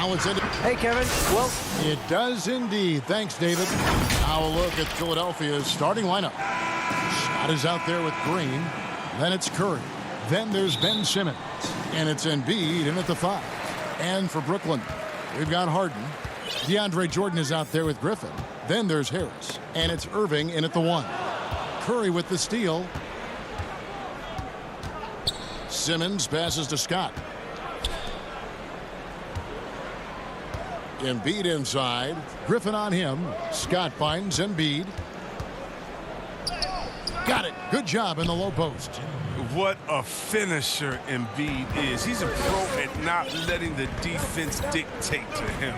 Now it's in. Hey, Kevin. Well, It does indeed. Thanks, David. Now a look at Philadelphia's starting lineup. Scott is out there with Green. Then it's Curry. Then there's Ben Simmons. And it's Embiid in at the 5. And for Brooklyn, we've got Harden. DeAndre Jordan is out there with Griffin. Then there's Harris. And it's Irving in at the 1. Curry with the steal. Simmons passes to Scott. Embiid inside. Griffin on him. Scott finds Embiid. Got it. Good job in the low post. What a finisher Embiid is. He's a pro at not letting the defense dictate to him.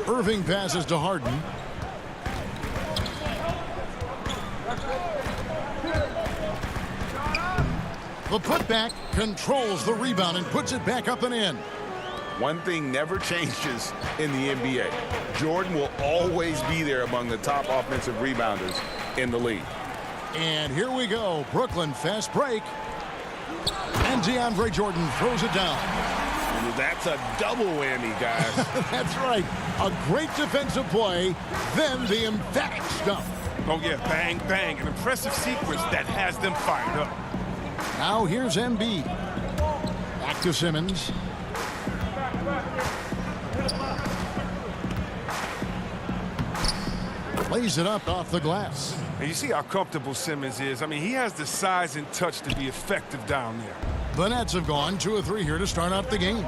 Irving passes to Harden. The putback controls the rebound and puts it back up and in. One thing never changes in the NBA. Jordan will always be there among the top offensive rebounders in the league. And here we go. Brooklyn fast break. And DeAndre Jordan throws it down. And that's a double whammy, guys. That's right. A great defensive play, then the emphatic stuff. Oh, yeah, bang, bang. An impressive sequence that has them fired up. Now here's Embiid. Back to Simmons. Lays it up off the glass. And you see how comfortable Simmons is. I mean, he has the size and touch to be effective down there. The Nets have gone 2 of 3 here to start out the game.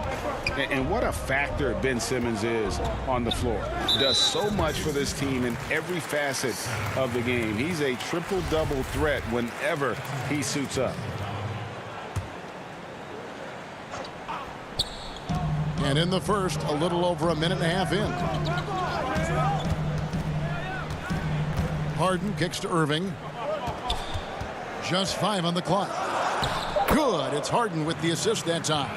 And what a factor Ben Simmons is on the floor. Does so much for this team in every facet of the game. He's a triple-double threat whenever he suits up. And in the first, a little over a minute and a half in. Harden kicks to Irving. Just 5 on the clock. Good. It's Harden with the assist that time.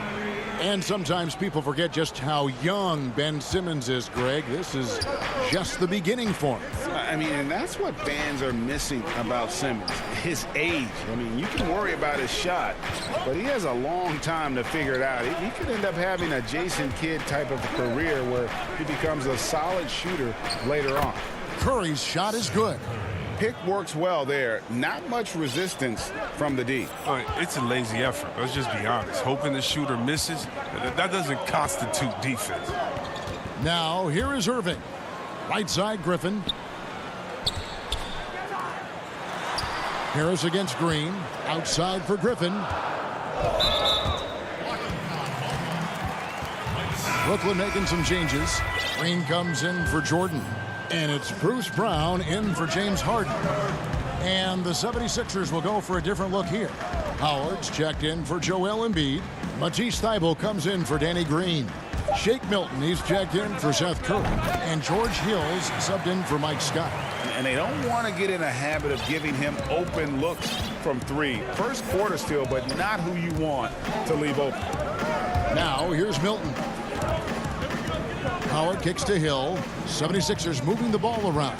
And sometimes people forget just how young Ben Simmons is, Greg. This is just the beginning for him. I mean, and that's what fans are missing about Simmons, his age. I mean, you can worry about his shot, but he has a long time to figure it out. He could end up having a Jason Kidd type of a career where he becomes a solid shooter later on. Curry's shot is good. Pick works well there. Not much resistance from the D. It's a lazy effort. Let's just be honest. Hoping the shooter misses, that doesn't constitute defense. Now, here is Irving. Right side, Griffin. Harris against Green. Outside for Griffin. Brooklyn making some changes. Green comes in for Jordan. And it's Bruce Brown in for James Harden. And the 76ers will go for a different look here. Howard's checked in for Joel Embiid. Matisse Thybulle comes in for Danny Green. Shake Milton, he's checked in for Seth Curry. And George Hill's subbed in for Mike Scott. And they don't want to get in a habit of giving him open looks from 3. First quarter still, but not who you want to leave open. Now here's Milton. Howard kicks to Hill. 76ers moving the ball around.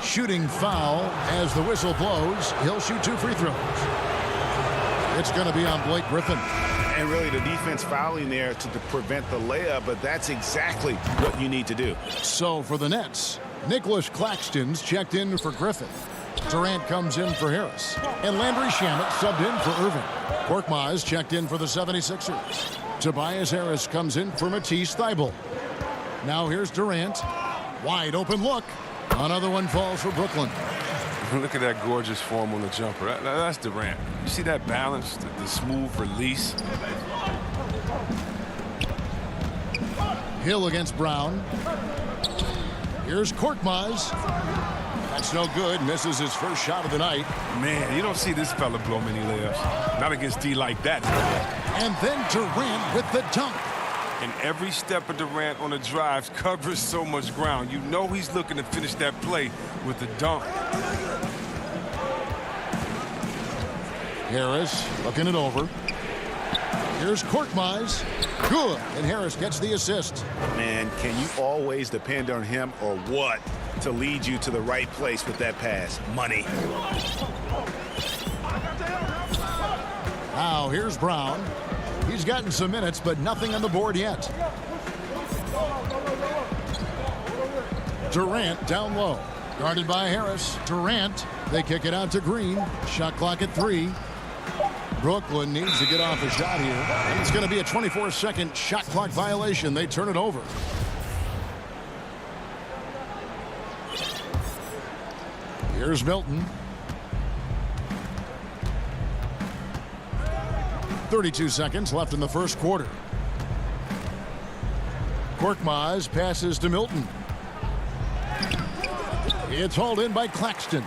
Shooting foul as the whistle blows. He'll shoot 2 free throws. It's going to be on Blake Griffin. And really the defense fouling there to prevent the layup, but that's exactly what you need to do. So for the Nets, Nicholas Claxton's checked in for Griffin. Durant comes in for Harris. And Landry Shamet subbed in for Irving. Korkmaz checked in for the 76ers. Tobias Harris comes in for Matisse Thybulle. Now here's Durant. Wide open look. Another one falls for Brooklyn. Look at that gorgeous form on the jumper. That's Durant. You see that balance, the smooth release? Hill against Brown. Here's Korkmaz. That's no good. Misses his first shot of the night. Man, you don't see this fella blow many layups. Not against D like that. And then Durant with the dunk. And every step of Durant on the drives covers so much ground. You know he's looking to finish that play with the dunk. Harris looking it over. Here's Korkmaz. Good. And Harris gets the assist. Man, can you always depend on him or what to lead you to the right place with that pass? Money. Now here's Brown. He's gotten some minutes, but nothing on the board yet. Durant down low. Guarded by Harris. Durant. They kick it out to Green. Shot clock at 3. Brooklyn needs to get off a shot here. And it's going to be a 24-second shot clock violation. They turn it over. Here's Milton. 32 seconds left in the first quarter. Korkmaz passes to Milton. It's hauled in by Claxton.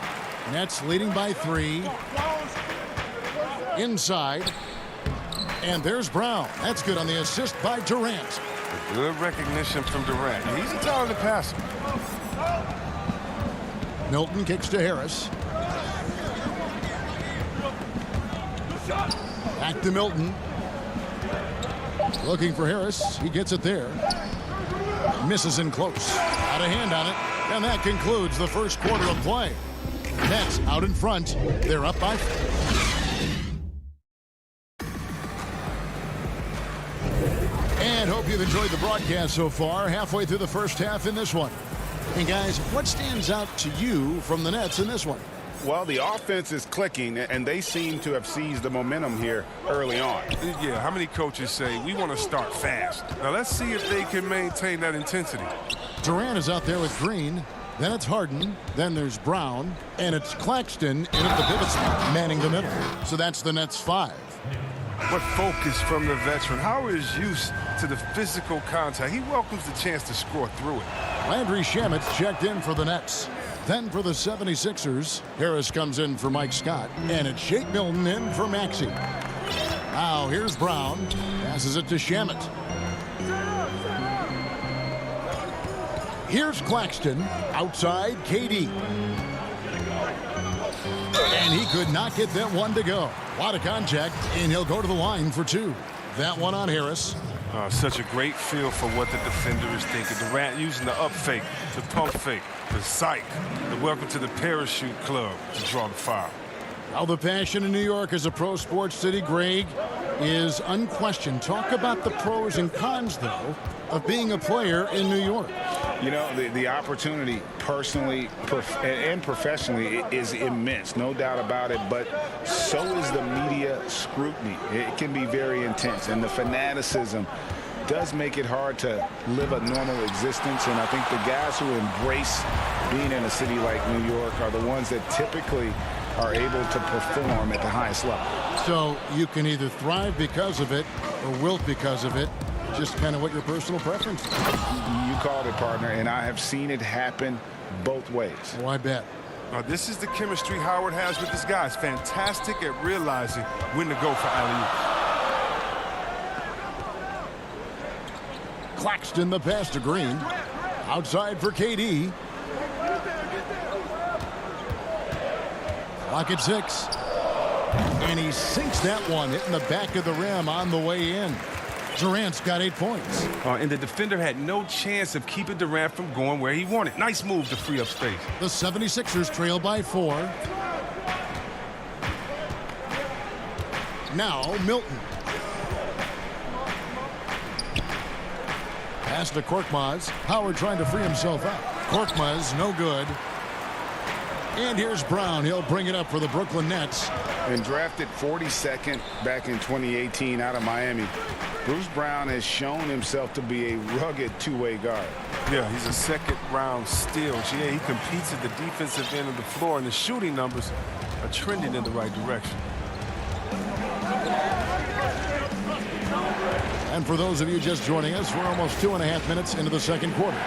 Nets leading by 3. Inside. And there's Brown. That's good on the assist by Durant. Good recognition from Durant. He's a talented passer. Milton kicks to Harris. Back to Milton. Looking for Harris. He gets it there. Misses in close. Out of hand on it. And that concludes the first quarter of play. Nets out in front. They're up by 4. And hope you've enjoyed the broadcast so far. Halfway through the first half in this one. And guys, what stands out to you from the Nets in this one? Well, the offense is clicking, and they seem to have seized the momentum here early on. Yeah, how many coaches say, we want to start fast? Now, let's see if they can maintain that intensity. Durant is out there with Green. Then it's Harden. Then there's Brown. And it's Claxton in at the pivot spot, manning the middle. So that's the Nets 5. What focus from the veteran. Howard is used to the physical contact. He welcomes the chance to score through it. Landry Shamet's checked in for the Nets. Then for the 76ers, Harris comes in for Mike Scott. And it's Shake Milton in for Maxey. Now here's Brown. Passes it to Shamet. Here's Claxton. Outside, KD. And he could not get that one to go. A lot of contact, and he'll go to the line for 2. That one on Harris. Such a great feel for what the defender is thinking. Durant using the up fake, the pump fake, the psych, the welcome to the parachute club to draw the foul. Now the passion in New York as a pro sports city, Greg, is unquestioned. Talk about the pros and cons, though, of being a player in New York. You know, the opportunity personally and professionally is immense, no doubt about it, but so is the media scrutiny. It can be very intense, and the fanaticism does make it hard to live a normal existence, and I think the guys who embrace being in a city like New York are the ones that typically are able to perform at the highest level. So you can either thrive because of it or wilt because of it. Just kind of what your personal preference is. You called it, partner, and I have seen it happen both ways. Oh, I bet. This is the chemistry Howard has with his guys. Fantastic at realizing when to go for alley-oop. Claxton the pass to Green. Outside for KD. Clock at 6. And he sinks that one, hitting the back of the rim on the way in. Durant's got 8 points. And the defender had no chance of keeping Durant from going where he wanted. Nice move to free up space. The 76ers trail by 4. Now Milton. Pass to Korkmaz. Howard trying to free himself up. Korkmaz, no good. And here's Brown. He'll bring it up for the Brooklyn Nets. And drafted 42nd back in 2018 out of Miami, Bruce Brown has shown himself to be a rugged two-way guard. Yeah, he's a second-round steal. Yeah, he competes at the defensive end of the floor, and the shooting numbers are trending in the right direction. And for those of you just joining us, we're almost 2.5 minutes into the second quarter.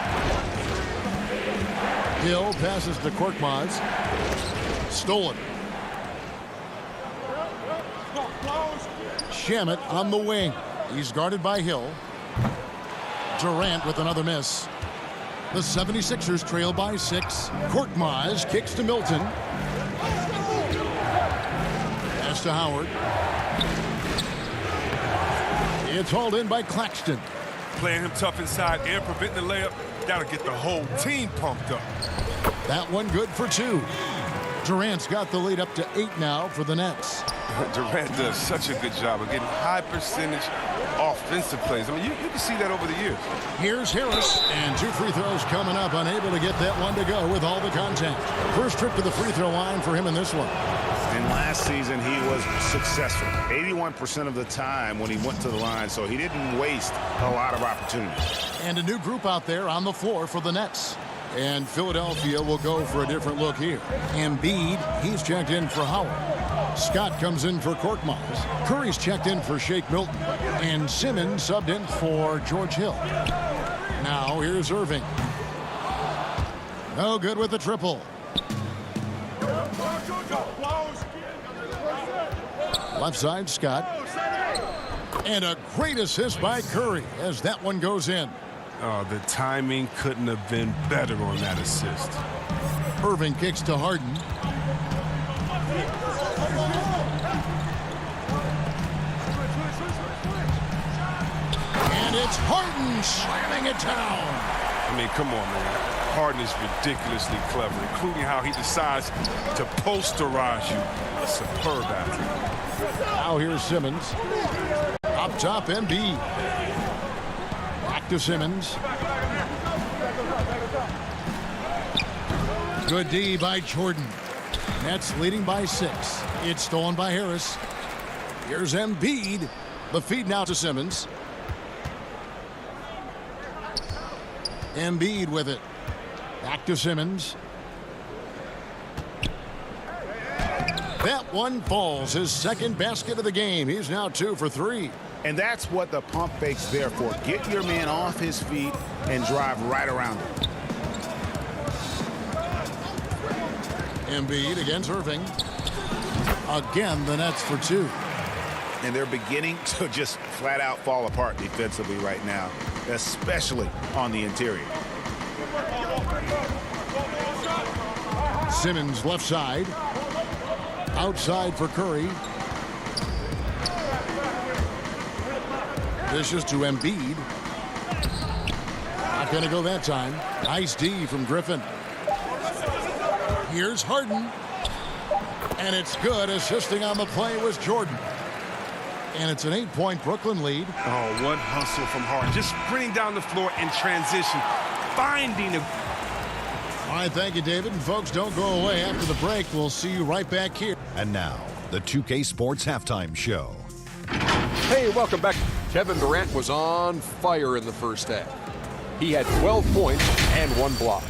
Hill passes to Korkmaz. Stolen. Shamet on the wing. He's guarded by Hill. Durant with another miss. The 76ers trail by 6. Korkmaz kicks to Milton. Pass to Howard. It's hauled in by Claxton. Playing him tough inside and preventing the layup. That'll get the whole team pumped up. That one good for 2. Durant's got the lead up to 8 now for the Nets. Durant does such a good job of getting high percentage offensive plays. I mean, you can see that over the years. Here's Harris, and 2 free throws coming up, unable to get that one to go with all the contact. First trip to the free throw line for him in this one. And last season, he was successful 81% of the time when he went to the line, so he didn't waste a lot of opportunities. And a new group out there on the floor for the Nets. And Philadelphia will go for a different look here. Embiid, he's checked in for Howard. Scott comes in for Korkmaz. Curry's checked in for Shake Milton. And Simmons subbed in for George Hill. Now here's Irving. No good with the triple. Left side, Scott. And a great assist by Curry as that one goes in. Oh, the timing couldn't have been better on that assist. Irving kicks to Harden. And it's Harden slamming it down. I mean, come on, man. Harden is ridiculously clever, including how he decides to posterize you. A superb athlete. Now here's Simmons. Up top, Embiid. Back to Simmons. Good D by Jordan. Nets leading by 6. It's stolen by Harris. Here's Embiid. The feed now to Simmons. Embiid with it. Back to Simmons. That one falls. His second basket of the game. He's now 2 for 3. And that's what the pump fake's there for. Get your man off his feet and drive right around him. Embiid against Irving. Again, the Nets for 2. And they're beginning to just flat out fall apart defensively right now, especially on the interior. Simmons left side. Outside for Curry. Dishes to Embiid. Not going to go that time. Nice D from Griffin. Here's Harden. And it's good. Assisting on the play was Jordan. And it's an 8-point Brooklyn lead. Oh, what hustle from Harden. Just sprinting down the floor in transition. Finding a... All right, thank you, David. And folks, don't go away. After the break, we'll see you right back here. And now, the 2K Sports Halftime Show. Hey, welcome back. Kevin Durant was on fire in the first half. He had 12 points and 1 block.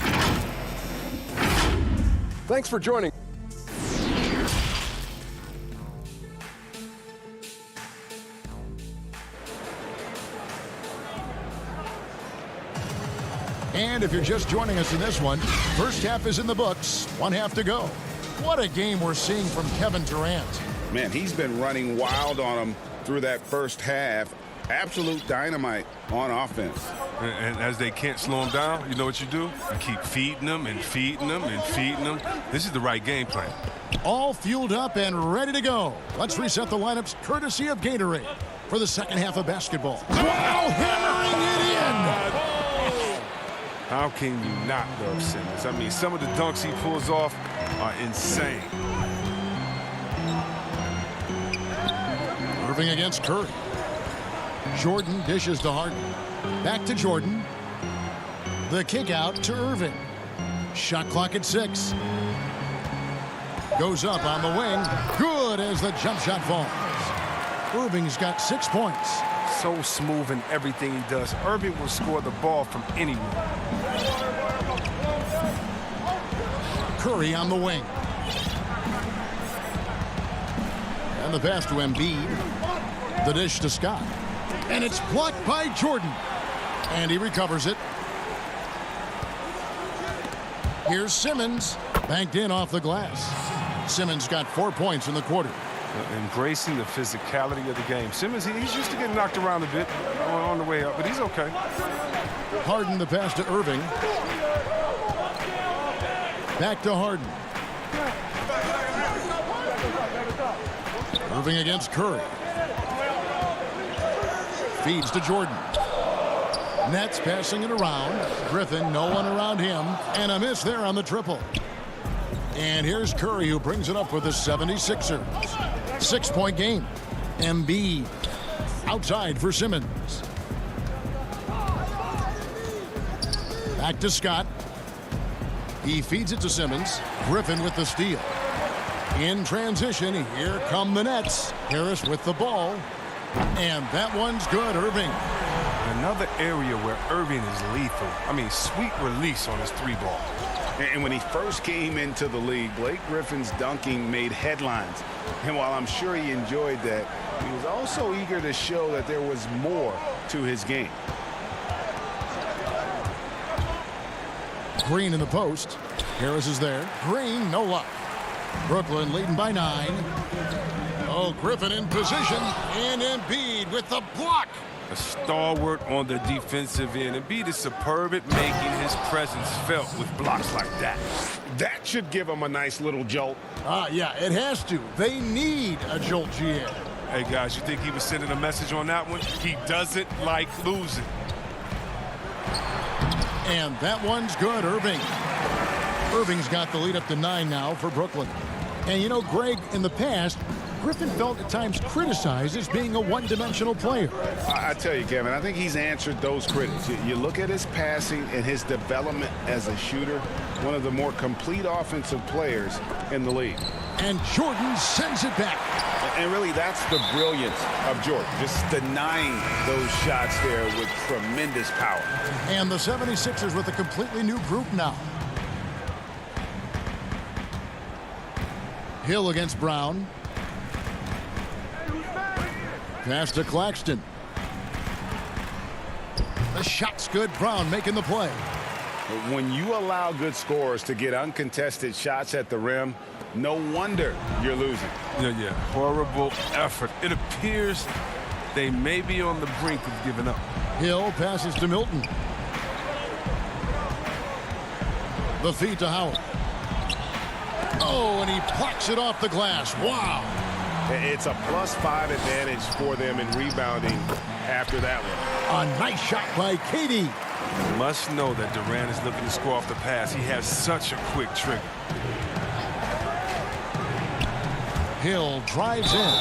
Thanks for joining. And if you're just joining us in this one, first half is in the books. 1 half to go. What a game we're seeing from Kevin Durant. Man, he's been running wild on him through that first half. Absolute dynamite on offense. And as they can't slow him down, you know what you do? You keep feeding them and feeding them and feeding them. This is the right game plan. All fueled up and ready to go. Let's reset the lineups courtesy of Gatorade for the second half of basketball. Wow, hammering it in. How can you not love Simmons? I mean, some of the dunks he pulls off are insane. Irving against Curry. Jordan dishes to Harden. Back to Jordan. The kick out to Irving. Shot clock at 6. Goes up on the wing. Good as the jump shot falls. Irving's got 6 points. So smooth in everything he does. Irving will score the ball from anywhere. Curry on the wing. And the pass to Embiid. The dish to Scott. And it's blocked by Jordan. And he recovers it. Here's Simmons. Banked in off the glass. Simmons got 4 points in the quarter. Embracing the physicality of the game. Simmons, he's used to getting knocked around a bit on the way up, but he's okay. Harden the pass to Irving. Back to Harden. Irving against Curry. Feeds to Jordan. Nets passing it around. Griffin, no one around him. And a miss there on the triple. And here's Curry, who brings it up for the 76ers. 6-point game. Embiid outside for Simmons. Back to Scott. He feeds it to Simmons. Griffin with the steal. In transition, here come the Nets. Harris with the ball. And that one's good, Irving. Another area where Irving is lethal. I mean, sweet release on his 3-ball. And when he first came into the league, Blake Griffin's dunking made headlines. And while I'm sure he enjoyed that, he was also eager to show that there was more to his game. Green in the post. Harris is there. Green, no luck. Brooklyn leading by 9. Oh, Griffin in position. And Embiid with the block. A stalwart on the defensive end. Embiid is superb at making his presence felt with blocks like that. That should give him a nice little jolt. Yeah, it has to. They need a jolt, GM. Hey, guys, you think he was sending a message on that one? He doesn't like losing. And that one's good, Irving. Irving's got the lead up to 9 now for Brooklyn. And you know, Greg, in the past, Griffin felt at times criticized as being a one-dimensional player. I tell you, Kevin, I think he's answered those critics. You look at his passing and his development as a shooter, one of the more complete offensive players in the league. And Jordan sends it back. And really, that's the brilliance of Jordan, just denying those shots there with tremendous power. And the 76ers with a completely new group now. Hill against Brown. Pass to Claxton. The shot's good. Brown making the play. When you allow good scorers to get uncontested shots at the rim, no wonder you're losing. Yeah. Horrible effort. It appears they may be on the brink of giving up. Hill passes to Milton. The feed to Howard. Oh, and he plucks it off the glass. Wow. It's a +5 advantage for them in rebounding after that one. A nice shot by KD. Must know that Durant is looking to score off the pass. He has such a quick trigger. Hill drives in.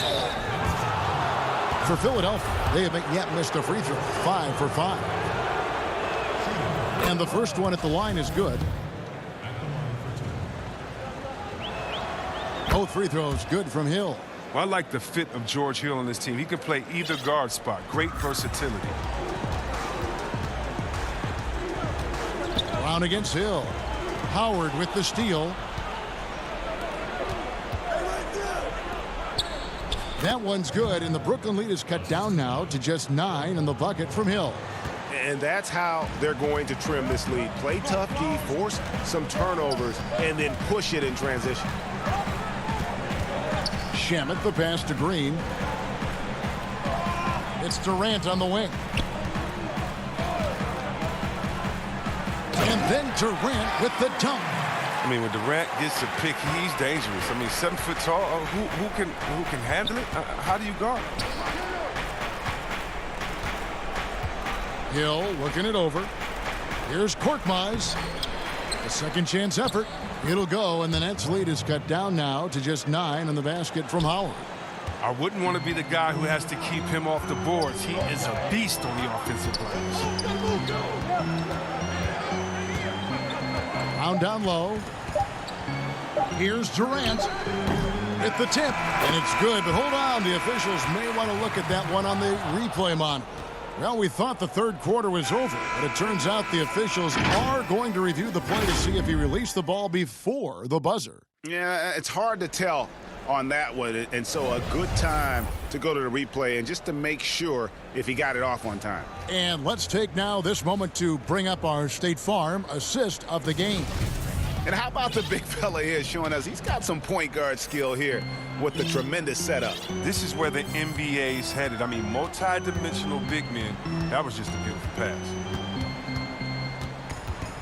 For Philadelphia, they haven't yet missed a free throw. 5 for 5. And the first one at the line is good. Both free throws good from Hill. Well, I like the fit of George Hill on this team. He can play either guard spot. Great versatility. Brown against Hill. Howard with the steal. That one's good, and the Brooklyn lead is cut down now to just 9 in the bucket from Hill. And that's how they're going to trim this lead. Play tough D, force some turnovers, and then push it in transition. Shamet the pass to Green. It's Durant on the wing. And then Durant with the dunk. I mean, when Durant gets a pick, he's dangerous. I mean, 7 foot tall. Who can handle it? How do you guard? Hill looking it over. Here's Korkmaz. A second chance effort. It'll go, and the Nets lead is cut down now to just 9 in the basket from Howard. I wouldn't want to be the guy who has to keep him off the boards. He is a beast on the offensive glass. Brown down low. Here's Durant at the tip, and it's good, but hold on. The officials may want to look at that one on the replay monitor. Well, we thought the third quarter was over, but it turns out the officials are going to review the play to see if he released the ball before the buzzer. Yeah, it's hard to tell on that one, and so a good time to go to the replay and just to make sure if he got it off on time. And let's take now this moment to bring up our State Farm assist of the game. And how about the big fella here showing us he's got some point guard skill here with the tremendous setup. This is where the NBA's headed. I mean, multi-dimensional big men. That was just a beautiful pass.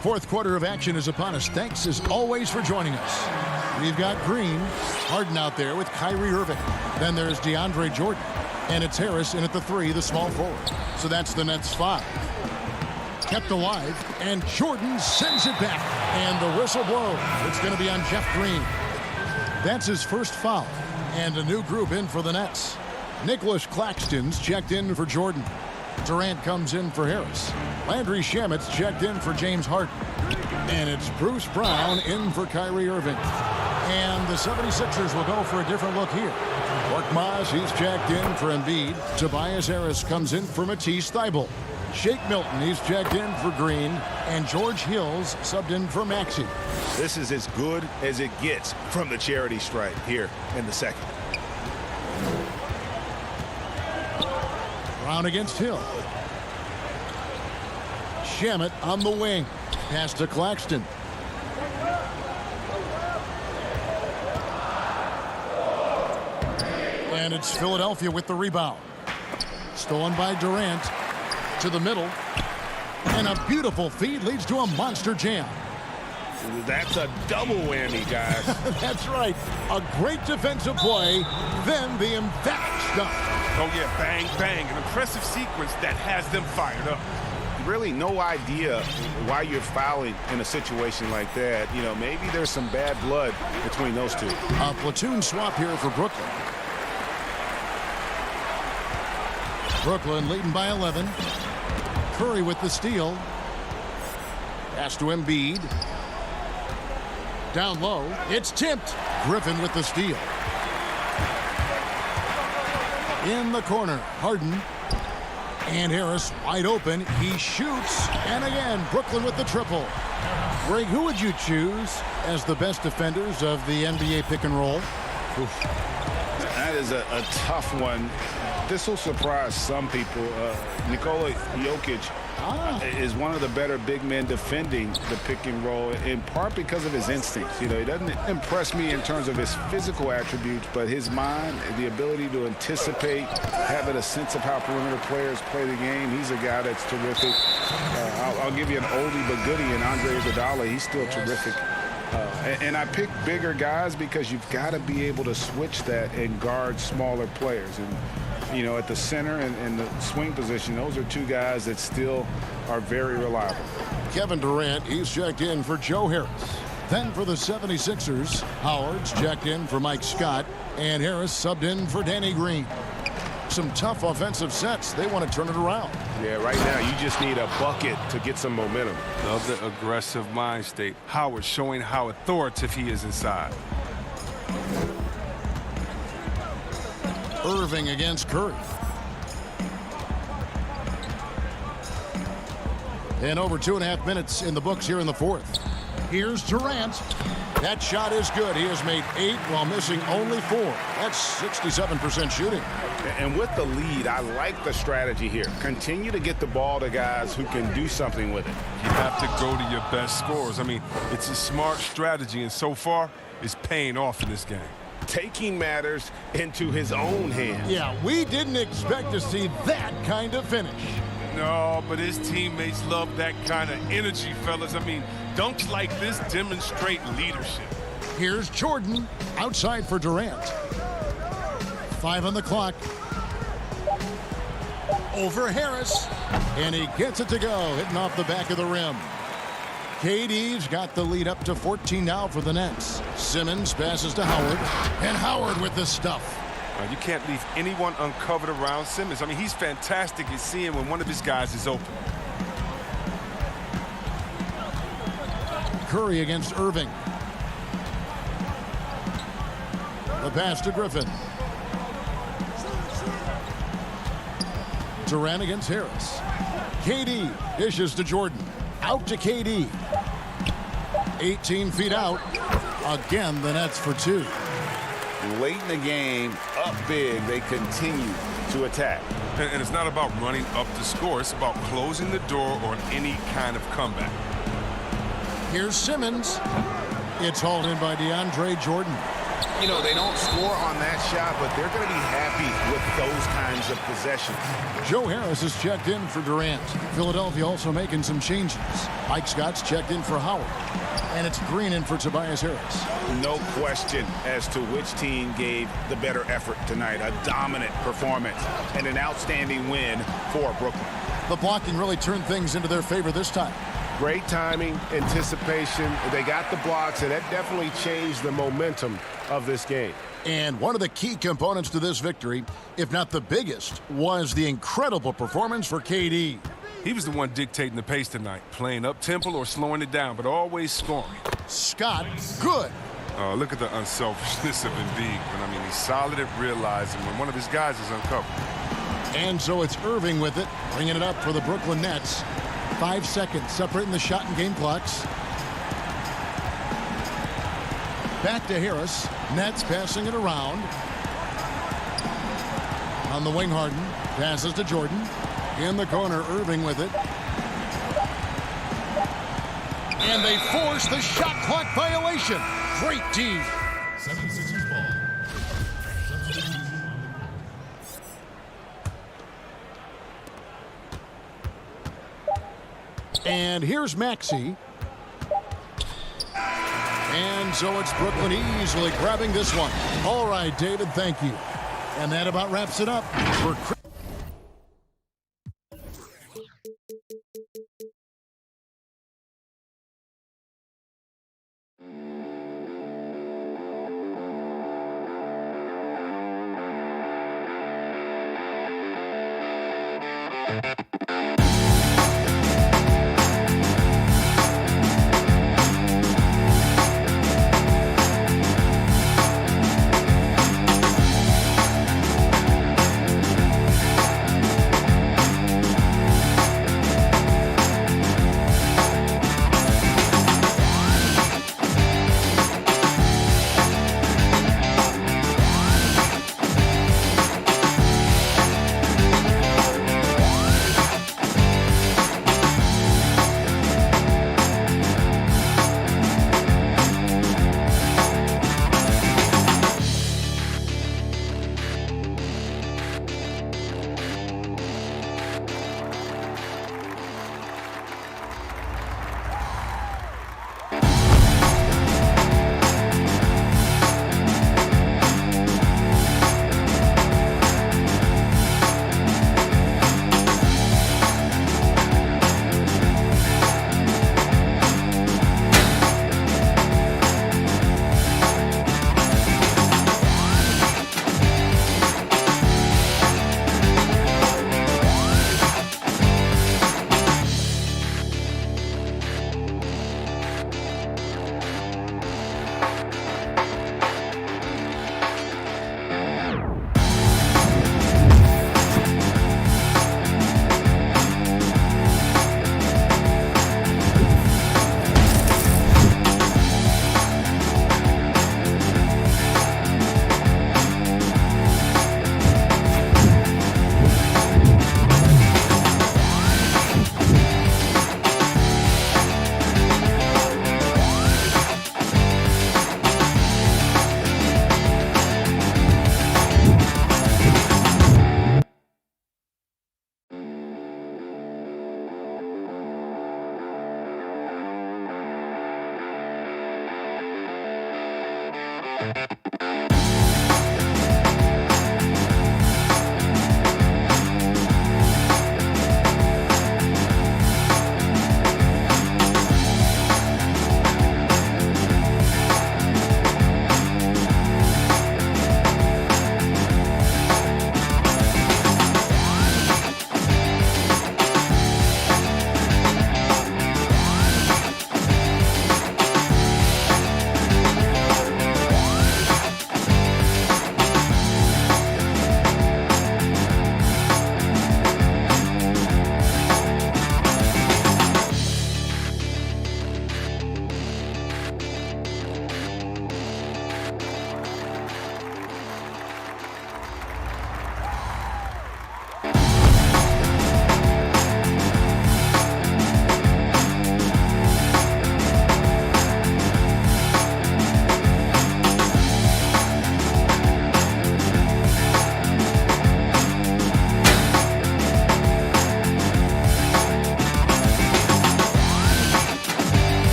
Fourth quarter of action is upon us. Thanks, as always, for joining us. We've got Green, Harden out there with Kyrie Irving. Then there's DeAndre Jordan. And it's Harris in at the 3, the small forward. So that's the Nets 5. Kept alive, and Jordan sends it back. And the whistle blows. It's going to be on Jeff Green. That's his first foul. And a new group in for the Nets. Nicholas Claxton's checked in for Jordan. Durant comes in for Harris. Landry Shamet's checked in for James Harden. And it's Bruce Brown in for Kyrie Irving. And the 76ers will go for a different look here. Korkmaz, he's checked in for Embiid. Tobias Harris comes in for Matisse Thybulle. Shake Milton, he's checked in for Green. And George Hill's subbed in for Maxey. This is as good as it gets from the charity stripe here in the second. Brown against Hill. Shamet on the wing. Pass to Claxton. And it's Philadelphia with the rebound. Stolen by Durant. To the middle. And a beautiful feed leads to a monster jam. That's a double whammy, guys. That's right. A great defensive play, then the emphatic stuff. Oh, yeah, bang, bang. An impressive sequence that has them fired up. Really no idea why you're fouling in a situation like that. You know, maybe there's some bad blood between those two. A platoon swap here for Brooklyn. Brooklyn leading by 11. Curry with the steal. Pass to Embiid. Down low. It's tipped. Griffin with the steal. In the corner. Harden. And Harris wide open. He shoots. And again, Brooklyn with the triple. Greg, who would you choose as the best defenders of the NBA pick and roll? Oof. That is a tough one. This will surprise some people. Nikola Jokic is one of the better big men defending the pick and roll, in part because of his instincts. You know, he doesn't impress me in terms of his physical attributes, but his mind, the ability to anticipate, having a sense of how perimeter players play the game. He's a guy that's terrific. I'll give you an oldie but goodie in Andre Iguodala. He's still terrific. And I pick bigger guys because you've got to be able to switch that and guard smaller players. And you know, at the center and the swing position, those are two guys that still are very reliable. Kevin Durant, he's checked in for Joe Harris. Then for the 76ers, Howard's checked in for Mike Scott, and Harris subbed in for Danny Green. Some tough offensive sets. They want to turn it around. Yeah, right now you just need a bucket to get some momentum. Love the aggressive mind state. Howard showing how authoritative he is inside. Irving against Curry. And over 2.5 minutes in the books here in the fourth. Here's Durant. That shot is good. He has made 8 while missing only 4. That's 67% shooting. And with the lead, I like the strategy here. Continue to get the ball to guys who can do something with it. You have to go to your best scorers. I mean, it's a smart strategy, and so far, it's paying off in this game. Taking matters into his own hands. Yeah, we didn't expect to see that kind of finish. No, but his teammates love that kind of energy, fellas. I mean, dunks like this demonstrate leadership. Here's Jordan outside for Durant. 5 on the clock. Over Harris. And he gets it to go, hitting off the back of the rim. KD's got the lead up to 14 now for the Nets. Simmons passes to Howard. And Howard with the stuff. You can't leave anyone uncovered around Simmons. I mean, he's fantastic at seeing when one of his guys is open. Curry against Irving. The pass to Griffin. Durant against Harris. KD dishes to Jordan. Out to KD. 18 feet out. Again, the Nets for 2. Late in the game, up big, they continue to attack. And it's not about running up the score. It's about closing the door on any kind of comeback. Here's Simmons. It's hauled in by DeAndre Jordan. You know, they don't score on that shot, but they're going to be happy with those kinds of possessions. Joe Harris is checked in for Durant. Philadelphia also making some changes. Mike Scott's checked in for Howard. And it's Green in for Tobias Harris. No question as to which team gave the better effort tonight. A dominant performance and an outstanding win for Brooklyn. The blocking really turned things into their favor this time. Great timing, anticipation. They got the blocks, and that definitely changed the momentum of this game. And one of the key components to this victory, if not the biggest, was the incredible performance for KD. He was the one dictating the pace tonight, playing up-tempo or slowing it down, but always scoring. Scott, good. Look at the unselfishness of Embiid. But, I mean, he's solid at realizing when one of his guys is uncovered. And so it's Irving with it, bringing it up for the Brooklyn Nets. 5 seconds separating the shot and game clocks. Back to Harris. Nets passing it around. On the wing, Harden. Passes to Jordan. In the corner, Irving with it. And they force the shot clock violation. Great D. 76ers ball. And here's Maxey. And so it's Brooklyn easily grabbing this one. All right, David, thank you. And that about wraps it up for Chris.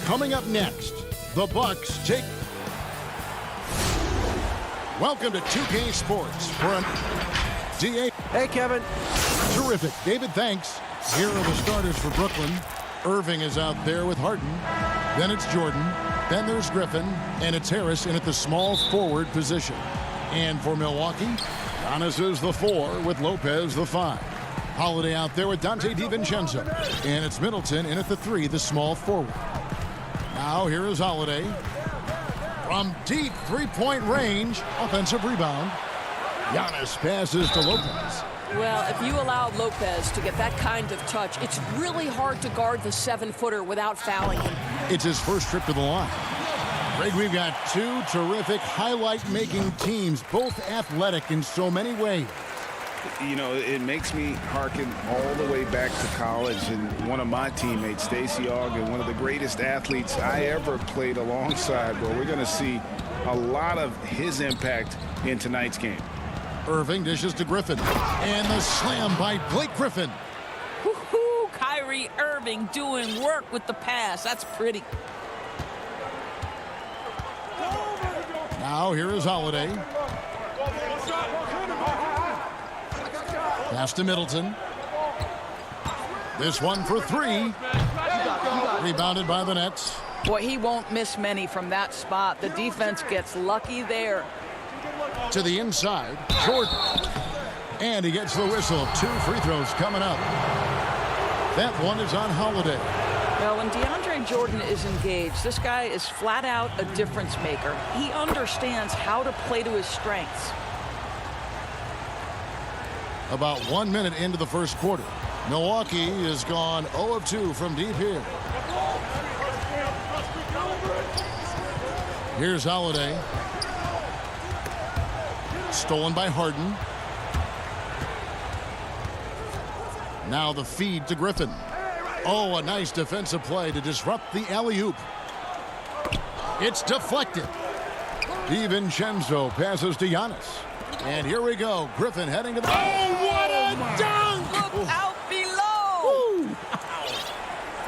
Coming up next, the Bucks take... Welcome to 2K Sports for an DA. Hey, Kevin. Terrific. David, thanks. Here are the starters for Brooklyn. Irving is out there with Harden. Then it's Jordan. Then there's Griffin. And it's Harris in at the small forward position. And for Milwaukee, Giannis is the 4 with Lopez the 5. Holiday out there with Dante DiVincenzo. And it's Middleton in at the 3, the small forward. Now here is Holiday. From deep three-point range, offensive rebound. Giannis passes to Lopez. Well, if you allow Lopez to get that kind of touch, it's really hard to guard the 7-footer without fouling him. It's his first trip to the line. Greg, we've got two terrific highlight-making teams, both athletic in so many ways. You know, it makes me hearken all the way back to college, and one of my teammates, Stacey Ogden, one of the greatest athletes I ever played alongside. Well, we're going to see a lot of his impact in tonight's game. Irving dishes to Griffin, and the slam by Blake Griffin. Woo-hoo, Kyrie Irving doing work with the pass. That's pretty. Now here is Holiday. Pass to Middleton. This one for 3. Rebounded by the Nets. Boy, he won't miss many from that spot. The defense gets lucky there. To the inside, Jordan. And he gets the whistle. 2 free throws coming up. That one is on Holiday. Well, when DeAndre Jordan is engaged, this guy is flat out a difference maker. He understands how to play to his strengths. About 1 minute into the first quarter. Milwaukee is gone 0 of 2 from deep here. Here's Holiday. Stolen by Harden. Now the feed to Griffin. Oh, a nice defensive play to disrupt the alley-oop. It's deflected. DiVincenzo passes to Giannis. And here we go. Griffin heading to the... Oh, what a dunk! Look out below!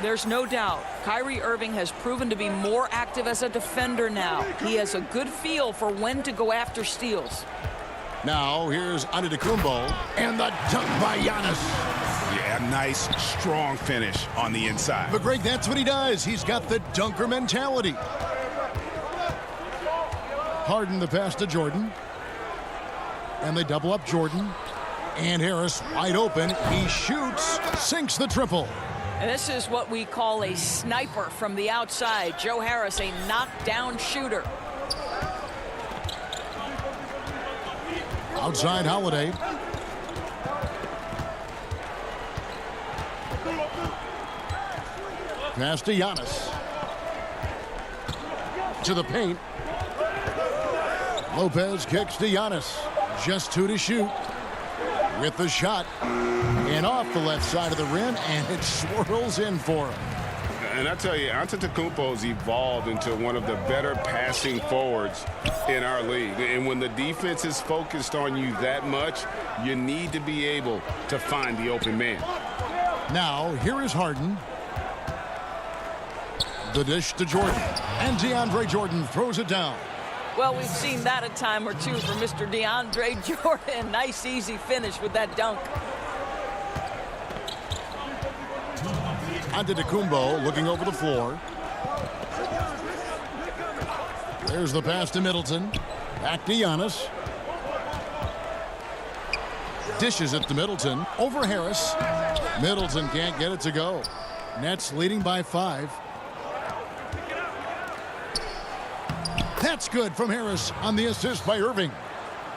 There's no doubt. Kyrie Irving has proven to be more active as a defender now. He has a good feel for when to go after steals. Now, here's Antetokounmpo. And the dunk by Giannis. Yeah, nice, strong finish on the inside. But Greg, that's what he does. He's got the dunker mentality. Harden the pass to Jordan. And they double up Jordan. And Harris wide open. He shoots, sinks the triple. And this is what we call a sniper from the outside. Joe Harris, a knockdown shooter. Outside Holiday. Pass to Giannis. To the paint. Lopez kicks to Giannis. Just 2 to shoot. With the shot. And off the left side of the rim, and it swirls in for him. And I tell you, Antetokounmpo's evolved into one of the better passing forwards in our league. And when the defense is focused on you that much, you need to be able to find the open man. Now, here is Harden. The dish to Jordan. And DeAndre Jordan throws it down. Well, we've seen that a time or two from Mr. DeAndre Jordan. Nice, easy finish with that dunk. Antetokounmpo looking over the floor. There's the pass to Middleton. Back to Giannis. Dishes it to Middleton. Over Harris. Middleton can't get it to go. Nets leading by 5. That's good from Harris on the assist by Irving.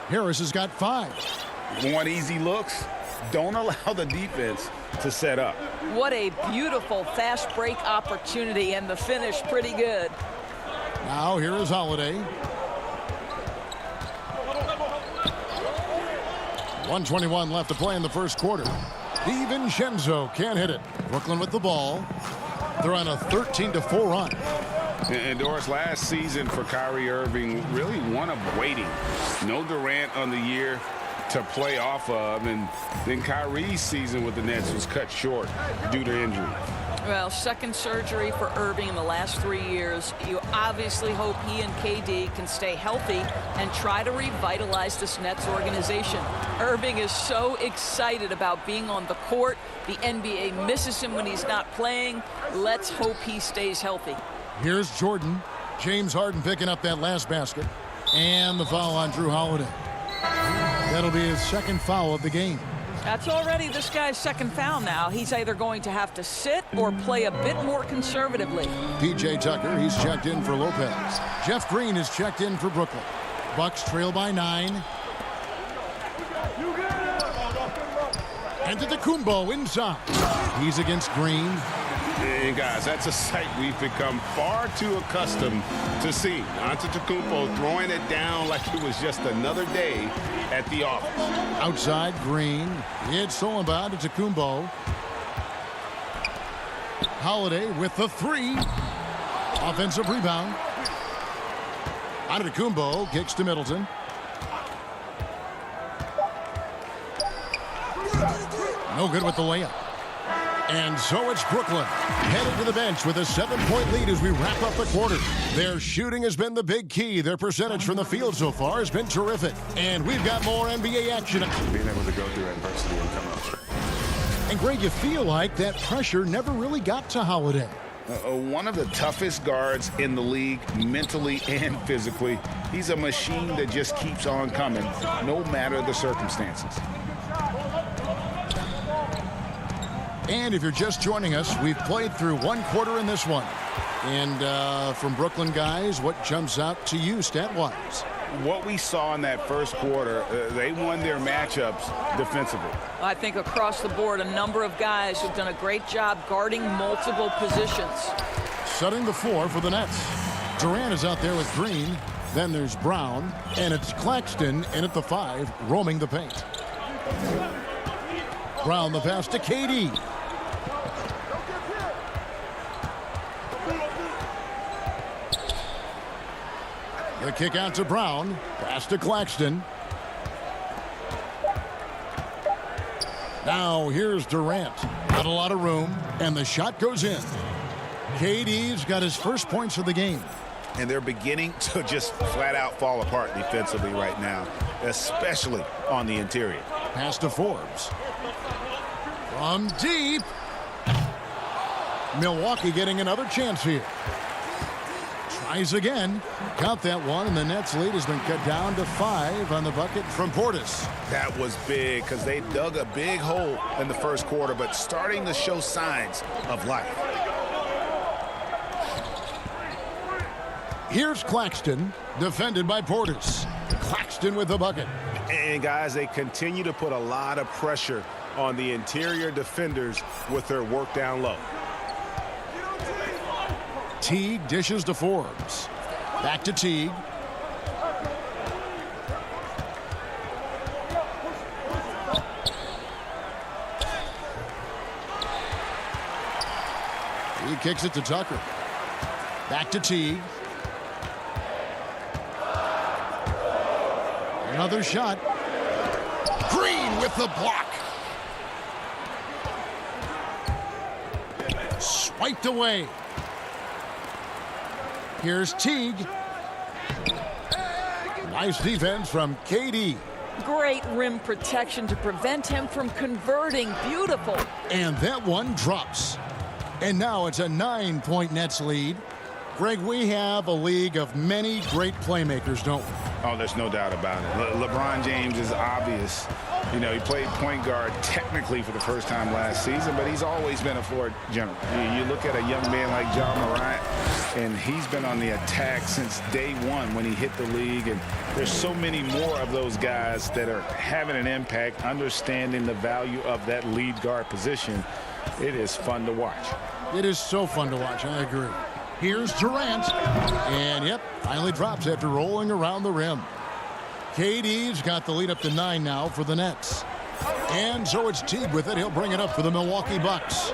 Harris has got 5. Want easy looks? Don't allow the defense to set up. What a beautiful fast break opportunity, and the finish pretty good. Now here is Holiday. 1:21 left to play in the first quarter. DiVincenzo can't hit it. Brooklyn with the ball. They're on a 13-4 run. And Doris, last season for Kyrie Irving, really one of waiting. No Durant on the year to play off of, and then Kyrie's season with the Nets was cut short due to injury. Well, second surgery for Irving in the last 3 years. You obviously hope he and KD can stay healthy and try to revitalize this Nets organization. Irving is so excited about being on the court. The NBA misses him when he's not playing. Let's hope he stays healthy. Here's Jordan. James Harden picking up that last basket. And the foul on Drew Holiday. That'll be his second foul of the game. That's already this guy's second foul now. He's either going to have to sit or play a bit more conservatively. PJ Tucker, he's checked in for Lopez. Jeff Green is checked in for Brooklyn. Bucks trail by 9. Antetokounmpo inside. He's against Green. And guys, that's a sight we've become far too accustomed to seeing. Antetokounmpo throwing it down like it was just another day at the office. Outside, Green. It's stolen by Antetokounmpo. Holiday with the 3. Offensive rebound. Antetokounmpo kicks to Middleton. No good with the layup. And so it's Brooklyn headed to the bench with a 7-point lead as we wrap up the quarter. Their shooting has been the big key. Their percentage from the field so far has been terrific. And we've got more NBA action. Being able to go through adversity and come out. And Greg, you feel like that pressure never really got to Holiday. One of the toughest guards in the league, mentally and physically. He's a machine that just keeps on coming, no matter the circumstances. And if you're just joining us, we've played through 1 quarter in this one. And from Brooklyn guys, what jumps out to you stat-wise? What we saw in that first quarter, they won their matchups defensively. I think across the board, a number of guys who've done a great job guarding multiple positions. Setting the floor for the Nets. Durant is out there with Green. Then there's Brown. And it's Claxton in at the 5, roaming the paint. Brown the pass to KD. The kick out to Brown. Pass to Claxton. Now here's Durant. Not a lot of room. And the shot goes in. KD's got his first points of the game. And they're beginning to just flat out fall apart defensively right now, especially on the interior. Pass to Forbes. From deep. Milwaukee getting another chance here. Tries again. Count that one, and the Nets lead has been cut down to 5 on the bucket from Portis. That was big because they dug a big hole in the first quarter, but starting to show signs of life. Here's Claxton, defended by Portis. Claxton with the bucket. And guys, they continue to put a lot of pressure on the interior defenders with their work down low. Teague dishes to Forbes. Back to Teague. He kicks it to Tucker. Back to Teague. Another shot. Green with the block. Swiped away. Here's Teague. Nice defense from KD. Great rim protection to prevent him from converting. Beautiful. And that one drops. And now it's a 9-point Nets lead. Greg, we have a league of many great playmakers, don't we? Oh, there's no doubt about it. LeBron James is obvious. You know, he played point guard technically for the first time last season, but he's always been a floor general. You look at a young man like John Morant, and he's been on the attack since day one when he hit the league. And there's so many more of those guys that are having an impact, understanding the value of that lead guard position. It is fun to watch. It is so fun to watch. I agree. Here's Durant. And, yep, finally drops after rolling around the rim. KD's got the lead up to 9 now for the Nets. And so it's Teague with it. He'll bring it up for the Milwaukee Bucks.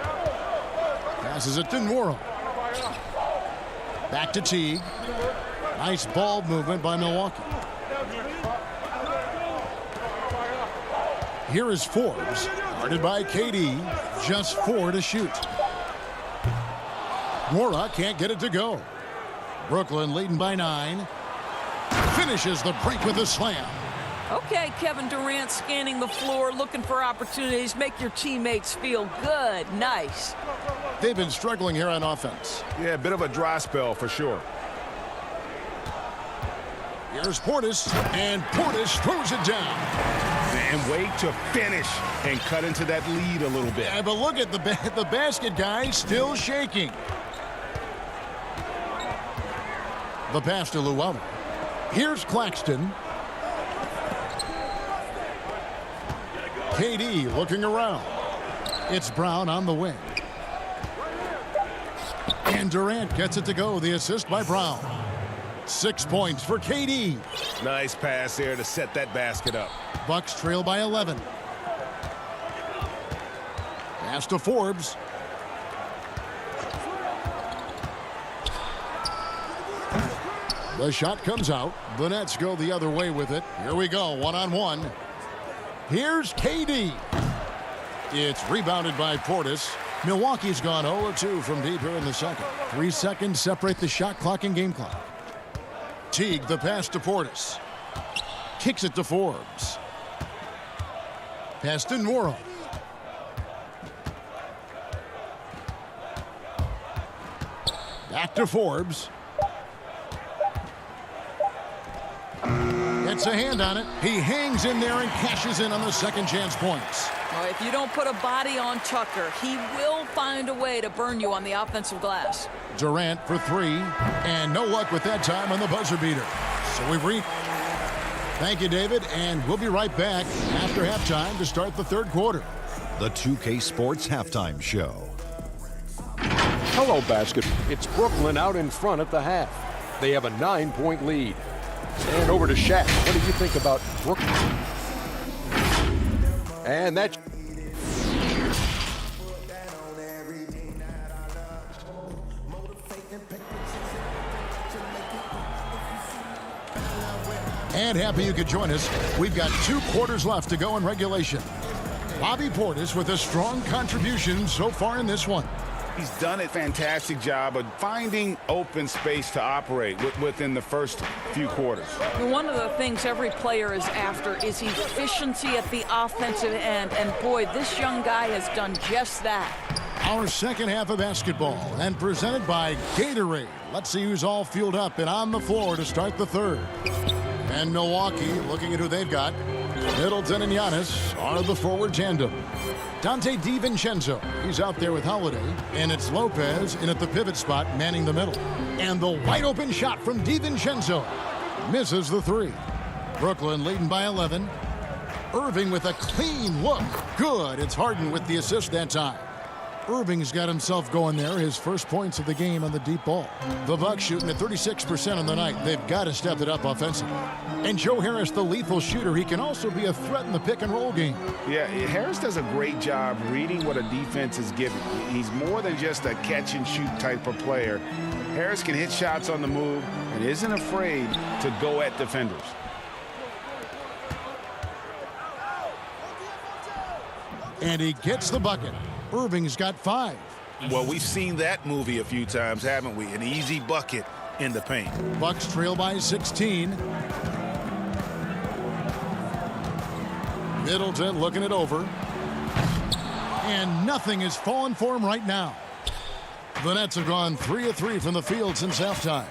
Passes it to Nwora. Back to Teague. Nice ball movement by Milwaukee. Here is Forbes. Guarded by KD. Just 4 to shoot. Nwora can't get it to go. Brooklyn leading by 9. Finishes the break with a slam. Okay, Kevin Durant scanning the floor, looking for opportunities. Make your teammates feel good. Nice. They've been struggling here on offense. Yeah, a bit of a dry spell for sure. Here's Portis, and Portis throws it down. And wait to finish and cut into that lead a little bit. Yeah, but look at the basket guy still shaking. The pass to Llewellyn. Here's Claxton. KD looking around. It's Brown on the wing. And Durant gets it to go. The assist by Brown. 6 points for KD. Nice pass there to set that basket up. Bucks trail by 11. Pass to Forbes. The shot comes out. The Nets go the other way with it. Here we go, one-on-one. Here's KD. It's rebounded by Portis. Milwaukee's gone 0-2 from deep here in the second. 3 seconds separate the shot clock and game clock. Teague, the pass to Portis. Kicks it to Forbes. Pass to Nwora. Back to Forbes. Gets a hand on it. He hangs in there and cashes in on the second chance points. Well, if you don't put a body on Tucker, he will find a way to burn you on the offensive glass. Durant for 3, and no luck with that time on the buzzer beater. So we reach. Thank you, David, and we'll be right back after halftime to start the third quarter. The 2K Sports Halftime Show. Hello, basket. It's Brooklyn out in front at the half. They have a 9-point lead. And over to Shaq. What do you think about Brooklyn? And that. And happy you could join us. We've got 2 quarters left to go in regulation. Bobby Portis with a strong contribution so far in this one. He's done a fantastic job of finding open space to operate within the first few quarters. One of the things every player is after is efficiency at the offensive end. And boy, this young guy has done just that. Our second half of basketball and presented by Gatorade. Let's see who's all fueled up and on the floor to start the third. And Milwaukee, looking at who they've got. Middleton and Giannis are the forward tandem. Dante DiVincenzo, he's out there with Holiday. And it's Lopez in at the pivot spot, manning the middle. And the wide open shot from DiVincenzo. Misses the 3. Brooklyn leading by 11. Irving with a clean look. Good. It's Harden with the assist that time. Irving's got himself going there, his first points of the game on the deep ball. The Bucks shooting at 36% on the night. They've got to step it up offensively. And Joe Harris, the lethal shooter, he can also be a threat in the pick-and-roll game. Yeah, Harris does a great job reading what a defense is giving. He's more than just a catch-and-shoot type of player. Harris can hit shots on the move and isn't afraid to go at defenders. And he gets the bucket. Irving's got 5. Well, we've seen that movie a few times, haven't we? An easy bucket in the paint. Bucks trail by 16. Middleton looking it over. And nothing is falling for him right now. The Nets have gone 3 of 3 from the field since halftime.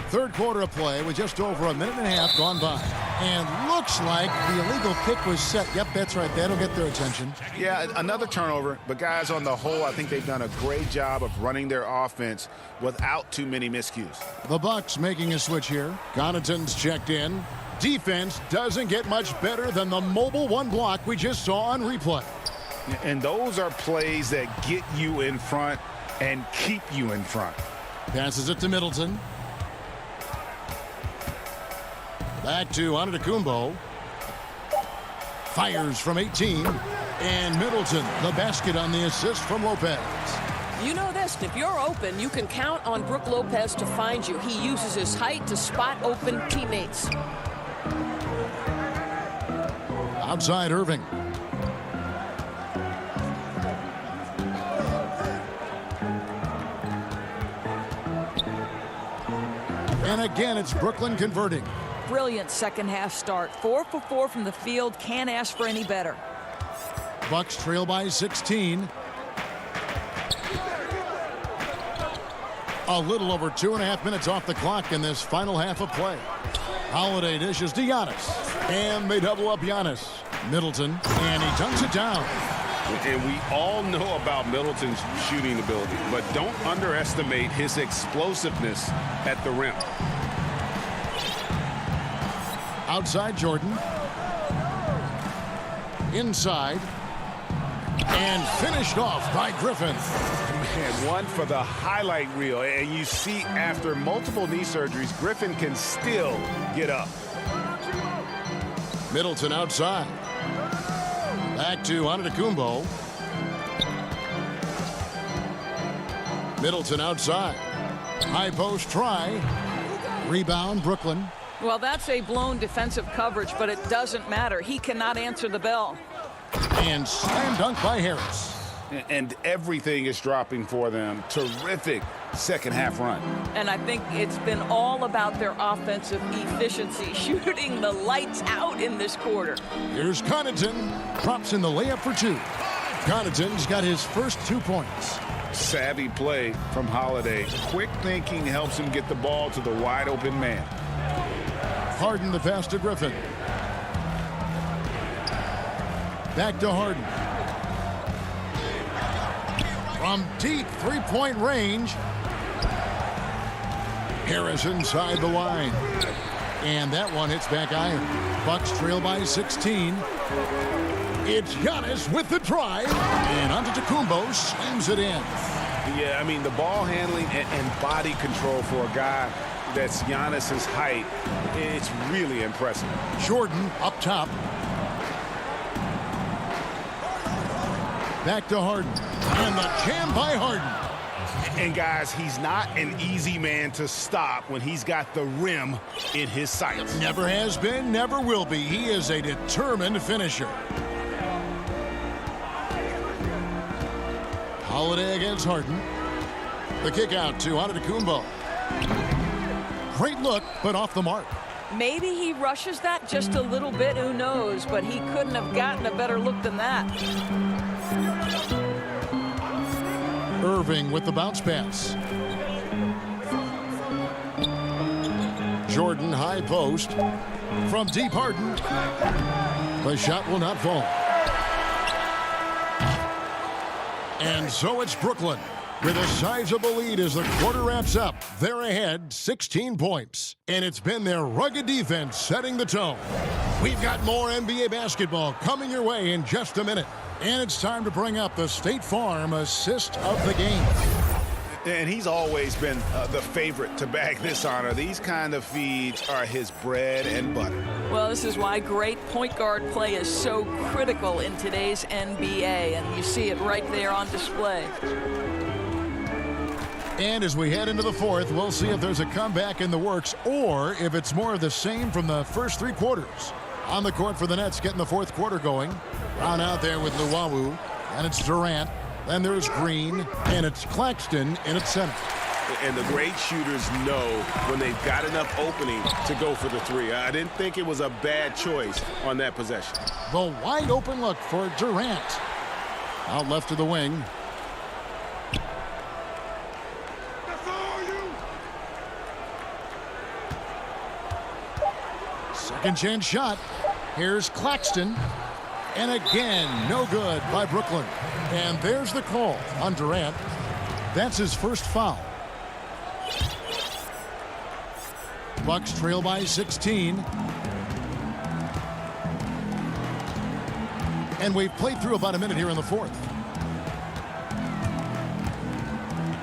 Third quarter of play with just over a minute and a half gone by. And looks like the illegal kick was set. Yep, that's right. That'll get their attention. Yeah, another turnover. But, guys, on the whole, I think they've done a great job of running their offense without too many miscues. The Bucks making a switch here. Connaughton's checked in. Defense doesn't get much better than the mobile one block we just saw on replay. And those are plays that get you in front and keep you in front. Passes it to Middleton. Back to Antetokounmpo. Fires from 18. And Middleton, the basket on the assist from Lopez. You know this, if you're open, you can count on Brook Lopez to find you. He uses his height to spot open teammates. Outside Irving. And again, it's Brooklyn converting. Brilliant second half start. 4 for 4 from the field. Can't ask for any better. Bucks trail by 16. A little over 2.5 minutes off the clock in this final half of play. Holiday dishes to Giannis. And they double up Giannis. Middleton. And he dunks it down. And we all know about Middleton's shooting ability, but don't underestimate his explosiveness at the rim. Outside Jordan. Inside. And finished off by Griffin. And one for the highlight reel. And you see after multiple knee surgeries, Griffin can still get up. Middleton outside. Back to Antetokounmpo. Middleton outside. High post try. Rebound Brooklyn. Well, that's a blown defensive coverage, but it doesn't matter. He cannot answer the bell. And slam dunk by Harris. And everything is dropping for them. Terrific second half run. And I think it's been all about their offensive efficiency, shooting the lights out in this quarter. Here's Connaughton. Drops in the layup for 2. Connaughton's got his first 2 points. Savvy play from Holiday. Quick thinking helps him get the ball to the wide open man. Harden the pass to Griffin. Back to Harden. From deep three-point range. Harris inside the line. And that one hits back iron. Bucks trail by 16. It's Giannis with the drive. And Antetokounmpo slams it in. Yeah, I mean, the ball handling and body control for a guy that's Giannis's height, it's really impressive. Jordan up top. Back to Harden. And the jam by Harden. And, guys, he's not an easy man to stop when he's got the rim in his sights. Never has been, never will be. He is a determined finisher. Holiday against Harden. The kick out to Antetokounmpo. Great look, but off the mark. Maybe he rushes that just a little bit, who knows, but he couldn't have gotten a better look than that. Irving with the bounce pass. Jordan high post. From deep Harden. The shot will not fall. And so it's Brooklyn with a sizable lead as the quarter wraps up. They're ahead 16 points. And it's been their rugged defense setting the tone. We've got more NBA basketball coming your way in just a minute. And it's time to bring up the State Farm assist of the game. And he's always been the favorite to bag this honor. These kind of feeds are his bread and butter. Well, this is why great point guard play is so critical in today's NBA, and you see it right there on display. And as we head into the fourth, we'll see if there's a comeback in the works or if it's more of the same from the first 3 quarters. On the court for the Nets, getting the fourth quarter going. Brown out there with Luwawu, and it's Durant. Then there's Green, and it's Claxton in at center. And the great shooters know when they've got enough opening to go for the three. I didn't think it was a bad choice on that possession. The wide open look for Durant. Out left to the wing. Second chance shot. Here's Claxton. And again, no good by Brooklyn. And there's the call on Durant. That's his first foul. Bucks trail by 16. And we've played through about a minute here in the fourth.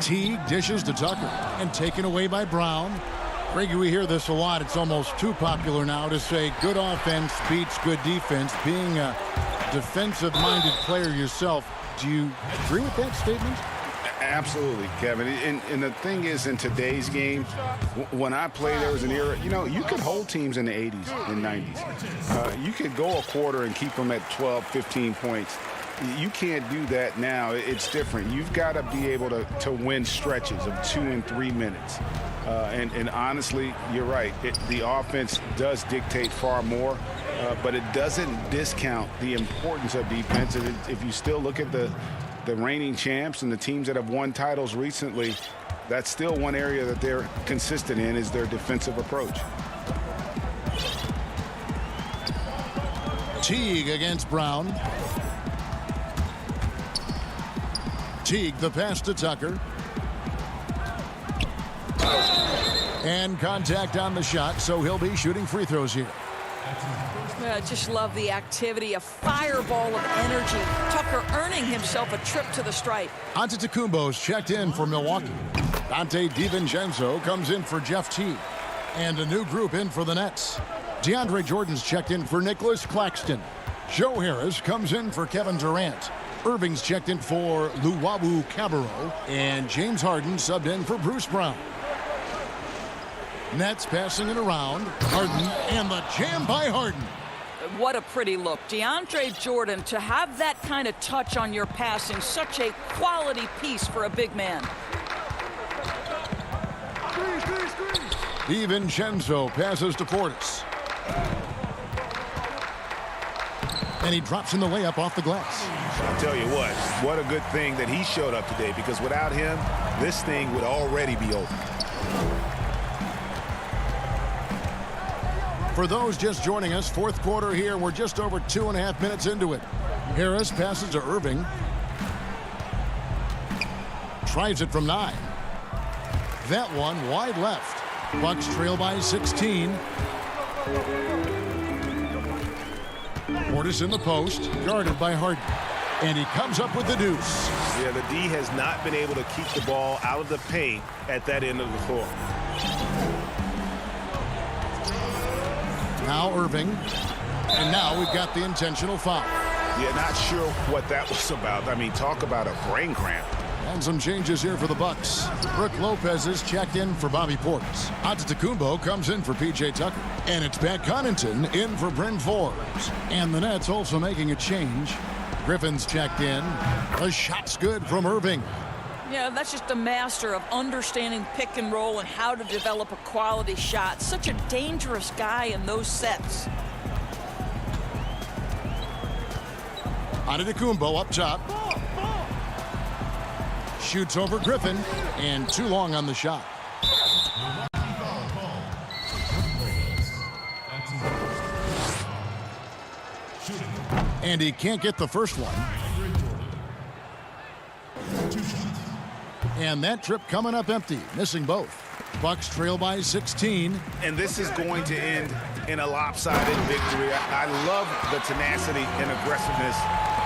Teague dishes to Tucker and taken away by Brown. Greggy, we hear this a lot. It's almost too popular now to say good offense beats good defense. Being a defensive-minded player yourself, do you agree with that statement? Absolutely, Kevin. And the thing is, in today's game, when I played, there was an era, you could hold teams in the 80s and 90s. You could go a quarter and keep them at 12, 15 points. You can't do that now. It's different. You've got to be able to win stretches of 2 and 3 minutes. And honestly, you're right. The offense does dictate far more, but it doesn't discount the importance of defense. And if you still look at the reigning champs and the teams that have won titles recently, that's still one area that they're consistent in, is their defensive approach. Teague against Brown. Teague, the pass to Tucker. And contact on the shot, so he'll be shooting free throws here. I just love the activity, a fireball of energy. Tucker earning himself a trip to the stripe. Antetokounmpo's checked in for Milwaukee. Dante DiVincenzo comes in for Jeff Teague. And a new group in for the Nets. DeAndre Jordan's checked in for Nicholas Claxton. Joe Harris comes in for Kevin Durant. Irving's checked in for Luwawu Cabarro. And James Harden subbed in for Bruce Brown. Nets passing it around. Harden, and the jam by Harden. What a pretty look. DeAndre Jordan, to have that kind of touch on your passing, such a quality piece for a big man. DiVincenzo passes to Portis. And he drops in the layup off the glass. I'll tell you what a good thing that he showed up today, because without him, this thing would already be over. For those just joining us, fourth quarter here. We're just over 2.5 minutes into it. Harris passes to Irving. Tries it from 9. That one wide left. Bucks trail by 16. Portis in the post, guarded by Harden. And he comes up with the deuce. Yeah, the D has not been able to keep the ball out of the paint at that end of the floor. Now Irving. And now we've got the intentional foul. Yeah, not sure what that was about. I mean, talk about a brain cramp. And some changes here for the Bucks. Brook Lopez is checked in for Bobby Portis. Antetokounmpo comes in for P.J. Tucker. And it's Pat Connaughton in for Bryn Forbes. And the Nets also making a change. Griffin's checked in. The shot's good from Irving. Yeah, that's just a master of understanding pick and roll and how to develop a quality shot. Such a dangerous guy in those sets. Antetokounmpo up top. Shoots over Griffin, and too long on the shot. And he can't get the first one. And that trip coming up empty, missing both. Bucks trail by 16. And this is going to end in a lopsided victory. I love the tenacity and aggressiveness,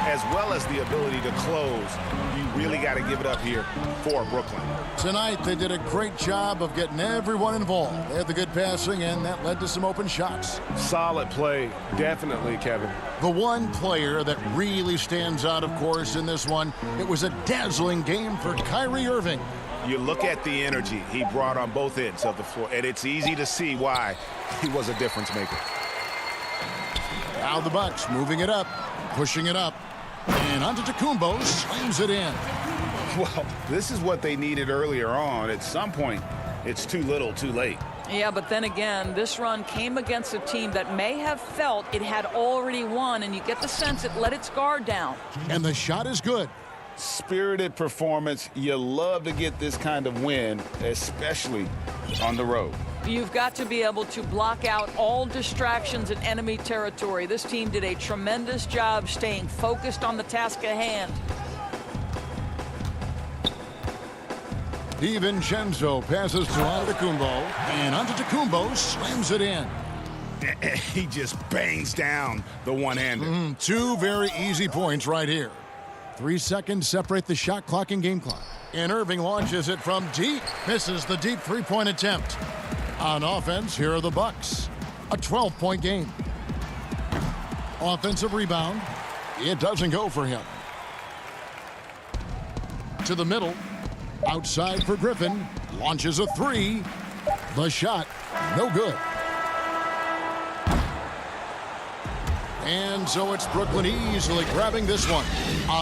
as well as the ability to close. You really got to give it up here for Brooklyn. Tonight, they did a great job of getting everyone involved. They had the good passing, and that led to some open shots. Solid play, definitely, Kevin. The one player that really stands out, of course, in this one, it was a dazzling game for Kyrie Irving. You look at the energy he brought on both ends of the floor, and it's easy to see why he was a difference maker. Now the Bucks moving it up, pushing it up. And Antetokounmpo slams it in. Well, this is what they needed earlier on. At some point, it's too little, too late. Yeah, but then again, this run came against a team that may have felt it had already won, and you get the sense it let its guard down. And the shot is good. Spirited performance. You love to get this kind of win, especially on the road. You've got to be able to block out all distractions in enemy territory. This team did a tremendous job staying focused on the task at hand. DiVincenzo passes to Antetokounmpo, and Antetokounmpo slams it in. He just bangs down the one-hander. Two very easy points right here. 3 seconds separate the shot clock and game clock. And Irving launches it from deep. Misses the deep three-point attempt. On offense, here are the Bucks. A 12-point game. Offensive rebound. It doesn't go for him. To the middle. Outside for Griffin. Launches a three. The shot, no good. And so it's Brooklyn easily grabbing this one.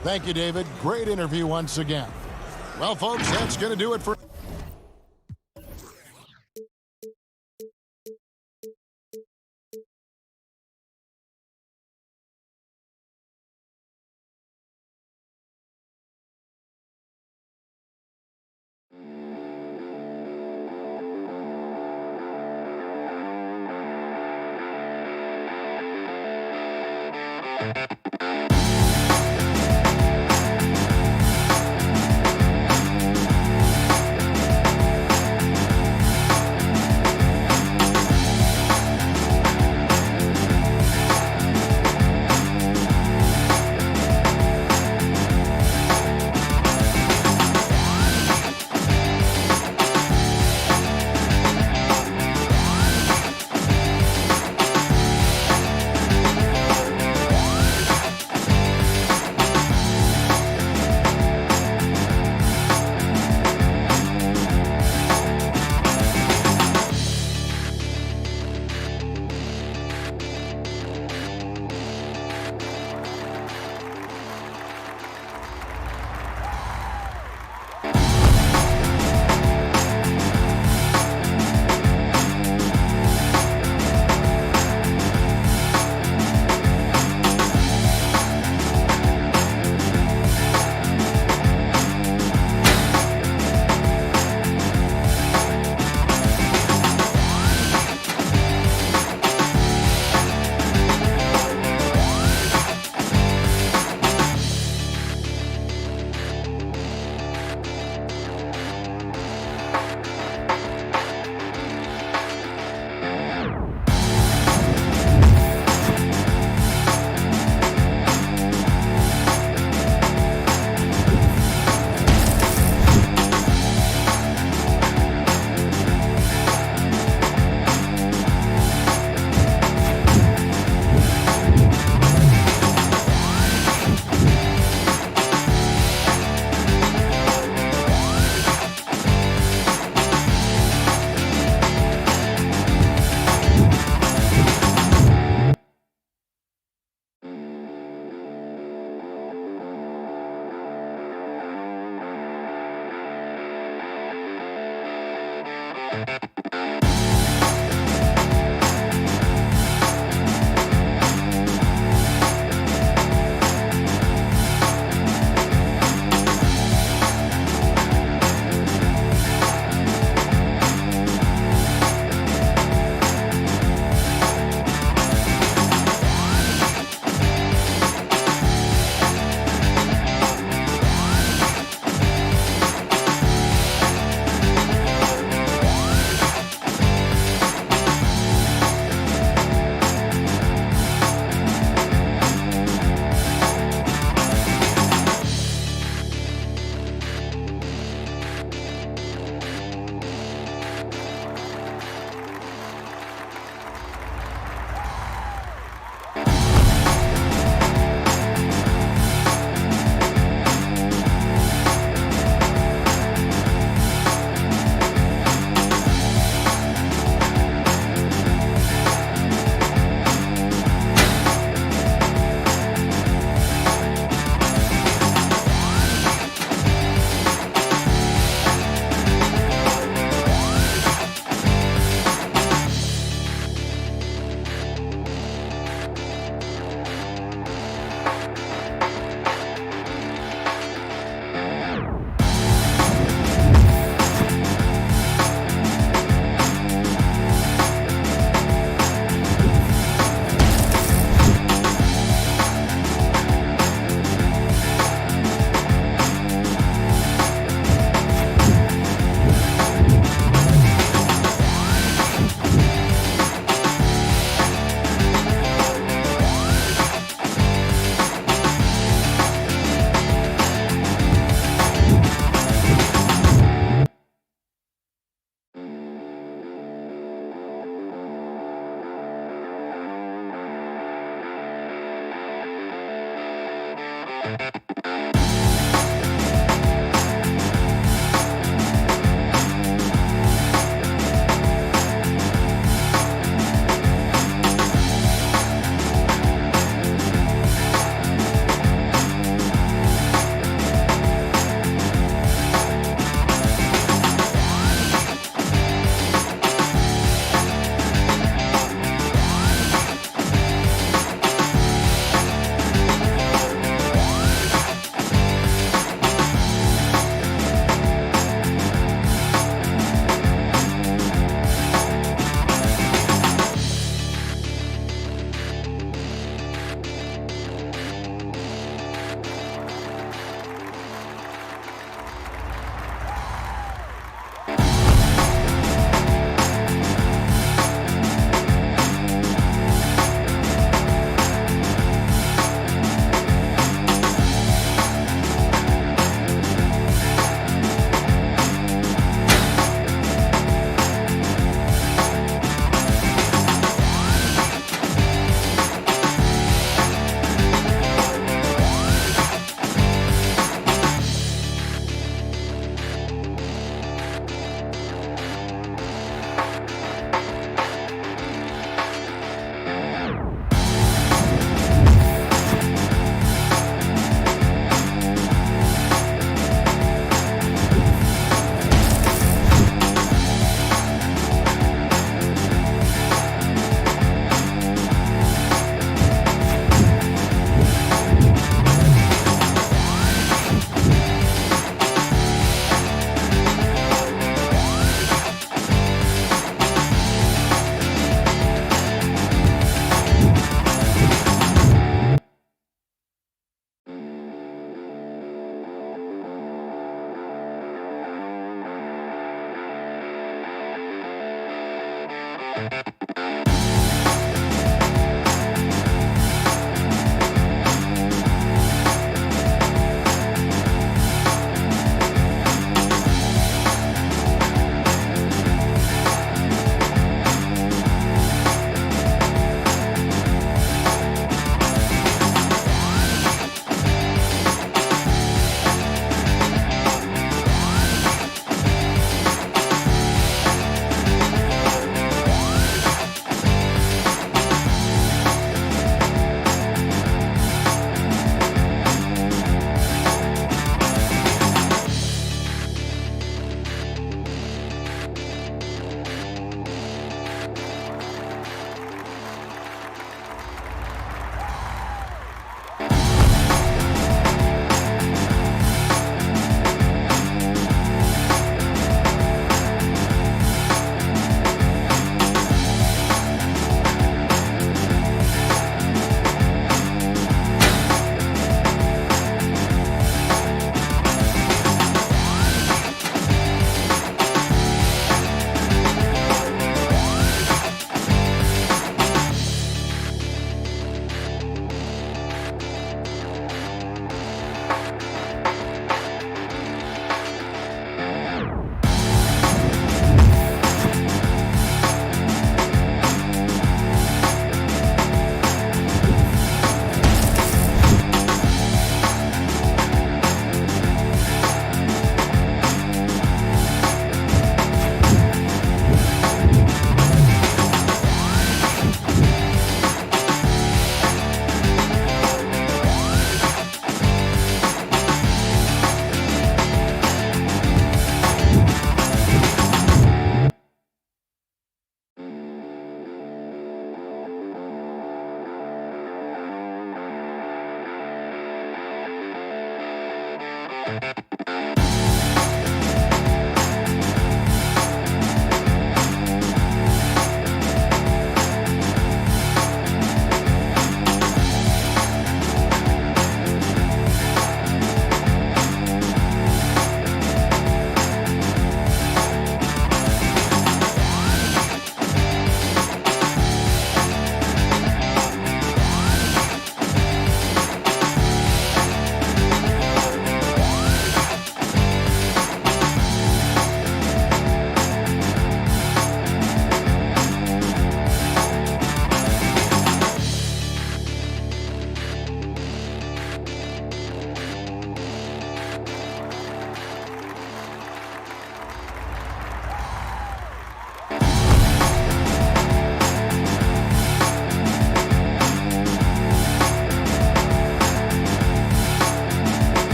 Thank you, David. Great interview once again. Well, folks, that's going to do it for...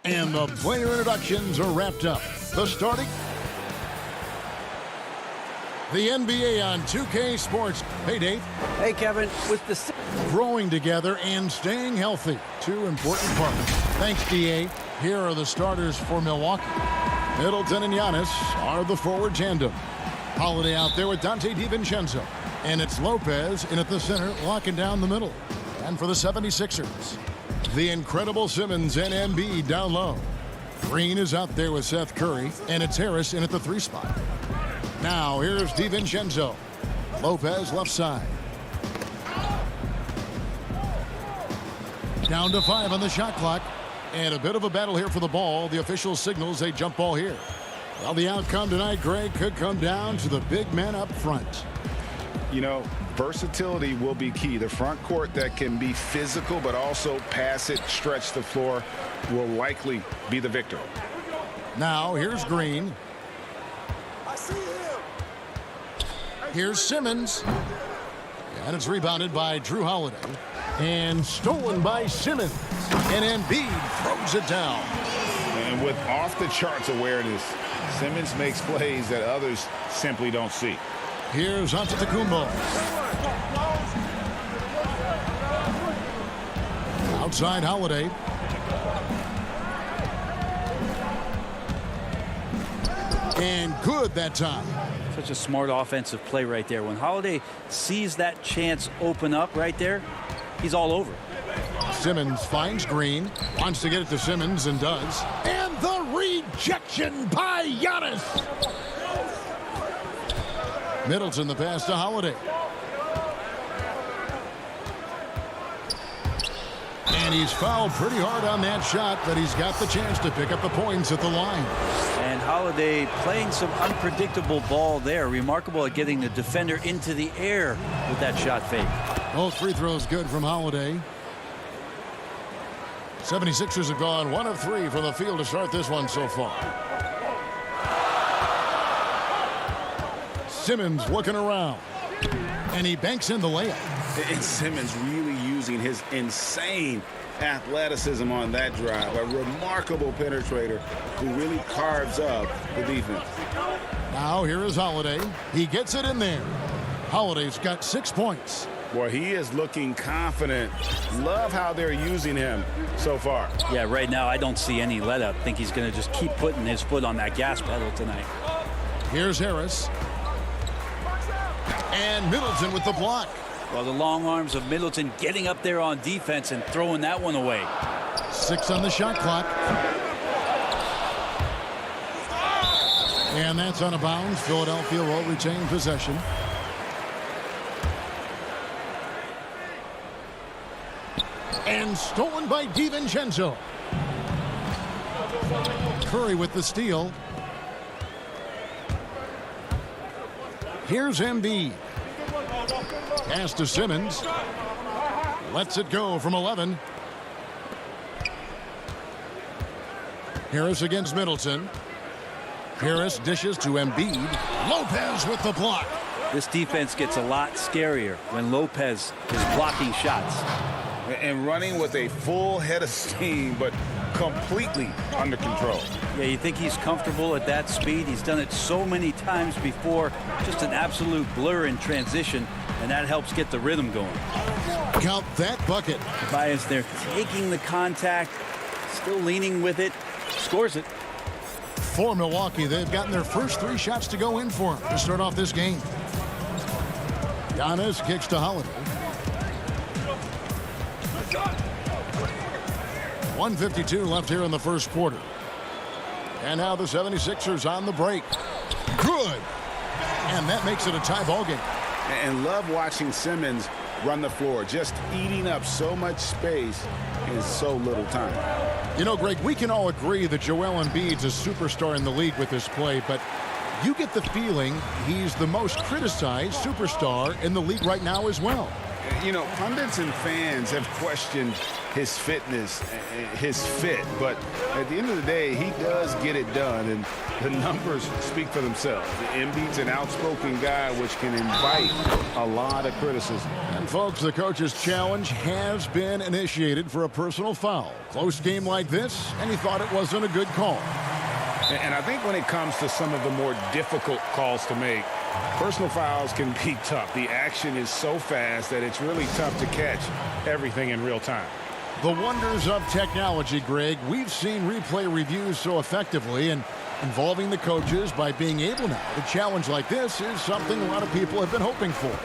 And the player introductions are wrapped up. The starting. The NBA on 2K Sports. Hey, Dave. Hey, Kevin. With the growing together and staying healthy. Two important parts. Thanks, DA. Here are the starters for Milwaukee. Middleton and Giannis are the forward tandem. Holiday out there with Dante DiVincenzo. And it's Lopez in at the center, locking down the middle. And for the 76ers, the incredible Simmons and Embiid down low. Green is out there with Seth Curry, and it's Harris in at the 3 spot. Now, here's DiVincenzo. Lopez left side. Down to 5 on the shot clock. And a bit of a battle here for the ball. The official signals a jump ball here. Well, the outcome tonight, Greg, could come down to the big men up front. You know, versatility will be key. The front court that can be physical but also pass it, stretch the floor will likely be the victor. Now, here's Green. Here's Simmons. And it's rebounded by Drew Holiday. And stolen by Simmons. And Embiid throws it down. And with off-the-charts awareness, Simmons makes plays that others simply don't see. Here's Antetokounmpo. Outside Holiday. And good that time. Such a smart offensive play right there. When Holiday sees that chance open up right there, he's all over. Simmons finds Green, wants to get it to Simmons and does. And the rejection by Giannis. Middleton the pass to Holiday. And he's fouled pretty hard on that shot, but he's got the chance to pick up the points at the line. And Holiday playing some unpredictable ball there. Remarkable at getting the defender into the air with that shot fake. Both free throws good from Holiday. 76ers have gone 1 of 3 from the field to start this one so far. Simmons looking around. And he banks in the layup. And Simmons really using his insane athleticism on that drive. A remarkable penetrator who really carves up the defense. Now here is Holiday. He gets it in there. Holiday's got 6 points. Boy, he is looking confident. Love how they're using him so far. Yeah, right now I don't see any let up. Think he's going to just keep putting his foot on that gas pedal tonight. Here's Harris. And Middleton with the block. Well, the long arms of Middleton getting up there on defense and throwing that one away. 6 on the shot clock. And that's out of bounds. Philadelphia will retain possession. And stolen by DiVincenzo. Curry with the steal. Here's Embiid. Pass to Simmons. Lets it go from 11. Harris against Middleton. Harris dishes to Embiid. Lopez with the block. This defense gets a lot scarier when Lopez is blocking shots. And running with a full head of steam, but completely under control. Yeah, you think he's comfortable at that speed. He's done it so many times before. Just an absolute blur in transition, and that helps get the rhythm going. Count that bucket. Tobias there taking the contact, still leaning with it, scores it. For Milwaukee, they've gotten their first 3 shots to go in for him to start off this game. Giannis kicks to Holiday. 1:52 left here in the first quarter. And now the 76ers on the break. Good. And that makes it a tie ball game. And love watching Simmons run the floor, just eating up so much space in so little time. You know, Greg, we can all agree that Joel Embiid's a superstar in the league with this play, but you get the feeling he's the most criticized superstar in the league right now as well. You know, pundits and fans have questioned his fitness, his fit, but at the end of the day, he does get it done, and the numbers speak for themselves. Embiid's an outspoken guy, which can invite a lot of criticism. And And folks, the coach's challenge has been initiated for a personal foul. Close game like this, and he thought it wasn't a good call. And I think when it comes to some of the more difficult calls to make, personal fouls can be tough. The action is so fast that it's really tough to catch everything in real time. The wonders of technology, Greg. We've seen replay reviews so effectively, and involving the coaches by being able now to challenge like this is something a lot of people have been hoping for.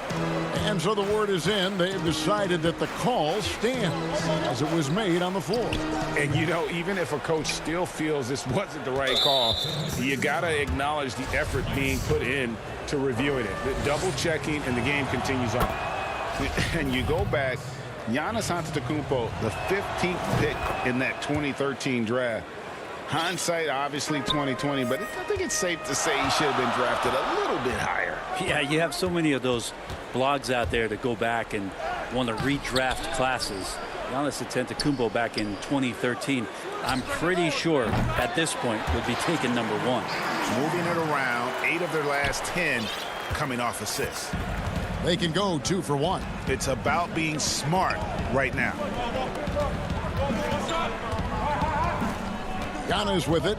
And so the word is in. They've decided that the call stands as it was made on the floor. And, you know, even if a coach still feels this wasn't the right call, you got to acknowledge the effort being put in to reviewing it. The double checking, and the game continues on. And you go back, Giannis Antetokounmpo, the 15th pick in that 2013 draft. Hindsight, obviously 2020, but I think it's safe to say he should have been drafted a little bit higher. Yeah, you have so many of those blogs out there that go back and want to redraft classes. Giannis Antetokounmpo back in 2013, I'm pretty sure at this point would be taken number 1. Moving it around, 8 of their last 10 coming off assists. They can go 2 for 1. It's about being smart right now. Giannis with it.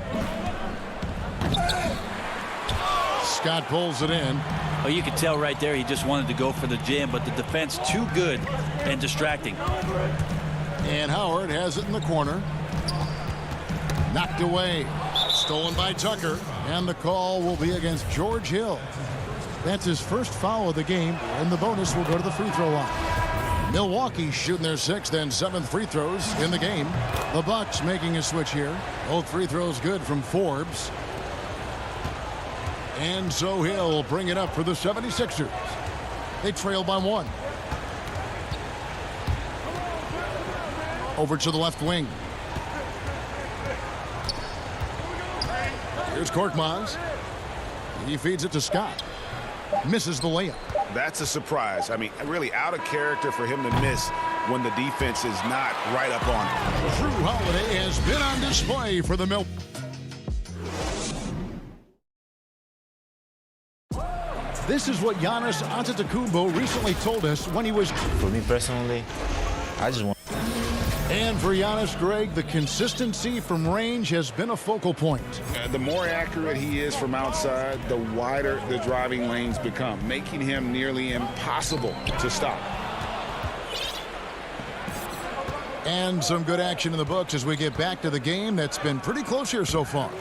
Scott pulls it in. Oh, you could tell right there he just wanted to go for the jam, but the defense too good and distracting. And Howard has it in the corner. Knocked away. Stolen by Tucker. And the call will be against George Hill. That's his first foul of the game, and the bonus will go to the free throw line. Milwaukee shooting their 6th and 7th free throws in the game. The Bucks making a switch here. Both free throws good from Forbes. And so Hill bring it up for the 76ers. They trail by 1. Over to the left wing. Here's Korkmaz. He feeds it to Scott. Misses the layup. That's a surprise. I mean, really out of character for him to miss when the defense is not right up on him. Drew Holiday has been on display for the Milwaukee. This is what Giannis Antetokounmpo recently told us when he was... For me personally, I just want... And for Giannis, Greg, the consistency from range has been a focal point. The more accurate he is from outside, the wider the driving lanes become, making him nearly impossible to stop. And some good action in the books as we get back to the game that's been pretty close here so far.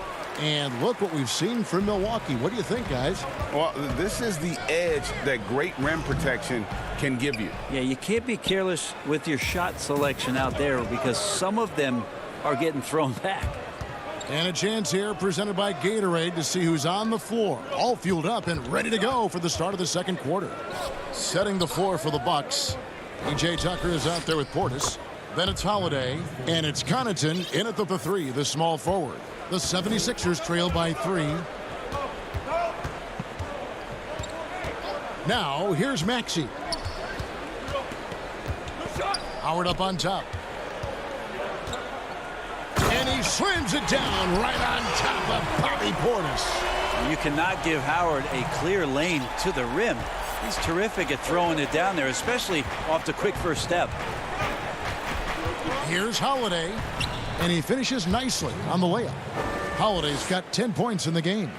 And look what we've seen from Milwaukee. What do you think, guys? Well, this is the edge that great rim protection can give you. Yeah, you can't be careless with your shot selection out there because some of them are getting thrown back. And a chance here presented by Gatorade to see who's on the floor. All fueled up and ready to go for the start of the second quarter. Setting the floor for the Bucks. P.J. Tucker is out there with Portis. Then it's Holiday. And it's Connaughton in at the 3, the small forward. The 76ers trail by 3. Now, here's Maxey. Howard up on top. And he slams it down right on top of Bobby Portis. You cannot give Howard a clear lane to the rim. He's terrific at throwing it down there, especially off the quick first step. Here's Holiday. And he finishes nicely on the layup. Holiday's got 10 points in the game.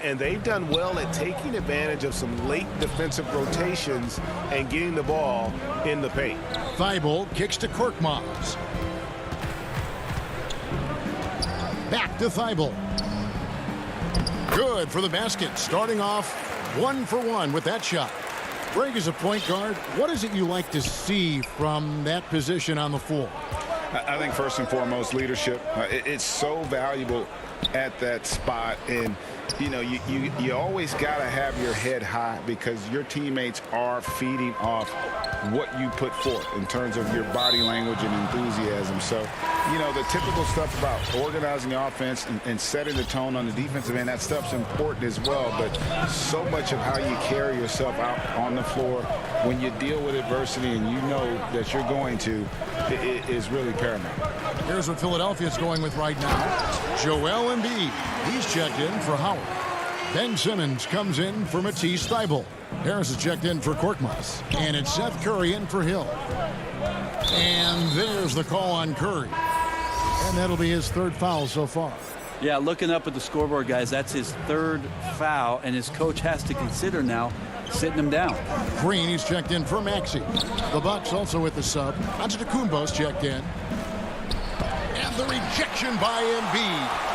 And they've done well at taking advantage of some late defensive rotations and getting the ball in the paint. Thibault kicks to Korkmaz. Back to Thibault. Good for the basket. Starting off 1 for 1 with that shot. Greg, as a point guard, what is it you like to see from that position on the floor? I think first and foremost, leadership. It's so valuable at that spot. And, you know, you always got to have your head high because your teammates are feeding off what you put forth in terms of your body language and enthusiasm. So, you know, the typical stuff about organizing the offense and setting the tone on the defensive end, that stuff's important as well. But so much of how you carry yourself out on the floor when you deal with adversity and you know that you're going to, it is really paramount. Here's what Philadelphia's going with right now. Joel Embiid. He's checked in for Howard. Ben Simmons comes in for Matisse Thybulle. Harris is checked in for Korkmaz. And it's Seth Curry in for Hill. And there's the call on Curry. And that'll be his third foul so far. Yeah, looking up at the scoreboard, guys, that's his third foul, and his coach has to consider now sitting him down. Green, he's checked in for Maxey. The Bucks also with the sub. Antetokounmpo's checked in. And the rejection by Embiid.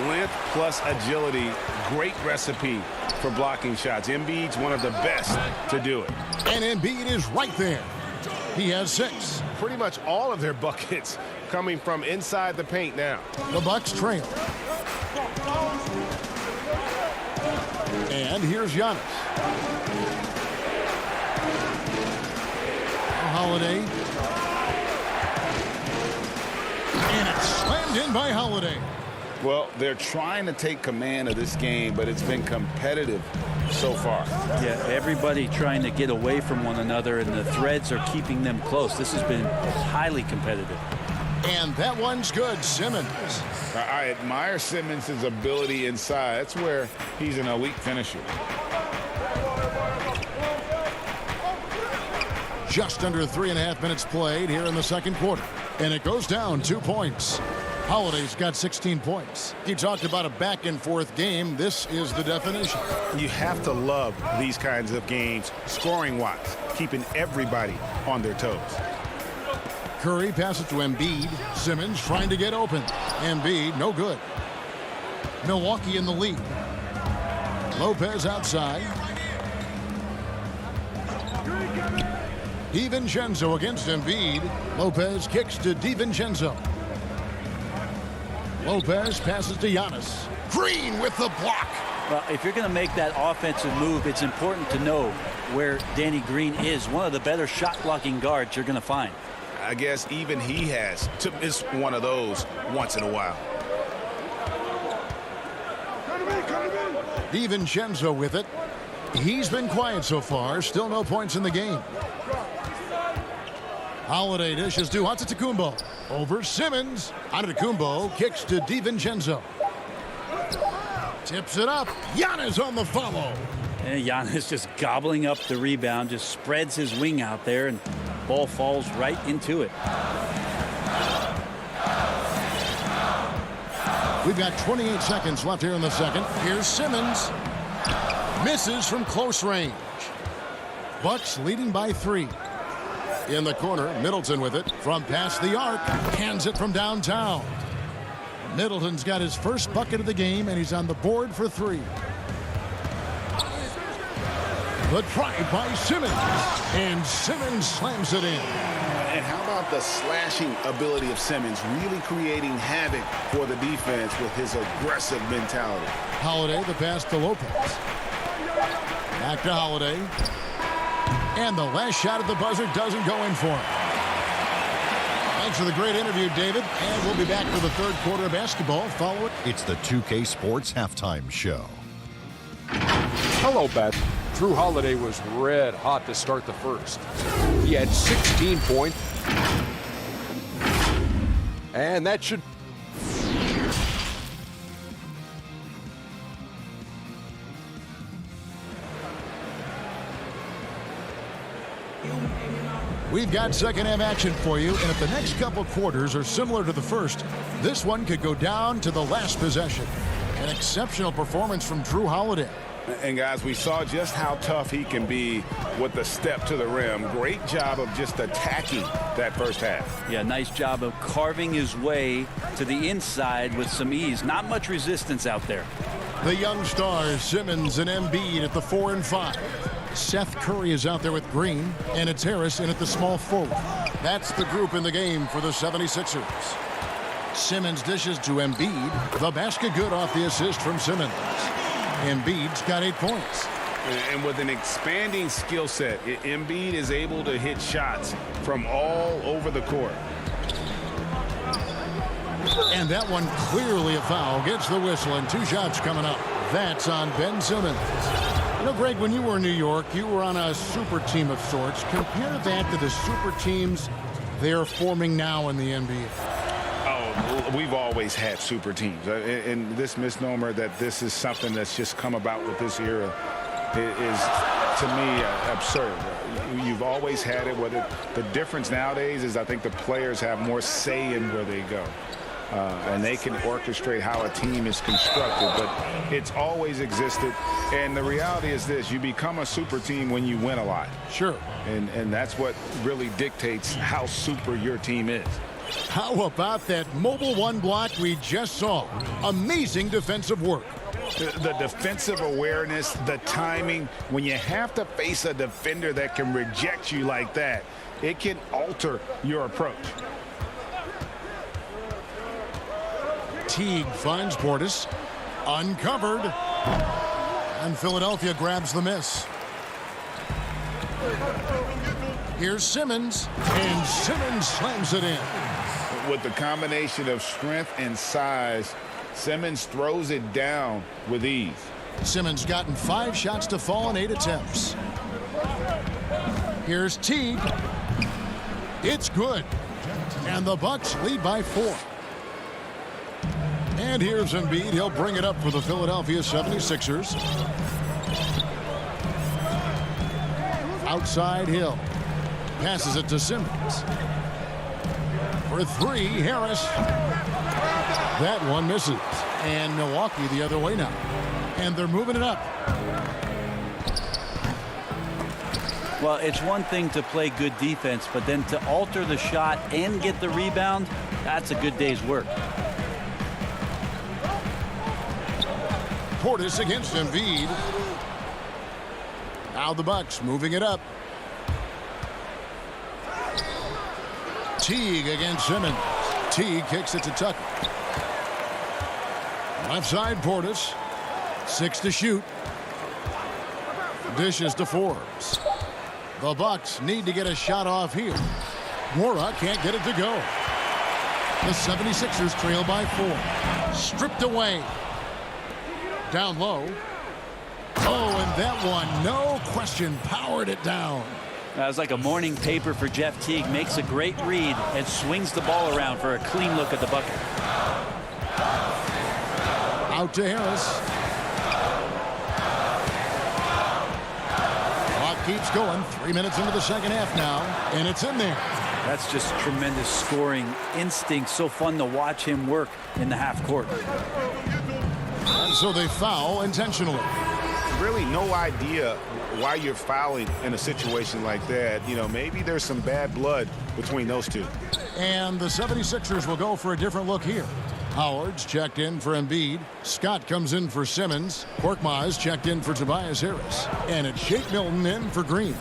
Length plus agility, great recipe for blocking shots. Embiid's one of the best to do it. And Embiid is right there. He has 6. Pretty much all of their buckets coming from inside the paint now. The Bucks trail. And here's Giannis. Holiday. And it's slammed in by Holiday. Well, they're trying to take command of this game, but it's been competitive so far. Yeah, everybody trying to get away from one another, and the threads are keeping them close. This has been highly competitive. And that one's good. Simmons. I admire Simmons' ability inside. That's where he's an elite finisher. Just under 3.5 minutes played here in the second quarter. And it goes down 2 points. Holiday's got 16 points. You talked about a back-and-forth game. This is the definition. You have to love these kinds of games, scoring-wise, keeping everybody on their toes. Curry passes to Embiid. Simmons trying to get open. Embiid, no good. Milwaukee in the lead. Lopez outside. DiVincenzo against Embiid. Lopez kicks to DiVincenzo. Lopez passes to Giannis. Green with the block. Well, if you're going to make that offensive move, it's important to know where Danny Green is. One of the better shot-blocking guards you're going to find. I guess even he has to miss one of those once in a while. DiVincenzo with it. He's been quiet so far. Still no points in the game. Holiday dishes to Antetokounmpo. Over Simmons. Antetokounmpo kicks to DiVincenzo. Tips it up. Giannis on the follow. And Giannis just gobbling up the rebound, just spreads his wing out there, and ball falls right into it. We've got 28 seconds left here in the second. Here's Simmons. Misses from close range. Bucks leading by 3. In the corner, Middleton with it from past the arc. Hands it from downtown. Middleton's got his first bucket of the game, and he's on the board for 3. The try by Simmons. And Simmons slams it in. And how about the slashing ability of Simmons, really creating havoc for the defense with his aggressive mentality. Holiday, the pass to Lopez. Back to Holiday. And the last shot at the buzzer doesn't go in for him. Thanks for the great interview, David. And we'll be back for the third quarter of basketball. Follow it. It's the 2K Sports Halftime Show. Hello, Beth. Drew Holiday was red hot to start the first. He had 16 points. And that should... We've got second half action for you, and if the next couple quarters are similar to the first, this one could go down to the last possession. An exceptional performance from Drew Holiday. And guys, we saw just how tough he can be with the step to the rim. Great job of just attacking that first half. Yeah, nice job of carving his way to the inside with some ease. Not much resistance out there. The young stars, Simmons and Embiid at the 4 and 5. Seth Curry is out there with Green, and it's Harris in at the small forward. That's the group in the game for the 76ers. Simmons dishes to Embiid. The basket good off the assist from Simmons. Embiid's got 8 points. And with an expanding skill set, Embiid is able to hit shots from all over the court. And that one clearly a foul. Gets the whistle, and 2 shots coming up. That's on Ben Simmons. You know, Greg, when you were in New York, you were on a super team of sorts. Compare that to the super teams they're forming now in the NBA. Oh, we've always had super teams. And this misnomer that this is something that's just come about with this era is, to me, absurd. You've always had it. The difference nowadays is I think the players have more say in where they go. And they can orchestrate how a team is constructed, but it's always existed. And the reality is this: you become a super team when you win a lot. Sure. And that's what really dictates how super your team is. How about that mobile one block we just saw? Amazing defensive work. The defensive awareness, the timing, when you have to face a defender that can reject you like that, it can alter your approach. Teague finds Portis. Uncovered. And Philadelphia grabs the miss. Here's Simmons. And Simmons slams it in. With the combination of strength and size, Simmons throws it down with ease. Simmons gotten 5 shots to fall in 8 attempts. Here's Teague. It's good. And the Bucks lead by 4. And here's Embiid. He'll bring it up for the Philadelphia 76ers. Outside Hill. Passes it to Simmons. For 3, Harris. That one misses. And Milwaukee the other way now. And they're moving it up. Well, it's one thing to play good defense, but then to alter the shot and get the rebound, that's a good day's work. Portis against Embiid. Now the Bucks moving it up. Teague against Simmons. Teague kicks it to Tucker. Left side Portis. 6 to shoot. Dishes to Forbes. The Bucks need to get a shot off here. Mora can't get it to go. The 76ers trail by 4. Stripped away. Down low. Oh, and that one, no question, powered it down. That was like a morning paper for Jeff Teague. Makes a great read and swings the ball around for a clean look at the bucket. Out to Harris. Clock keeps going. 3 minutes into the second half now, and it's in there. That's just tremendous scoring instinct. So fun to watch him work in the half court. And so they foul intentionally. Really no idea why you're fouling in a situation like that. You know, maybe there's some bad blood between those two. And the 76ers will go for a different look here. Howard's checked in for Embiid. Scott comes in for Simmons. Korkmaz checked in for Tobias Harris. And it's Shake Milton in for Green.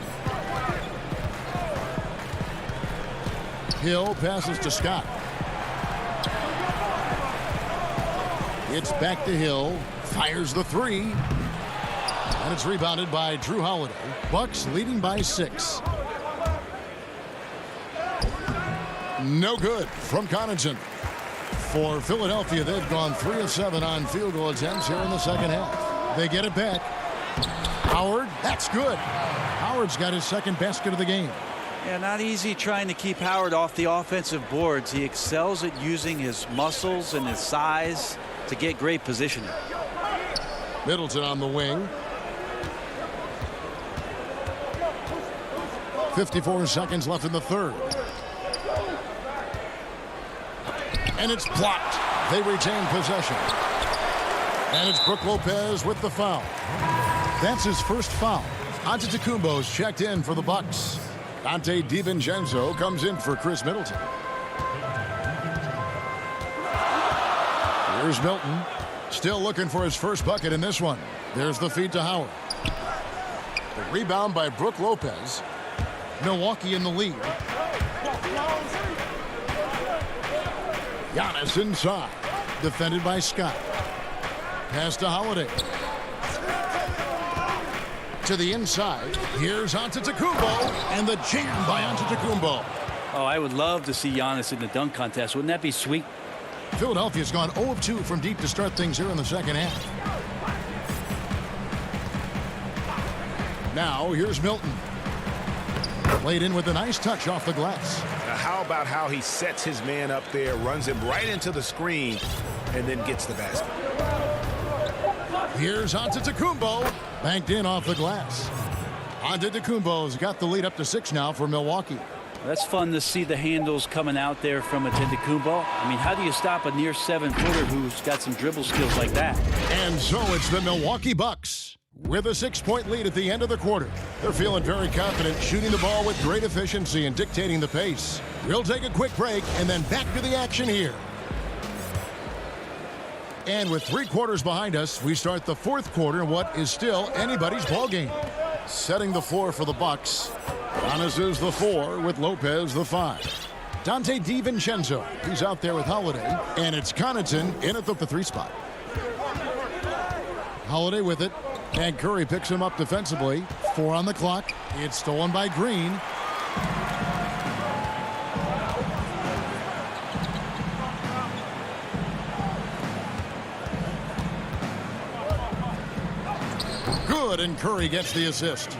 Hill passes to Scott. It's back to Hill. Fires the 3. And it's rebounded by Drew Holiday. Bucks leading by 6. No good from Connaughton. For Philadelphia, they've gone 3 of 7 on field goal attempts here in the second half. They get it back. Howard, that's good. Howard's got his second basket of the game. Yeah, not easy trying to keep Howard off the offensive boards. He excels at using his muscles and his size to get great positioning. Middleton on the wing. 54 seconds left in the third. And it's blocked. They retain possession. And it's Brook Lopez with the foul. That's his first foul. Antetokounmpo's checked in for the Bucks. Dante DiVincenzo comes in for Chris Middleton. Here's Milton. Still looking for his first bucket in this one. There's the feed to Howard. The rebound by Brook Lopez. Milwaukee in the lead. Giannis inside. Defended by Scott. Pass to Holiday. To the inside. Here's Antetokounmpo. And the jam by Antetokounmpo. Oh, I would love to see Giannis in the dunk contest. Wouldn't that be sweet? Philadelphia's gone 0 of 2 from deep to start things here in the second half. Now, here's Milton. Played in with a nice touch off the glass. Now, how about how he sets his man up there, runs him right into the screen, and then gets the basket. Here's Antetokounmpo. Banked in off the glass. Antetokounmpo's got the lead up to 6 now for Milwaukee. That's fun to see the handles coming out there from Antetokounmpo. I mean, how do you stop a near 7-footer who's got some dribble skills like that? And so it's the Milwaukee Bucks with a 6-point lead at the end of the quarter. They're feeling very confident, shooting the ball with great efficiency and dictating the pace. We'll take a quick break and then back to the action here. And with 3 quarters behind us, we start the 4th quarter in what is still anybody's ball game. Setting the floor for the Bucks. Giannis is the 4 with Lopez the 5. Dante DiVincenzo, he's out there with Holiday. And it's Connaughton in at the 3 spot. Holiday with it. And Curry picks him up defensively. 4 on the clock. It's stolen by Green. Good, and Curry gets the assist.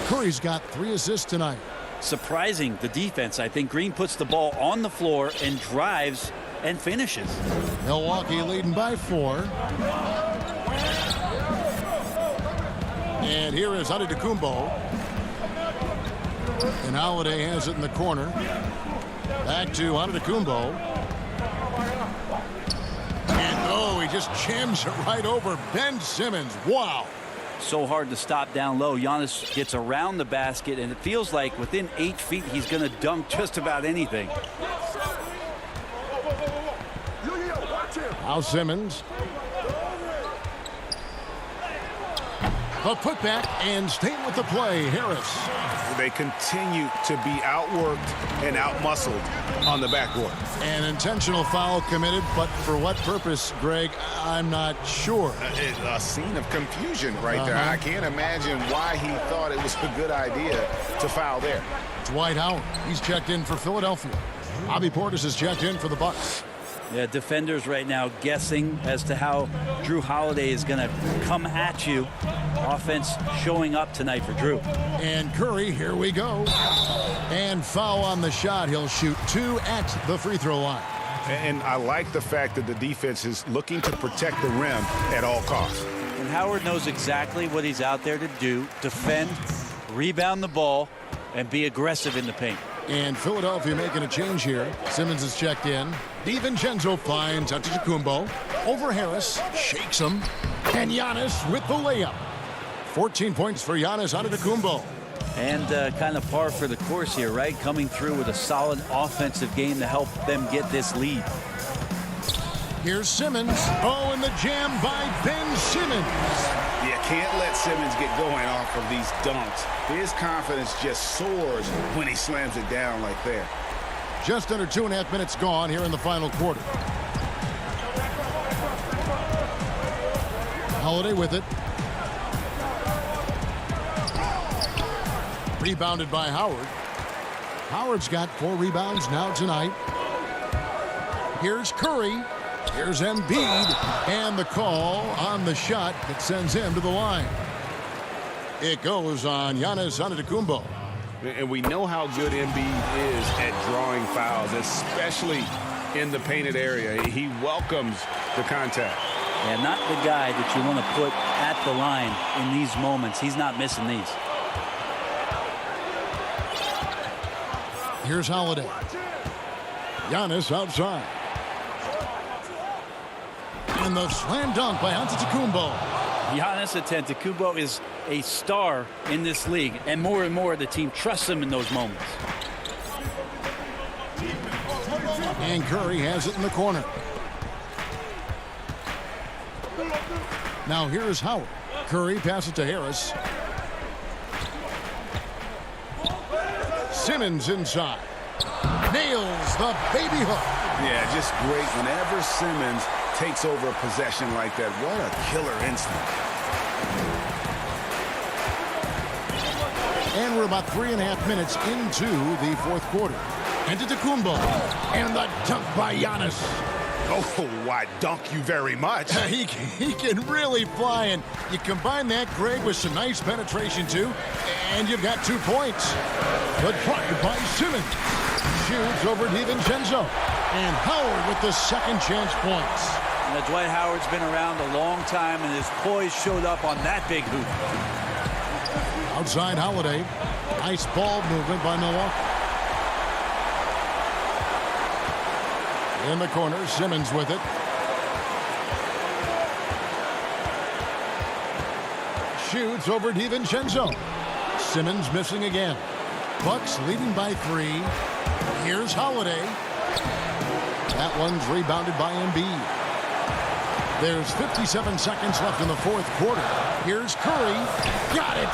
Curry's got 3 assists tonight. Surprising the defense. I think Green puts the ball on the floor and drives and finishes. Milwaukee leading by 4. And here is Antetokounmpo. And Holiday has it in the corner. Back to Antetokounmpo. And oh, he just jams it right over Ben Simmons. Wow. So hard to stop down low. Giannis gets around the basket, and it feels like within 8 feet he's going to dunk just about anything. Now Simmons. The putback and staying with the play, Harris. They continue to be outworked and outmuscled on the backboard. An intentional foul committed, but for what purpose, Greg, I'm not sure. A scene of confusion right there. I can't imagine why he thought it was a good idea to foul there. Dwight Howard, he's checked in for Philadelphia. Bobby Portis is checked in for the Bucks. Yeah, defenders right now guessing as to how Drew Holiday is going to come at you. Offense showing up tonight for Drew. And Curry, here we go. And foul on the shot. He'll shoot 2 at the free throw line. And I like the fact that the defense is looking to protect the rim at all costs. And Howard knows exactly what he's out there to do. Defend, rebound the ball, and be aggressive in the paint. And Philadelphia making a change here. Simmons is checked in. DiVincenzo finds Antetokounmpo. Over Harris. Shakes him. And Giannis with the layup. 14 points for Giannis Antetokounmpo. And kind of par for the course here, right? Coming through with a solid offensive game to help them get this lead. Here's Simmons. Oh, and the jam by Ben Simmons. You can't let Simmons get going off of these dunks. His confidence just soars when he slams it down like that. Just under 2.5 minutes gone here in the final quarter. Holiday with it. Rebounded by Howard. Howard's got 4 rebounds now tonight. Here's Curry. Here's Embiid. And the call on the shot that sends him to the line. It goes on Giannis Antetokounmpo. And we know how good Embiid is at drawing fouls, especially in the painted area. He welcomes the contact. Yeah, not the guy that you want to put at the line in these moments. He's not missing these. Here's Holiday. Giannis outside. And the slam dunk by Antetokounmpo. Giannis Antetokounmpo is a star in this league, and more the team trusts him in those moments. And Curry has it in the corner. Now here's Howard. Curry passes to Harris. Simmons inside. Nails the baby hook. Yeah, just great. Whenever Simmons takes over a possession like that, what a killer instinct. And we're about 3.5 minutes into the 4th quarter. Antetokounmpo. And the dunk by Giannis. Oh, why, dunk you very much. He can really fly, and you combine that, Greg, with some nice penetration, too, and you've got 2 points. But fired by Simmons. Shoots over DiVincenzo. And Howard with the second chance points. Now, Dwight Howard's been around a long time, and his poise showed up on that big hoop. Outside Holiday. Nice ball movement by Milwaukee. In the corner, Simmons with it. Shoots over DiVincenzo. Simmons missing again. Bucks leading by 3. Here's Holiday. That one's rebounded by Embiid. There's 57 seconds left in the fourth quarter. Here's Curry. Got it.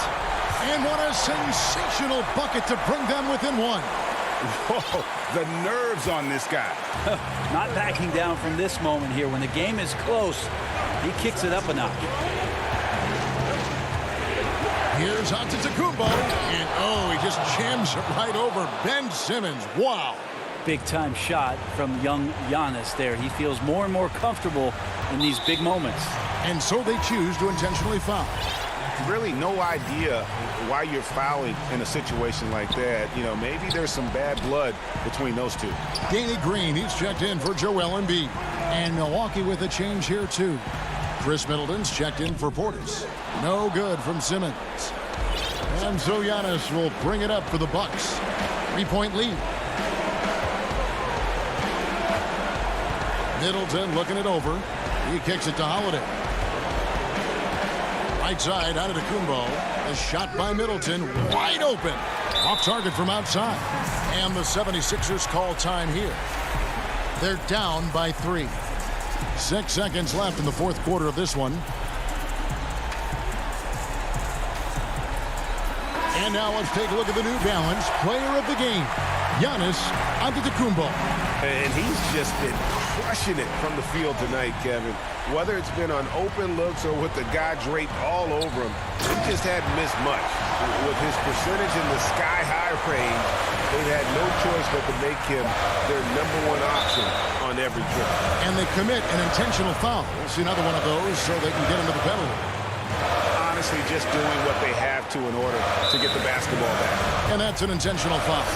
And what a sensational bucket to bring them within 1. Whoa, the nerves on this guy. Not backing down from this moment here. When the game is close, he kicks it up a notch. Here's Antetokounmpo. And, oh, he just jams it right over Ben Simmons. Wow. Big-time shot from young Giannis there. He feels more and more comfortable in these big moments. And so they choose to intentionally foul. Really no idea why you're fouling in a situation like that. You know, maybe there's some bad blood between those two. Danny Green, he's checked in for Joel Embiid. And Milwaukee with a change here, too. Chris Middleton's checked in for Portis. No good from Simmons. And so Giannis will bring it up for the Bucks. 3-point lead. Middleton looking it over. He kicks it to Holiday. Right side, Antetokounmpo. A shot by Middleton. Wide open. Off target from outside. And the 76ers call time here. They're down by 3. 6 seconds left in the fourth quarter of this one. And now let's take a look at the New Balance player of the game, Giannis Antetokounmpo. And he's just been crushing it from the field tonight, Kevin. Whether it's been on open looks or with the guy draped all over him, he just hadn't missed much. With his percentage in the sky-high range, they've had no choice but to make him their #1 option on every trip. And they commit an intentional foul. We'll see another one of those so they can get into the penalty. Honestly, just doing what they have to in order to get the basketball back. And that's an intentional foul.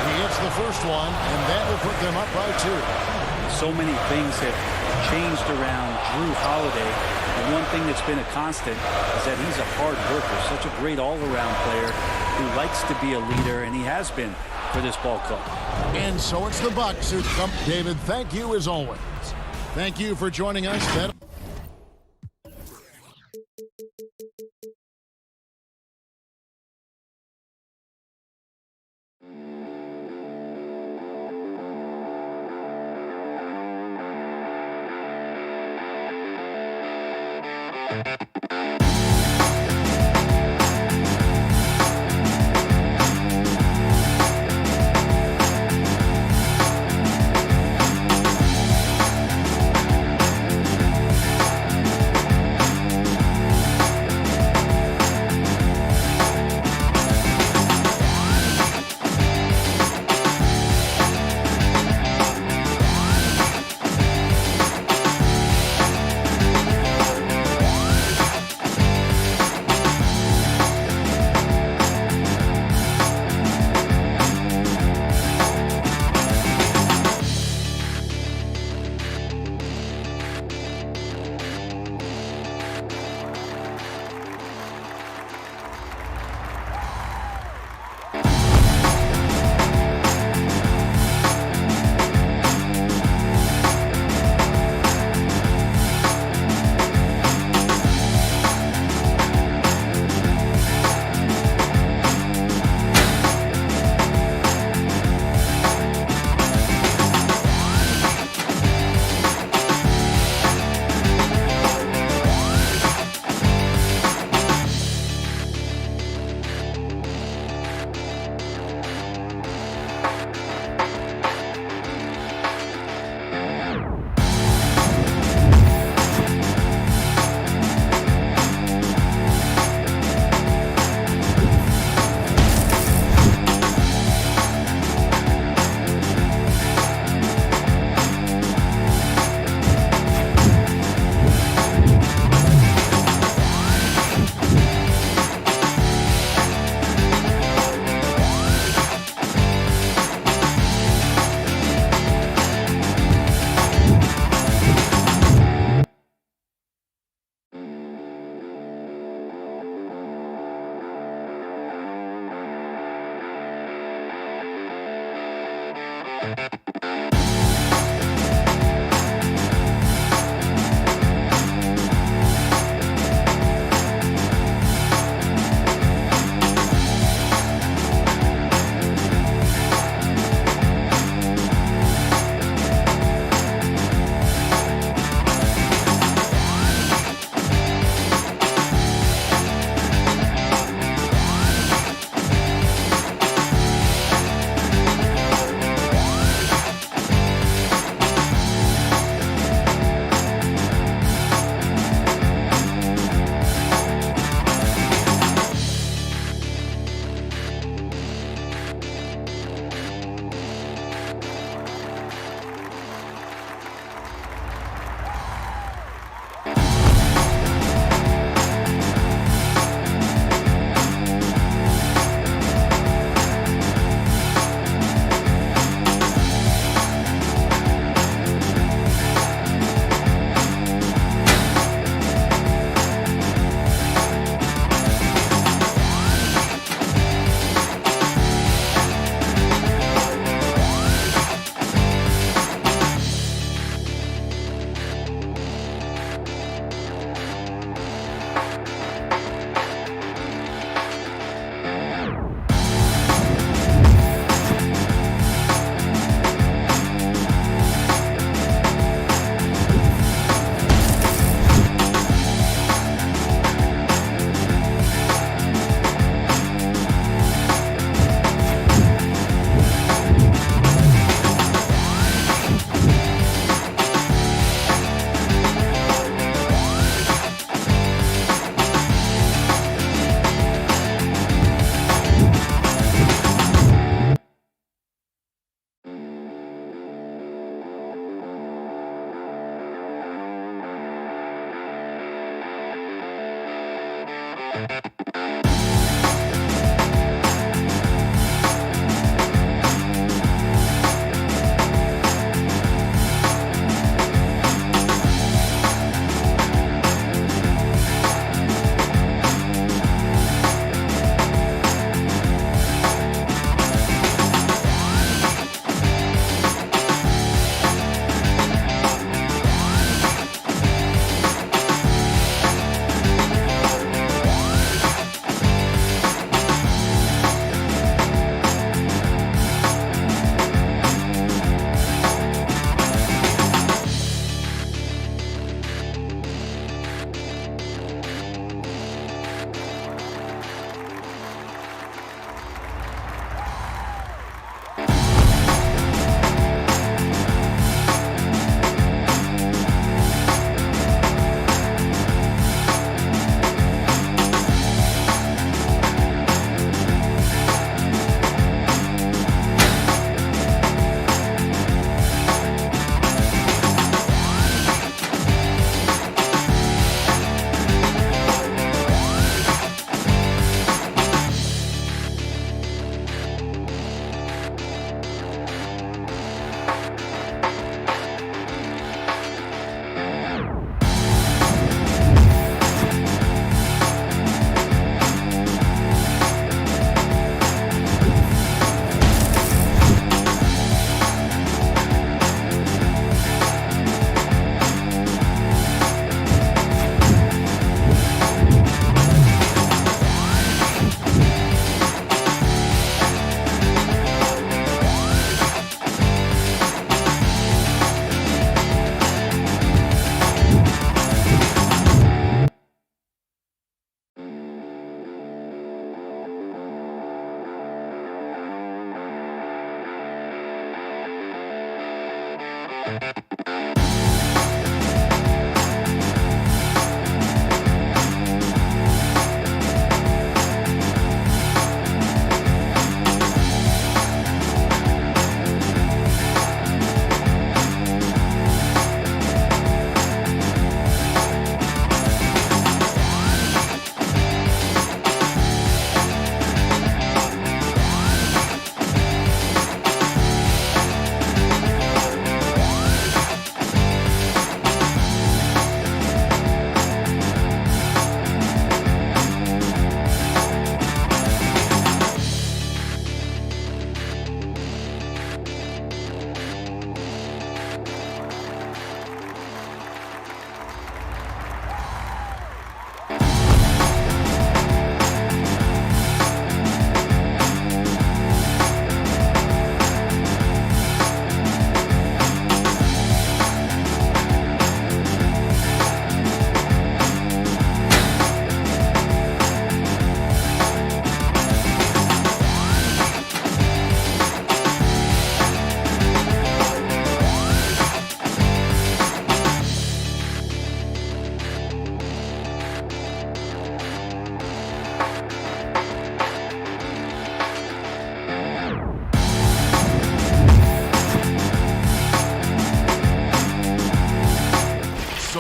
He hits the first one, and that will put them up by 2. So many things have changed around Drew Holiday. And one thing that's been a constant is that he's a hard worker, such a great all-around player who likes to be a leader, and he has been for this ball club. And so it's the Bucks who thump. David, thank you as always. Thank you for joining us.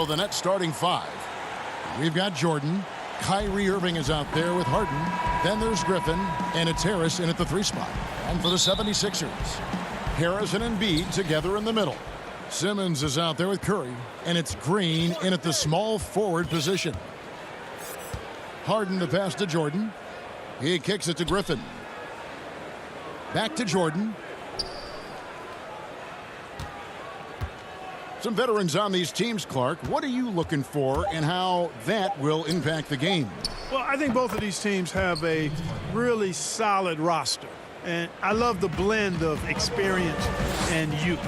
So the net starting five. We've got Jordan. Kyrie Irving is out there with Harden. Then there's Griffin, and it's Harris in at the 3 spot. And for the 76ers, Harris and Embiid together in the middle. Simmons is out there with Curry, and it's Green in at the small forward position. Harden to pass to Jordan. He kicks it to Griffin. Back to Jordan. Some veterans on these teams, Clark. What are you looking for and how that will impact the game? Well, I think both of these teams have a really solid roster. And I love the blend of experience and youth.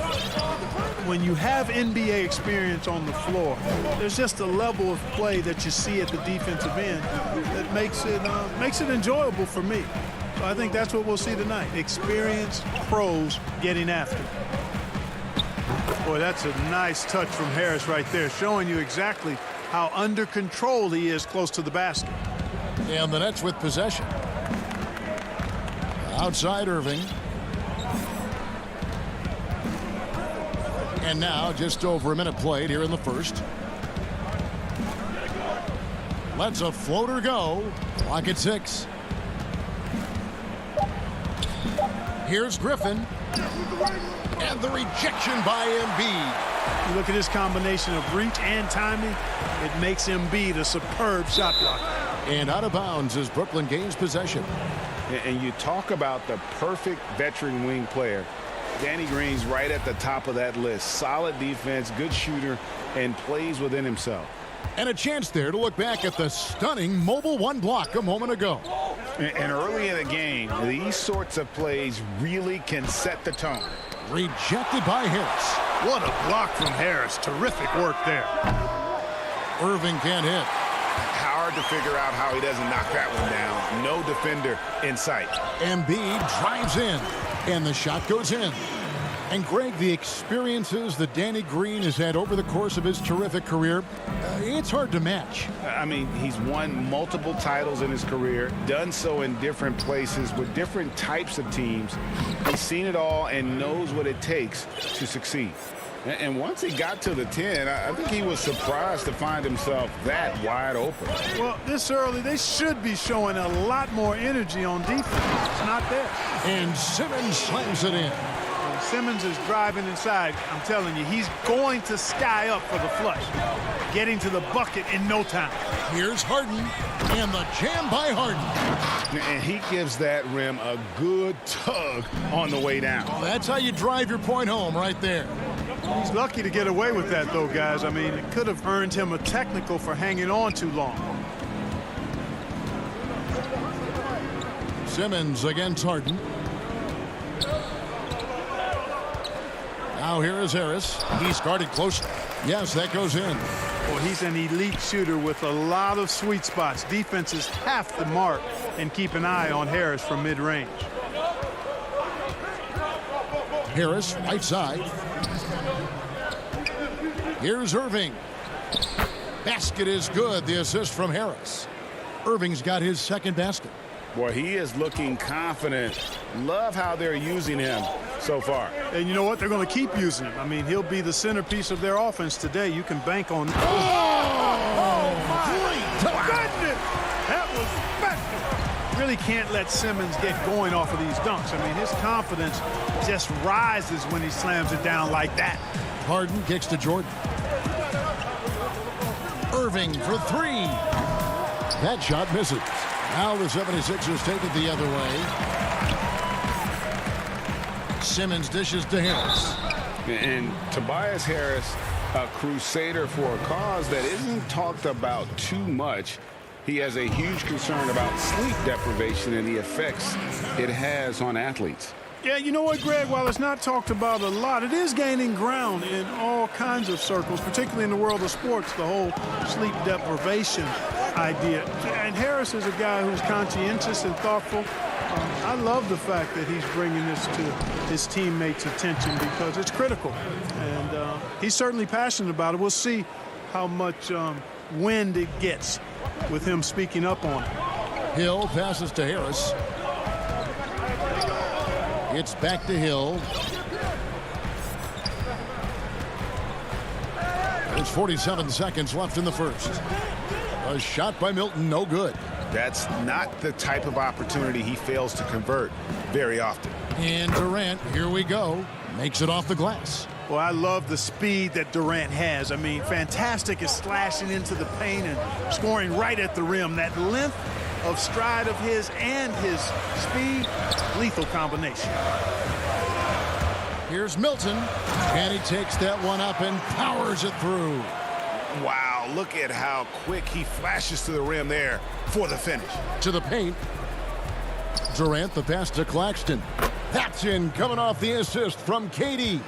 When you have NBA experience on the floor, there's just a level of play that you see at the defensive end that makes it enjoyable for me. So I think that's what we'll see tonight. Experienced pros getting after it. Boy, that's a nice touch from Harris right there, showing you exactly how under control he is close to the basket. And the Nets with possession. Outside Irving. And now just over a minute played here in the first. Lets a floater go. Clock at 6. Here's Griffin. And the rejection by Embiid. You look at his combination of reach and timing, it makes Embiid a superb shot blocker. And out of bounds as Brooklyn gains possession. And you talk about the perfect veteran wing player. Danny Green's right at the top of that list. Solid defense, good shooter, and plays within himself. And a chance there to look back at the stunning mobile one block a moment ago. And early in the game, these sorts of plays really can set the tone. Rejected by Harris. What a block from Harris. Terrific work there. Irving can't hit. Hard to figure out how he doesn't knock that one down. No defender in sight. Embiid drives in, and the shot goes in. And Greg, the experiences that Danny Green has had over the course of his terrific career, it's hard to match. I mean, he's won multiple titles in his career, done so in different places with different types of teams. He's seen it all and knows what it takes to succeed. And once he got to the 10, I think he was surprised to find himself that wide open. Well, this early, they should be showing a lot more energy on defense. It's not there. And Simmons slams it in. When Simmons is driving inside, I'm telling you, he's going to sky up for the flush. Getting to the bucket in no time. Here's Harden, and the jam by Harden. And he gives that rim a good tug on the way down. Well, that's how you drive your point home right there. He's lucky to get away with that, though, guys. I mean, it could have earned him a technical for hanging on too long. Simmons against Harden. Now here is Harris. He's guarded closely. Yes, that goes in. Well, he's an elite shooter with a lot of sweet spots. Defenses have to mark and keep an eye on Harris from mid-range. Harris, right side. Here's Irving. Basket is good. The assist from Harris. Irving's got his second basket. Boy, he is looking confident. Love how they're using him so far. And you know what? They're going to keep using him. I mean, he'll be the centerpiece of their offense today. You can bank on that. Oh, my goodness! That was special. Really can't let Simmons get going off of these dunks. I mean, his confidence just rises when he slams it down like that. Harden kicks to Jordan. Irving for three. That shot misses. Now the 76ers take it the other way. Simmons dishes to Harris. And Tobias Harris, a crusader for a cause that isn't talked about too much. He has a huge concern about sleep deprivation and the effects it has on athletes. Yeah, you know what, Greg? While it's not talked about a lot, it is gaining ground in all kinds of circles, particularly in the world of sports, the whole sleep deprivation idea. And Harris is a guy who's conscientious and thoughtful. I love the fact that he's bringing this to his teammates' attention because it's critical. And he's certainly passionate about it. We'll see how much wind it gets with him speaking up on it. Hill passes to Harris. It's back to Hill. There's 47 seconds left in the first. A shot by Milton, no good. That's not the type of opportunity he fails to convert very often. And Durant, here we go, makes it off the glass. Well, I love the speed that Durant has. I mean, fantastic at slashing into the paint and scoring right at the rim. That length of stride of his and his speed, lethal combination. Here's Milton, and he takes that one up and powers it through. Wow, look at how quick he flashes to the rim there for the finish. To the paint. Durant, the pass to Claxton. That's in, coming off the assist from KD.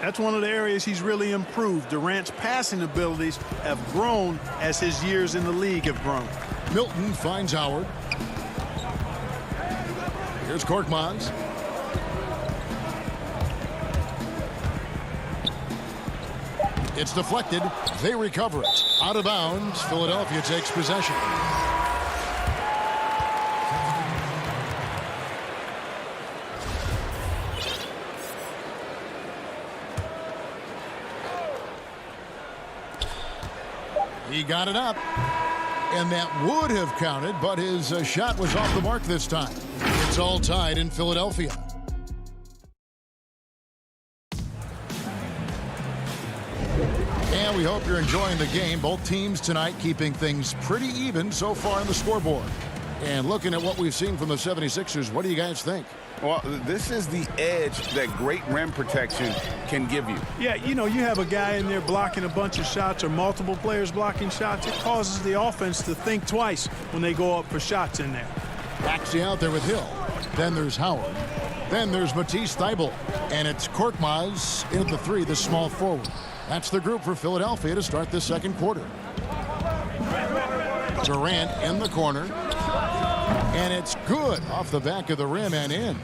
That's one of the areas he's really improved. Durant's passing abilities have grown as his years in the league have grown. Milton finds Howard. Here's Korkmaz. It's deflected. They recover it. Out of bounds. Philadelphia takes possession. He got it up. And that would have counted, but his shot was off the mark this time. It's all tied in Philadelphia. And we hope you're enjoying the game. Both teams tonight keeping things pretty even so far on the scoreboard. And looking at what we've seen from the 76ers, what do you guys think? Well, this is the edge that great rim protection can give you. Yeah, you know, you have a guy in there blocking a bunch of shots or multiple players blocking shots. It causes the offense to think twice when they go up for shots in there. Maxey out there with Hill. Then there's Howard. Then there's Matisse Thybulle. And it's Korkmaz in at the three, the small forward. That's the group for Philadelphia to start this second quarter. Durant in the corner. And it's good off the back of the rim and in.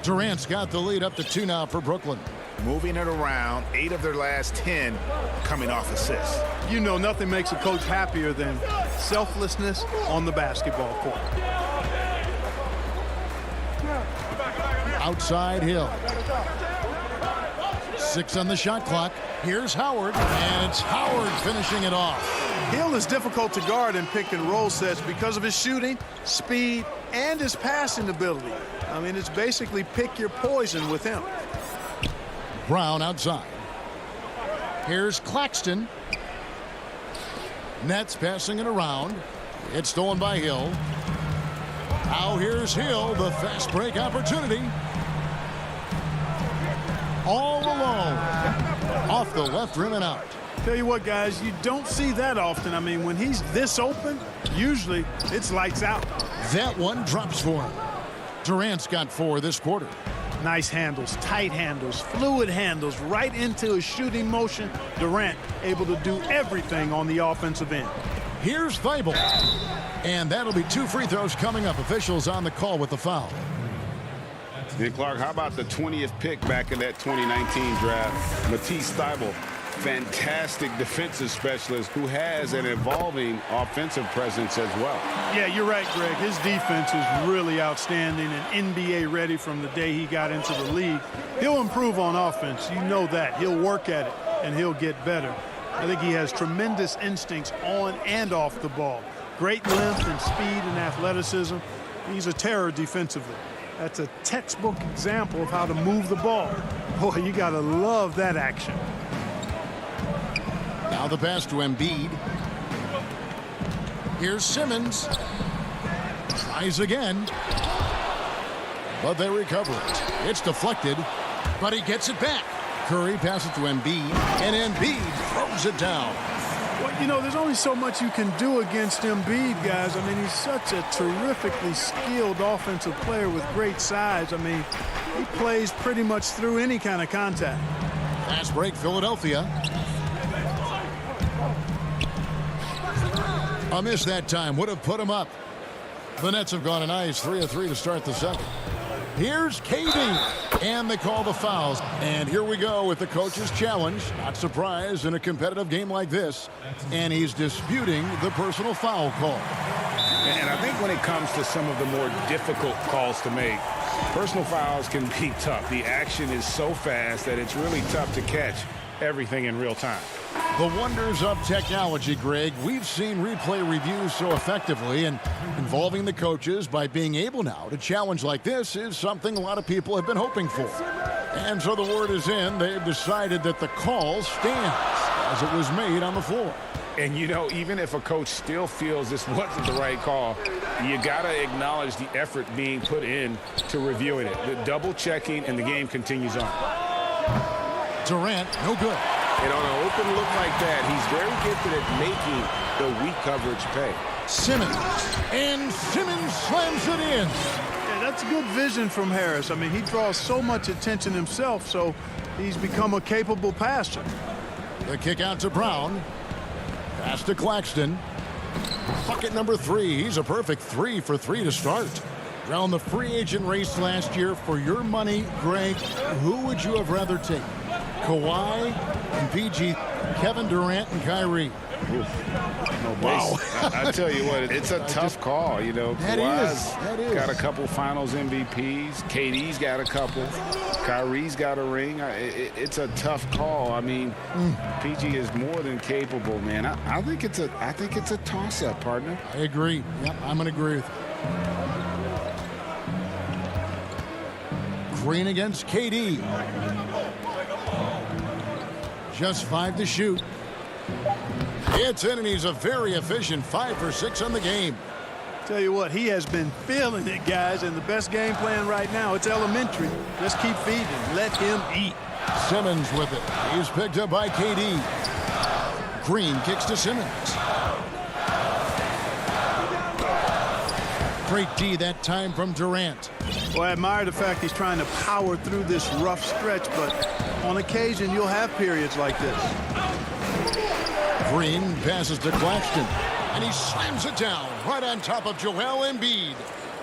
Durant's got the lead up to 2 now for Brooklyn. Moving it around, 8 of their last 10 coming off assists. You know, nothing makes a coach happier than selflessness on the basketball court. Outside Hill. 6 on the shot clock. Here's Howard, and it's Howard finishing it off. Hill is difficult to guard in pick and roll sets because of his shooting, speed, and his passing ability. I mean, it's basically pick your poison with him. Brown outside. Here's Claxton. Nets passing it around. It's stolen by Hill. Now here's Hill, the fast break opportunity. All alone. Off the left rim and out. Tell you what, guys, you don't see that often. I mean, when he's this open, usually it's lights out. That one drops for him. Durant's got 4 this quarter. Nice handles, tight handles, fluid handles, right into a shooting motion. Durant able to do everything on the offensive end. Here's Thybulle. And that'll be 2 free throws coming up. Officials on the call with the foul. And Clark, how about the 20th pick back in that 2019 draft? Matisse Thybulle, fantastic defensive specialist who has an evolving offensive presence as well. Yeah, you're right, Greg. His defense is really outstanding and NBA ready from the day he got into the league. He'll improve on offense. You know that. He'll work at it, and he'll get better. I think he has tremendous instincts on and off the ball. Great length and speed and athleticism. He's a terror defensively. That's a textbook example of how to move the ball. Boy, you got to love that action. Now the pass to Embiid. Here's Simmons. Tries again. But they recover it. It's deflected, but he gets it back. Curry passes it to Embiid, and Embiid throws it down. Well, you know, there's only so much you can do against Embiid, guys. I mean, he's such a terrifically skilled offensive player with great size. I mean, he plays pretty much through any kind of contact. Fast break, Philadelphia. A miss that time would have put him up. The Nets have gone a nice 3 of 3 to start the second. Here's KD, and they call the fouls. And here we go with the coach's challenge. Not surprised in a competitive game like this. And he's disputing the personal foul call. And I think when it comes to some of the more difficult calls to make, personal fouls can be tough. The action is so fast that it's really tough to catch everything in real time. The wonders of technology, Greg. We've seen replay reviews so effectively, and involving the coaches by being able now to challenge like this is something a lot of people have been hoping for. And so the word is in. They've decided that the call stands as it was made on the floor. And, you know, even if a coach still feels this wasn't the right call, you got to acknowledge the effort being put in to reviewing it. The double checking, and the game continues on. Durant, no good. And on an open look like that, he's very gifted at making the weak coverage pay. Simmons, and Simmons slams it in. Yeah, that's good vision from Harris. I mean, he draws so much attention himself, so he's become a capable passer. The kick out to Brown. Pass to Claxton. Bucket number 3. He's a perfect 3 for 3 to start. Around the free agent race last year, for your money, Greg, who would you have rather taken? Kawhi and PG, Kevin Durant and Kyrie. No wow. I tell you what, it's a tough call. You know, That is. Got a couple Finals MVPs. KD's got a couple. Kyrie's got a ring. It's a tough call. I mean, PG is more than capable, man. I think it's a toss-up, partner. I agree. Yep, I'm going to agree with you. Green against KD. Just 5 to shoot. It's in, and he's a very efficient 5 for 6 on the game. Tell you what, he has been feeling it, guys, and the best game plan right now, it's elementary. Just keep feeding. Let him eat. Simmons with it. He's picked up by KD. Green kicks to Simmons. Great D that time from Durant. Well, I admire the fact he's trying to power through this rough stretch, but on occasion you'll have periods like this. Green passes to Claxton, and he slams it down right on top of Joel Embiid.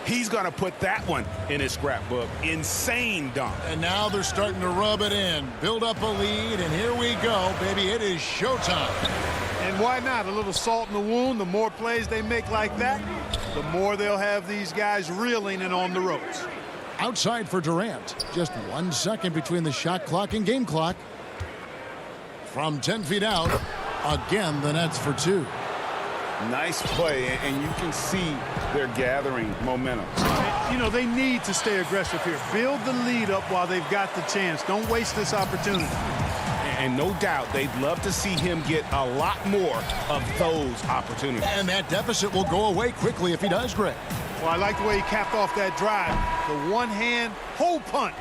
He's going to put that one in his scrapbook. Insane dunk. And now they're starting to rub it in, build up a lead, and here we go, baby. It is showtime. And why not? A little salt in the wound. The more plays they make like that, the more they'll have these guys reeling and on the ropes. Outside for Durant. Just 1 second between the shot clock and game clock. From 10 feet out, again, the Nets for 2. Nice play, and you can see they're gathering momentum. You know, they need to stay aggressive here. Build the lead up while they've got the chance. Don't waste this opportunity. And no doubt they'd love to see him get a lot more of those opportunities. And that deficit will go away quickly if he does, Greg. Well, I like the way he capped off that drive. The one-hand hole punch.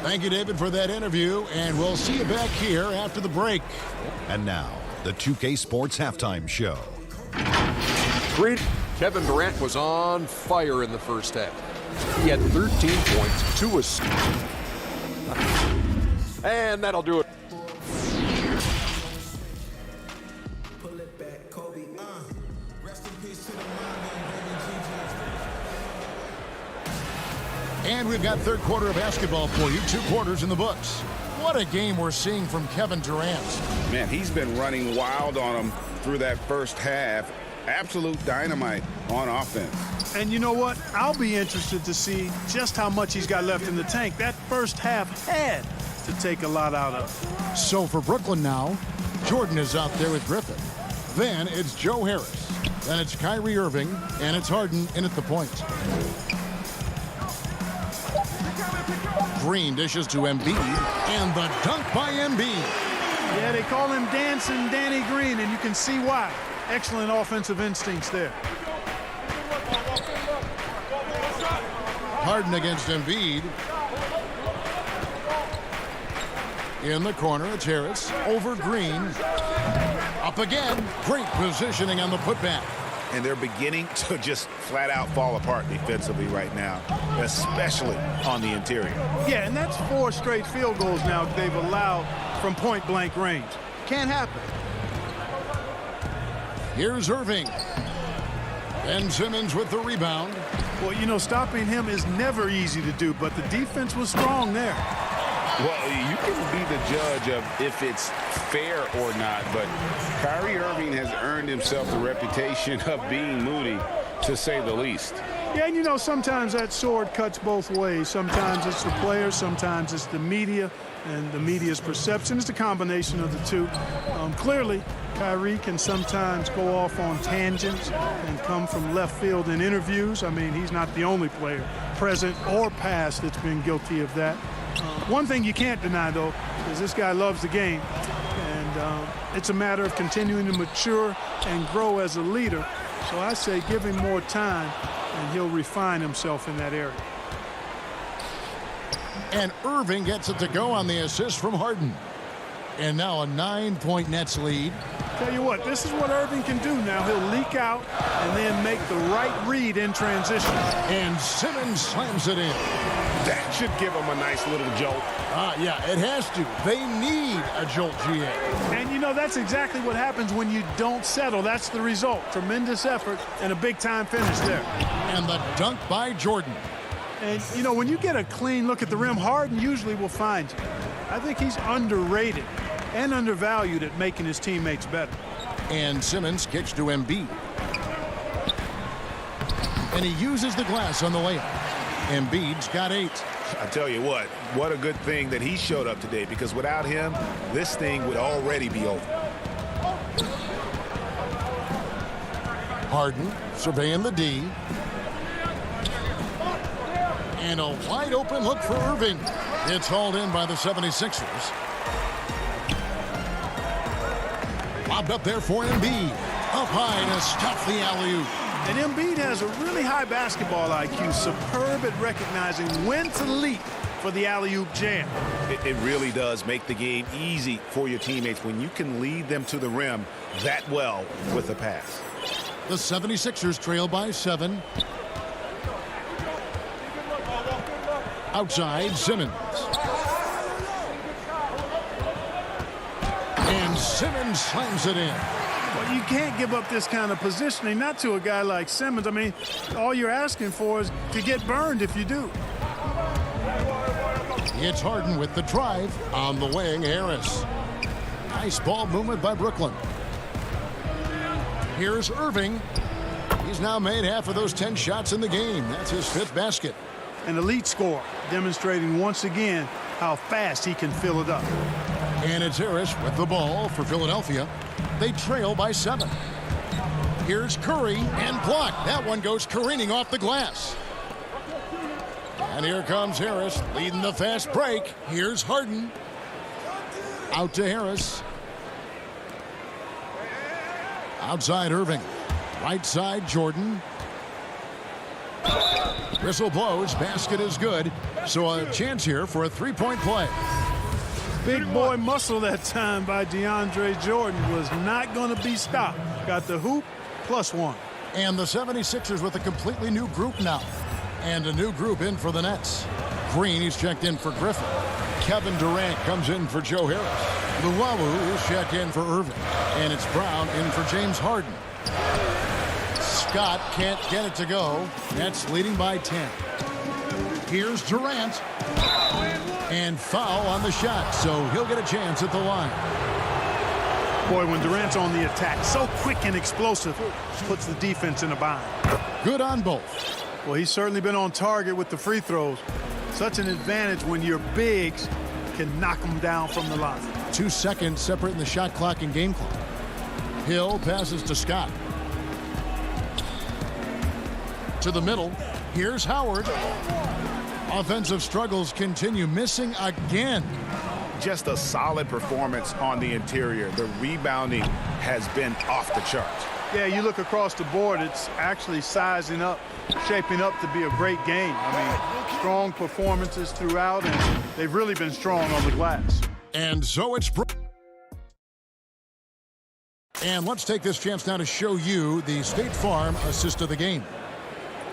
Thank you, David, for that interview, and we'll see you back here after the break. And now, the 2K Sports Halftime Show. Kevin Durant was on fire in the first half. He had 13 points, 2 assists. And that'll do it. And we've got third quarter of basketball for you. 2 quarters in the books. What a game we're seeing from Kevin Durant. Man, he's been running wild on them through that first half. Absolute dynamite on offense. And you know what? I'll be interested to see just how much he's got left in the tank. That first half had to take a lot out of. So for Brooklyn now, Jordan is out there with Griffin. Then it's Joe Harris. Then it's Kyrie Irving, and it's Harden in at the point. Green dishes to Embiid, and the dunk by Embiid. Yeah, they call him Dancing Danny Green, and you can see why. Excellent offensive instincts there. Harden against Embiid. In the corner, it's Harris. Over Green. Up again. Great positioning on the putback. And they're beginning to just flat out fall apart defensively right now, especially on the interior. Yeah, and that's 4 straight field goals now they've allowed from point-blank range. Can't happen. Here's Irving. Ben Simmons with the rebound. Well, you know, stopping him is never easy to do, but the defense was strong there. Well, you can be the judge of if it's fair or not, but Kyrie Irving has earned himself the reputation of being moody, to say the least. Yeah, and you know, sometimes that sword cuts both ways. Sometimes it's the players, sometimes it's the media, and the media's perception. It's a combination of the two. Clearly, Kyrie can sometimes go off on tangents and come from left field in interviews. I mean, he's not the only player, present or past, that's been guilty of that. One thing you can't deny, though, is this guy loves the game, and it's a matter of continuing to mature and grow as a leader. So I say give him more time, and he'll refine himself in that area. And Irving gets it to go on the assist from Harden. And now a 9-point Nets lead. Tell you what, this is what Irving can do now. He'll leak out and then make the right read in transition. And Simmons slams it in. That should give them a nice little jolt. Yeah, it has to. They need a jolt, GA. And, you know, that's exactly what happens when you don't settle. That's the result. Tremendous effort and a big-time finish there. And the dunk by Jordan. And, you know, when you get a clean look at the rim, Harden usually will find you. I think he's underrated. and undervalued at making his teammates better. And Simmons kicks to Embiid. And he uses the glass on the layup. Embiid's got 8. I tell you what a good thing that he showed up today, because without him, this thing would already be over. Harden surveying the D. And a wide open look for Irving. It's hauled in by the 76ers. Lobbed up there for Embiid. Up high to stop the alley-oop. And Embiid has a really high basketball IQ, superb at recognizing when to leap for the alley-oop jam. It really does make the game easy for your teammates when you can lead them to the rim that well with a pass. The 76ers trail by 7. Outside, Simmons. And Simmons slams it in. Well, you can't give up this kind of positioning, not to a guy like Simmons. I mean, all you're asking for is to get burned if you do. It's Harden with the drive on the wing. Harris. Nice ball movement by Brooklyn. Here's Irving. He's now made half of those 10 shots in the game. That's his 5th basket. An elite scorer, demonstrating once again how fast he can fill it up. And it's Harris with the ball for Philadelphia. They trail by 7. Here's Curry and blocked. That one goes careening off the glass. And here comes Harris leading the fast break. Here's Harden. Out to Harris. Outside Irving. Right side Jordan. Whistle blows. Basket is good. So a chance here for a 3-point play. Big boy muscle that time by DeAndre Jordan was not going to be stopped. Got the hoop, +1. And the 76ers with a completely new group now. And a new group in for the Nets. Green, he's checked in for Griffin. Kevin Durant comes in for Joe Harris. Luwawu is checked in for Irving. And it's Brown in for James Harden. Scott can't get it to go. Nets leading by 10. Here's Durant. And foul on the shot, so he'll get a chance at the line. Boy, when Durant's on the attack, so quick and explosive, puts the defense in a bind. Good on both. Well, he's certainly been on target with the free throws. Such an advantage when your bigs can knock them down from the line. 2 seconds separating the shot clock and game clock. Hill passes to Scott. To the middle. Here's Howard. Offensive struggles continue, missing again. Just a solid performance on the interior. The rebounding has been off the charts. Yeah, you look across the board, it's actually sizing up, shaping up to be a great game. I mean, strong performances throughout, and they've really been strong on the glass. And so it's... And let's take this chance now to show you the State Farm assist of the game.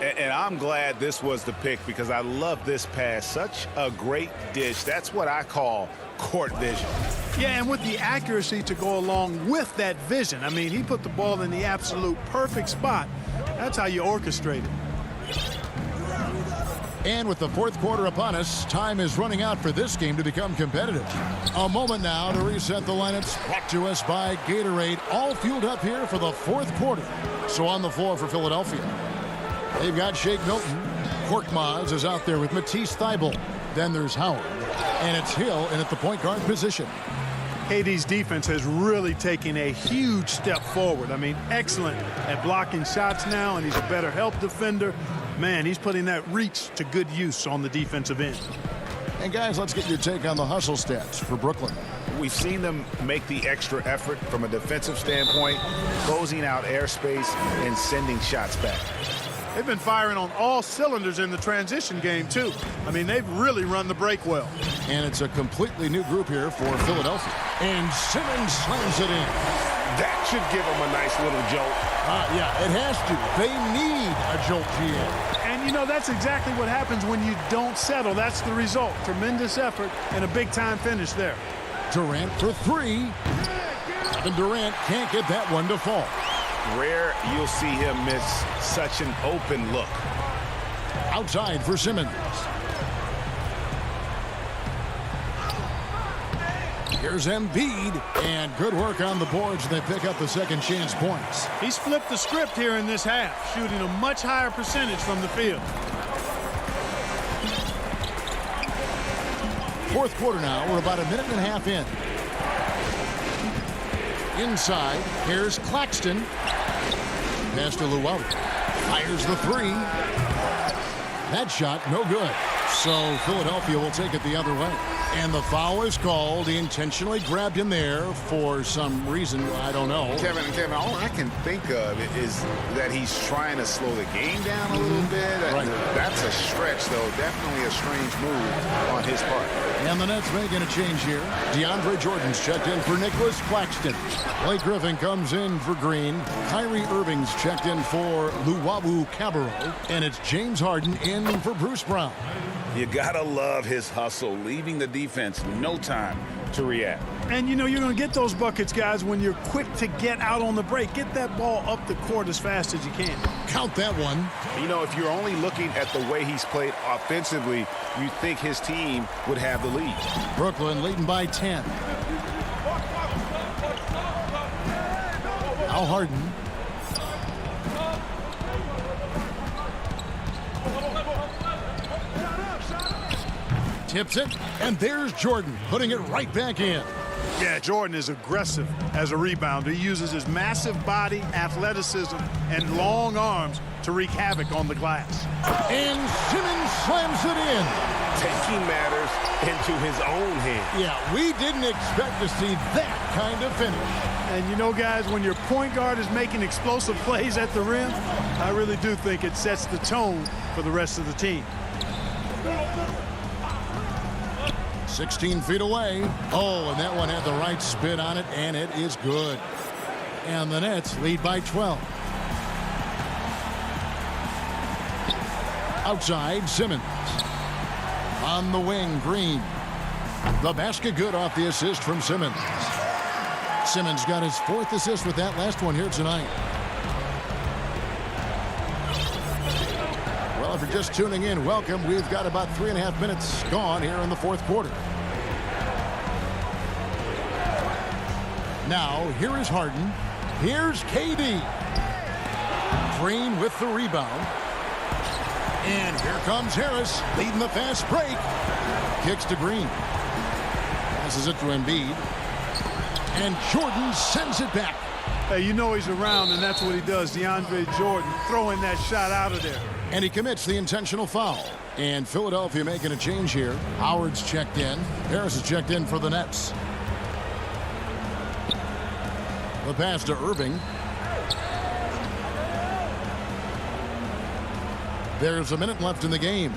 And I'm glad this was the pick, because I love this pass. Such a great dish. That's what I call court vision. Yeah, and with the accuracy to go along with that vision. I mean, he put the ball in the absolute perfect spot. That's how you orchestrate it. And with the 4th quarter upon us, time is running out for this game to become competitive. A moment now to reset the lineups, brought to us by Gatorade, all fueled up here for the 4th quarter. So on the floor for Philadelphia, they've got Shake Milton. Korkmaz is out there with Matisse Thybulle. Then there's Howard. And it's Hill in at the point guard position. KD's defense has really taken a huge step forward. I mean, excellent at blocking shots now, and he's a better help defender. Man, he's putting that reach to good use on the defensive end. And guys, let's get your take on the hustle stats for Brooklyn. We've seen them make the extra effort from a defensive standpoint, closing out airspace and sending shots back. They've been firing on all cylinders in the transition game, too. I mean, they've really run the break well. And it's a completely new group here for Philadelphia. And Simmons slams it in. That should give them a nice little jolt. Yeah, it has to. They need a jolt, GM. And, you know, that's exactly what happens when you don't settle. That's the result. Tremendous effort and a big-time finish there. Durant for 3. And Durant can't get that one to fall. Rare you'll see him miss such an open look. Outside for Simmons. Here's Embiid, and good work on the boards. They pick up the second chance points. He's flipped the script here in this half, shooting a much higher percentage from the field. Fourth quarter now. We're about a minute and a half in. Inside, here's Claxton. Pass to Luau. Fires the three. That shot, no good. So Philadelphia will take it the other way. And the foul is called. He intentionally grabbed him there for some reason. I don't know. Kevin, all I can think of is that he's trying to slow the game down a little bit. Right. That's a stretch, though. Definitely a strange move on his part. And the Nets making a change here. DeAndre Jordan's checked in for Nicholas Claxton. Blake Griffin comes in for Green. Kyrie Irving's checked in for Luwawu Cabarro. And it's James Harden in for Bruce Brown. You gotta love his hustle, leaving the defense no time to react. And you know you're going to get those buckets, guys, when you're quick to get out on the break. Get that ball up the court as fast as you can. Count that one. You know, if you're only looking at the way he's played offensively, you think his team would have the lead. Brooklyn leading by 10. Al Harden. Tips it, and there's Jordan putting it right back in. Yeah, Jordan is aggressive as a rebounder. He uses his massive body, athleticism, and long arms to wreak havoc on the glass. And Simmons slams it in. Taking matters into his own hands. Yeah, we didn't expect to see that kind of finish. And you know, guys, when your point guard is making explosive plays at the rim, I really do think it sets the tone for the rest of the team. 16 feet away. Oh, and that one had the right spin on it, and it is good. And the Nets lead by 12. Outside, Simmons. On the wing, Green. The basket good off the assist from Simmons. Simmons got his fourth assist with that last one here tonight. Well, if you're just tuning in, welcome. We've got about 3.5 minutes gone here in the fourth quarter. Now, here is Harden. Here's KD. Green with the rebound. And here comes Harris, leading the fast break. Kicks to Green. Passes it to Embiid. And Jordan sends it back. Hey, you know he's around, and that's what he does. DeAndre Jordan throwing that shot out of there. And he commits the intentional foul. And Philadelphia making a change here. Howard's checked in. Harris is checked in for the Nets. The pass to Irving. There's a minute left in the game.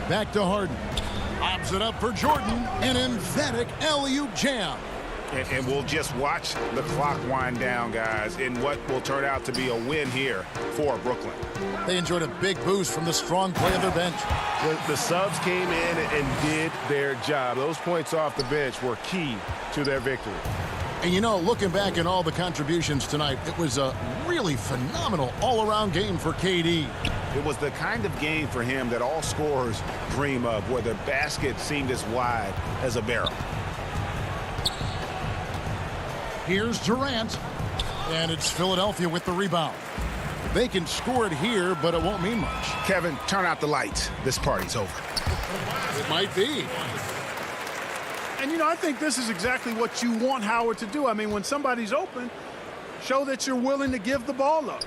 Back to Harden. Lobs it up for Jordan. An emphatic alley-oop jam. And we'll just watch the clock wind down, guys, in what will turn out to be a win here for Brooklyn. They enjoyed a big boost from the strong play of their bench. The subs came in and did their job. Those points off the bench were key to their victory. And you know, looking back at all the contributions tonight, it was a really phenomenal all-around game for KD. It was the kind of game for him that all scorers dream of, where the basket seemed as wide as a barrel. Here's Durant, and it's Philadelphia with the rebound. They can score it here, but it won't mean much. Kevin, turn out the lights. This party's over. It might be. And, you know, I think this is exactly what you want Howard to do. I mean, when somebody's open, show that you're willing to give the ball up.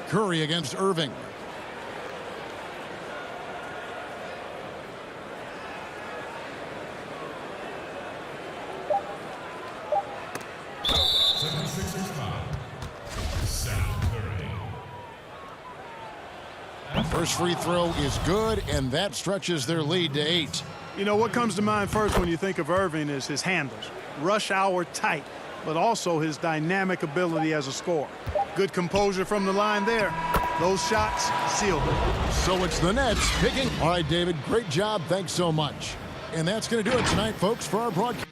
Curry against Irving. First free throw is good, and that stretches their lead to 8. You know, what comes to mind first when you think of Irving is his handles. Rush hour tight, but also his dynamic ability as a scorer. Good composure from the line there. Those shots sealed it. So it's the Nets picking. All right, David, great job. Thanks so much. And that's going to do it tonight, folks, for our broadcast.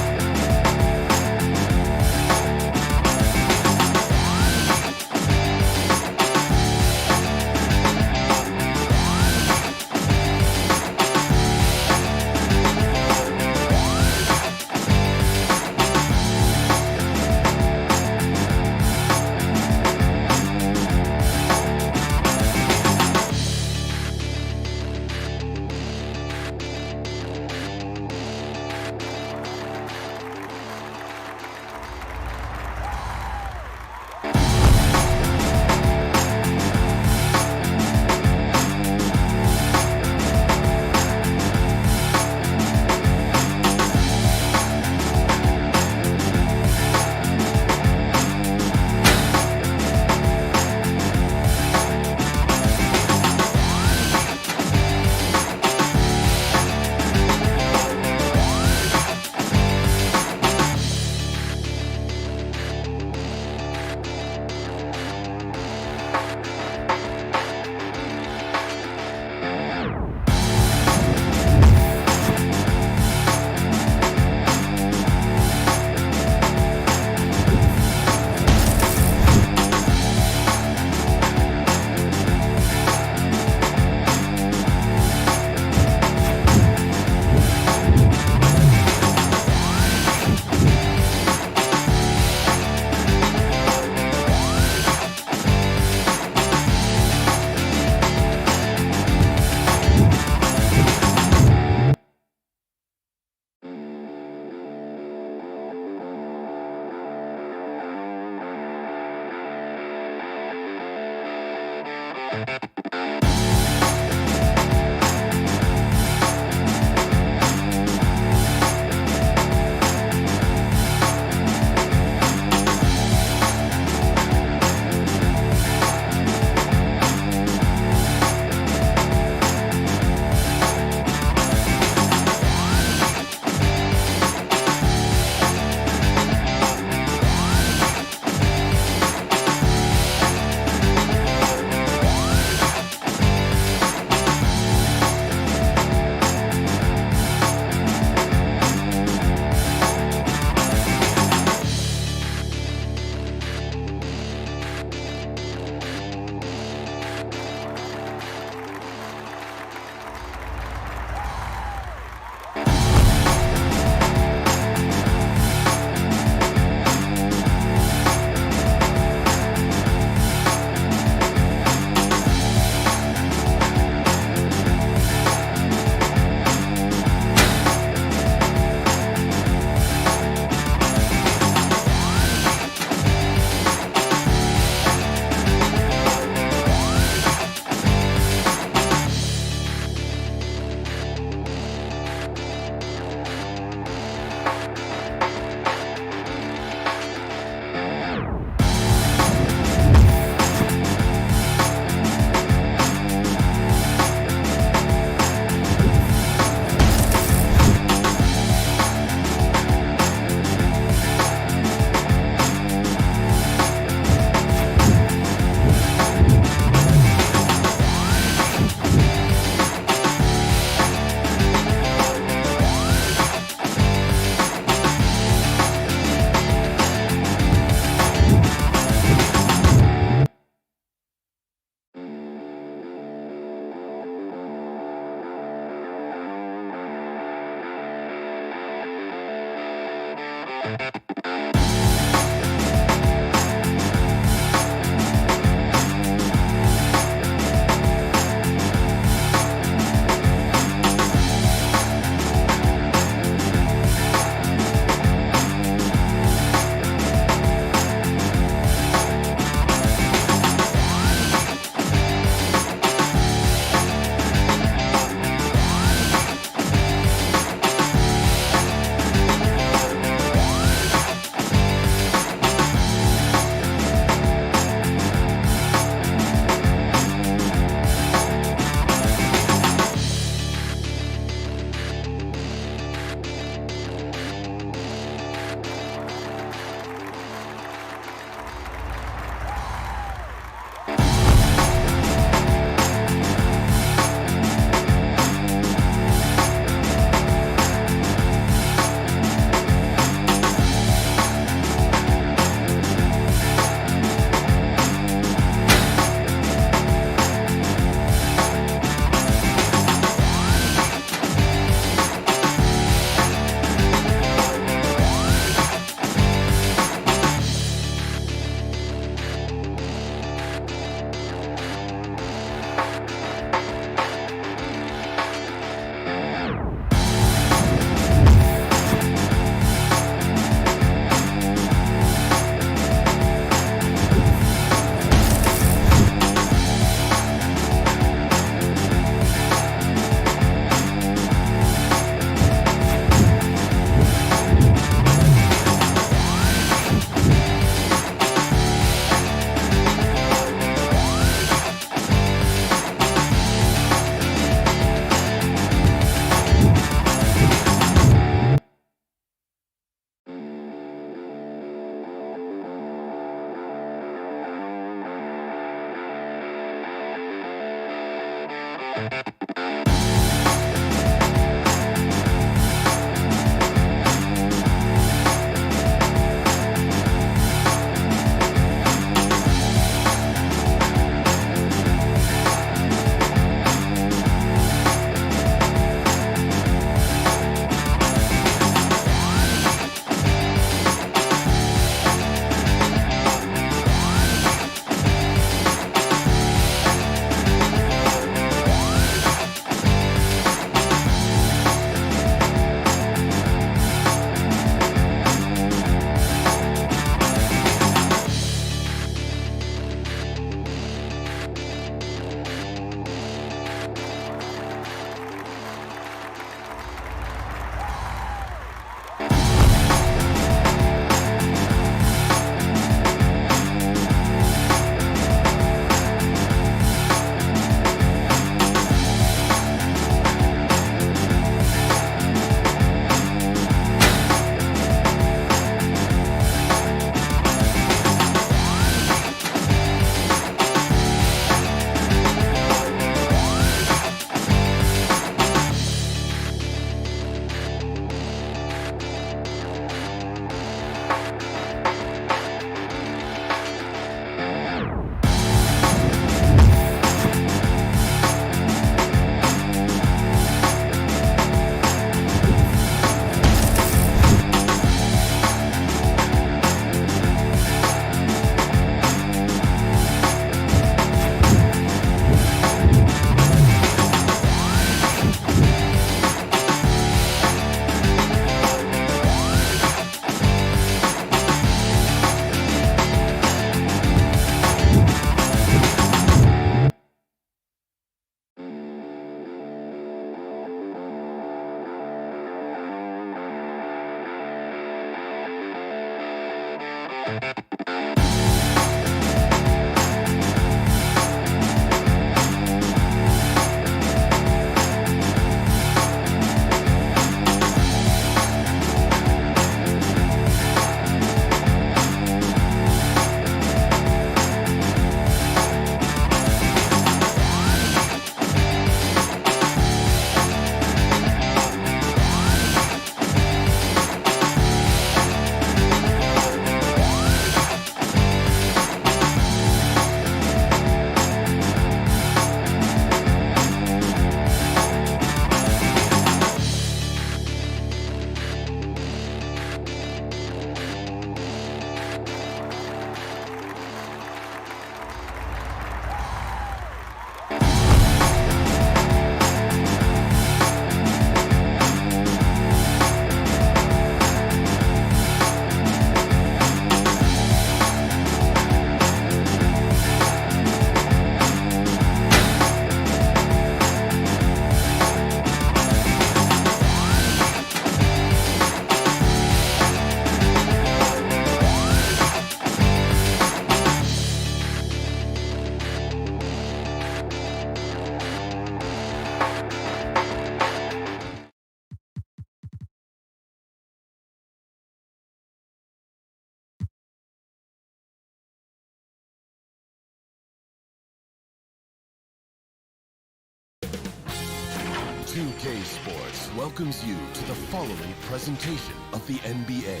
2K Sports welcomes you to the following presentation of the NBA.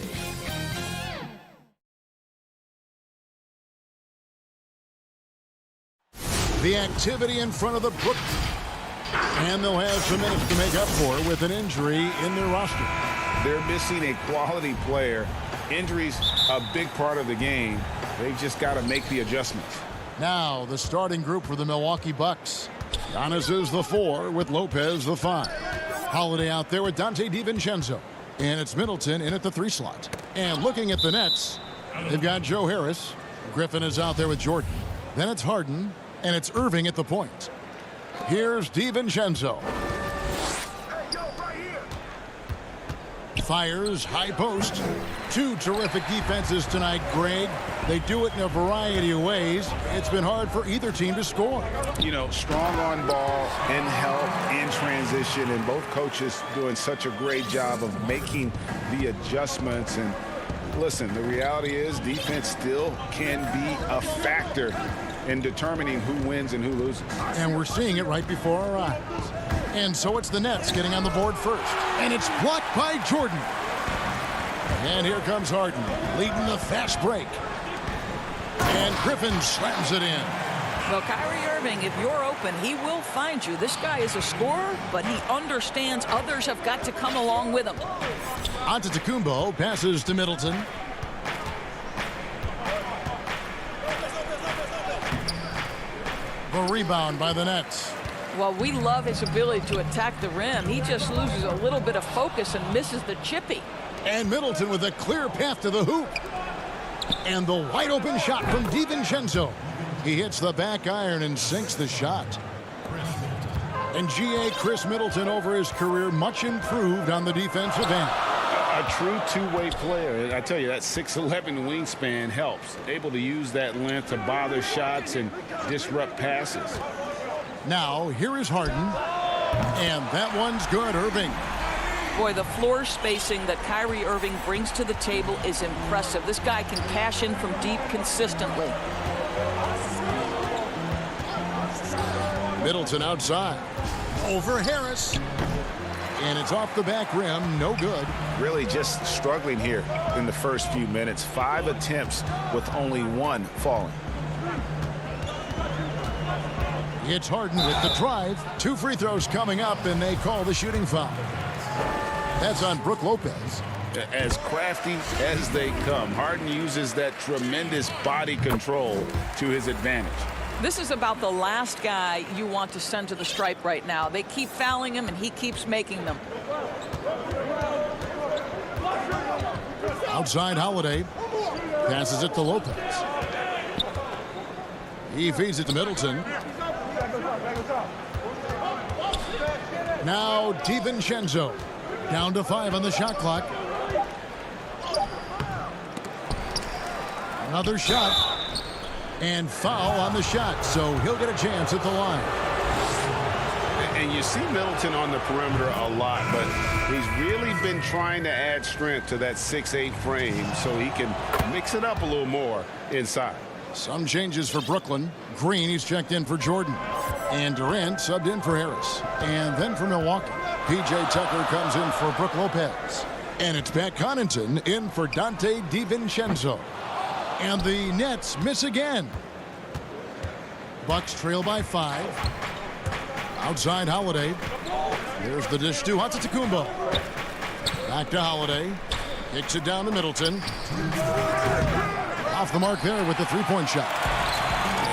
The activity in front of the Brook. And they'll have some minutes to make up for with an injury in their roster. They're missing a quality player. Injuries a big part of the game. They've just got to make the adjustments. Now the starting group for the Milwaukee Bucks. Giannis is the 4 with Lopez the 5. Holiday out there with Dante DiVincenzo. And it's Middleton in at the 3 slot. And looking at the Nets, they've got Joe Harris. Griffin is out there with Jordan. Then it's Harden. And it's Irving at the point. Here's DiVincenzo. Fires high post. 2 terrific defenses tonight, Greg. They do it in a variety of ways. It's been hard for either team to score. You know, strong on ball, in help, in transition, and both coaches doing such a great job of making the adjustments. And listen, the reality is defense still can be a factor in determining who wins and who loses. And we're seeing it right before our eyes. And so it's the Nets getting on the board first. And it's blocked by Jordan. And here comes Harden, leading the fast break. And Griffin slams it in. Well, Kyrie Irving, if you're open, he will find you. This guy is a scorer, but he understands others have got to come along with him. Antetokounmpo passes to Middleton. The rebound by the Nets. Well, we love his ability to attack the rim. He just loses a little bit of focus and misses the chippy. And Middleton with a clear path to the hoop. And the wide open shot from DiVincenzo. He hits the back iron and sinks the shot. And G.A. Chris Middleton over his career much improved on the defensive end. A true two-way player. I tell you, that 6'11" wingspan helps. Able to use that length to bother shots and disrupt passes. Now, here is Harden. And that one's good, Irving. Boy, the floor spacing that Kyrie Irving brings to the table is impressive. This guy can cash in from deep consistently. Middleton outside. Over Harris. And it's off the back rim. No good. Really just struggling here in the first few minutes. 5 attempts with only 1 falling. It's Harden with the drive. 2 free throws coming up, and they call the shooting foul. That's on Brook Lopez. As crafty as they come, Harden uses that tremendous body control to his advantage. This is about the last guy you want to send to the stripe right now. They keep fouling him, and he keeps making them. Outside Holiday. Passes it to Lopez. He feeds it to Middleton. Now DiVincenzo. Down to 5 on the shot clock. Another shot. And foul on the shot, so he'll get a chance at the line. And you see Middleton on the perimeter a lot, but he's really been trying to add strength to that 6'8" frame so he can mix it up a little more inside. Some changes for Brooklyn. Green, he's checked in for Jordan. And Durant subbed in for Harris. And then for Milwaukee, P.J. Tucker comes in for Brook Lopez. And it's Pat Connaughton in for Dante DiVincenzo. And the Nets miss again. Bucks trail by 5. Outside Holiday. There's the dish to Antetokounmpo. Back to Holiday. Kicks it down to Middleton. Off the mark there with the three-point shot.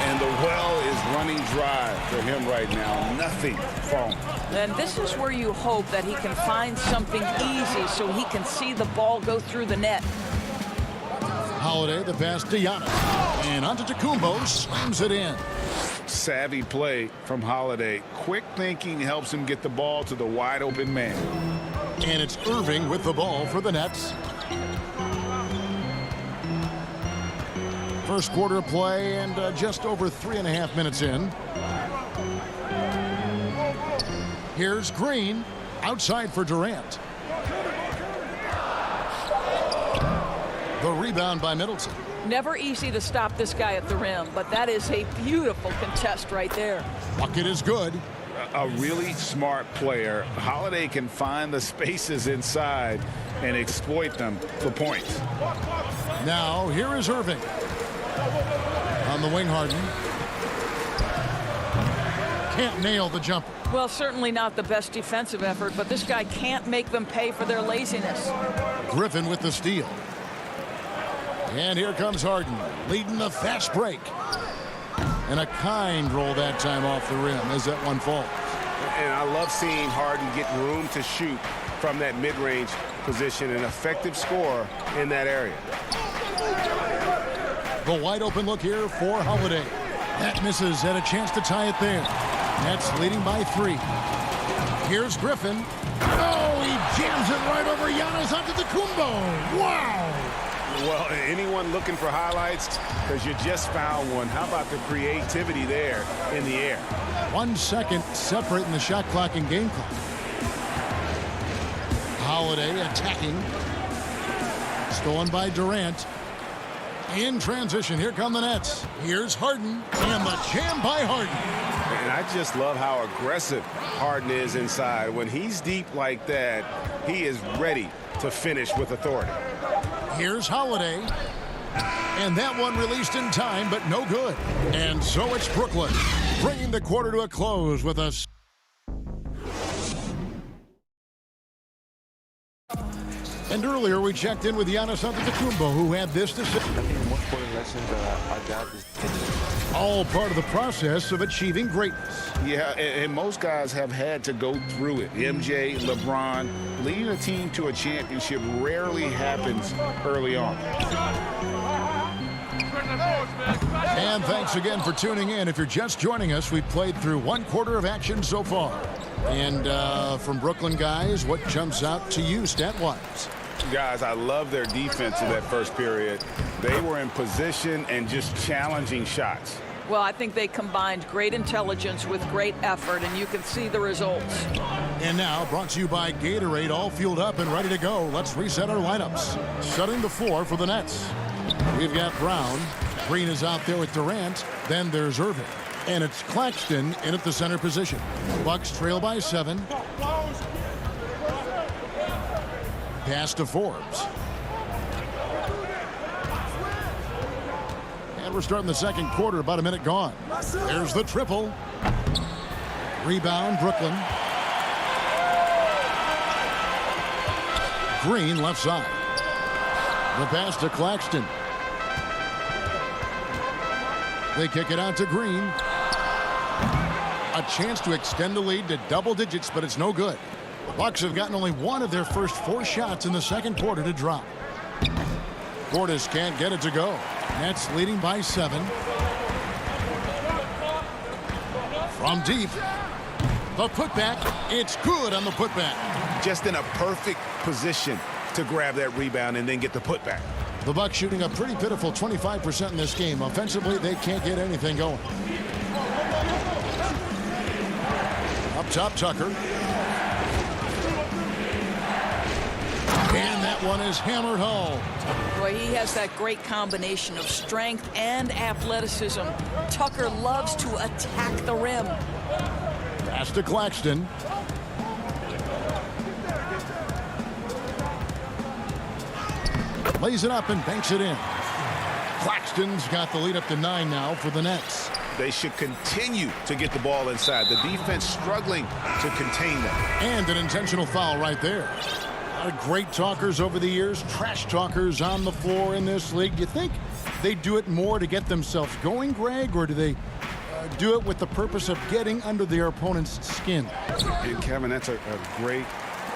And the well is running dry for him right now. Nothing falling. And this is where you hope that he can find something easy so he can see the ball go through the net. Holiday, the pass to Giannis. And Antetokounmpo slams it in. Savvy play from Holiday. Quick thinking helps him get the ball to the wide open man. And it's Irving with the ball for the Nets. First quarter of play and just over 3.5 minutes in. Here's Green outside for Durant. The rebound by Middleton. Never easy to stop this guy at the rim, but that is a beautiful contest right there. Bucket is good. A really smart player. Holiday can find the spaces inside and exploit them for points. Now here is Irving. On the wing, Harden. Can't nail the jumper. Well, certainly not the best defensive effort, but this guy can't make them pay for their laziness. Griffin with the steal. And here comes Harden, leading the fast break. And a kind roll that time off the rim as that one falls. And I love seeing Harden get room to shoot from that mid-range position, an effective scorer in that area. The wide open look here for Holiday. That misses, had a chance to tie it there. Nets leading by 3. Here's Griffin. Oh, he jams it right over Giannis Antetokounmpo. Wow. Well, anyone looking for highlights, because you just found one. How about the creativity there in the air? 1 second separating the shot clock and game clock. Holiday attacking. Stolen by Durant. In transition, here come the Nets. Here's Harden, and the jam by Harden. And I just love how aggressive Harden is inside. When he's deep like that, he is ready to finish with authority. Here's Holiday. And that one released in time, but no good. And so it's Brooklyn, bringing the quarter to a close with a... And earlier we checked in with Giannis Antetokounmpo, who had this to say. I think the most important lesson that I got is all part of the process of achieving greatness. Yeah, and most guys have had to go through it. MJ, LeBron, leading a team to a championship rarely happens early on. And thanks again for tuning in. If you're just joining us, we've played through one quarter of action so far. And from Brooklyn guys, what jumps out to you stat-wise? Guys, I love their defense in that first period. They were in position and just challenging shots. Well, I think they combined great intelligence with great effort, and you can see the results. And now, brought to you by Gatorade, all fueled up and ready to go. Let's reset our lineups. Setting the floor for the Nets. We've got Brown. Green is out there with Durant. Then there's Irving. And it's Claxton in at the center position. Bucks trail by 7. Pass to Forbes. And we're starting the second quarter, about a minute gone. There's the triple. Rebound, Brooklyn. Green left side. The pass to Claxton. They kick it out to Green. A chance to extend the lead to double digits, but it's no good. The Bucks have gotten only one of their first 4 shots in the second quarter to drop. Portis can't get it to go. Nets leading by 7. From deep. The putback. It's good on the putback. Just in a perfect position to grab that rebound and then get the putback. The Bucks shooting a pretty pitiful 25% in this game. Offensively, they can't get anything going. Up top, Tucker. And that one is hammered home. Boy, he has that great combination of strength and athleticism. Tucker loves to attack the rim. Pass to Claxton. Lays it up and banks it in. Claxton's got the lead up to 9 now for the Nets. They should continue to get the ball inside. The defense struggling to contain them. And an intentional foul right there. A lot of great talkers over the years, trash talkers on the floor in this league. Do you think they do it more to get themselves going, Greg, or do they do it with the purpose of getting under their opponent's skin? And Kevin, that's a great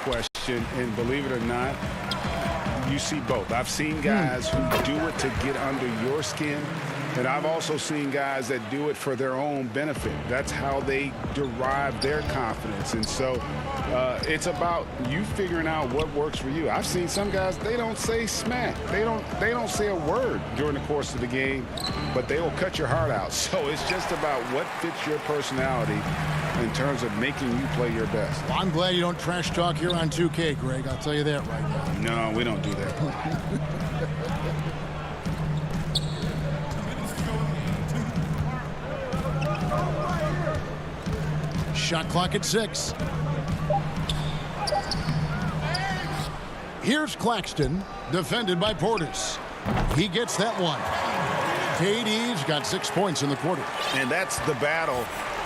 question. And believe it or not, you see both. I've seen guys who do it to get under your skin, and I've also seen guys that do it for their own benefit. That's how they derive their confidence. And so it's about you figuring out what works for you. I've seen some guys, they don't say smack. They don't say a word during the course of the game, but they will cut your heart out. So it's just about what fits your personality in terms of making you play your best. Well, I'm glad you don't trash talk here on 2K, Greg. I'll tell you that right now. No, we don't do that. Shot clock at 6. Here's Claxton, defended by Portis. He gets that one. KD's got 6 points in the quarter. And that's the battle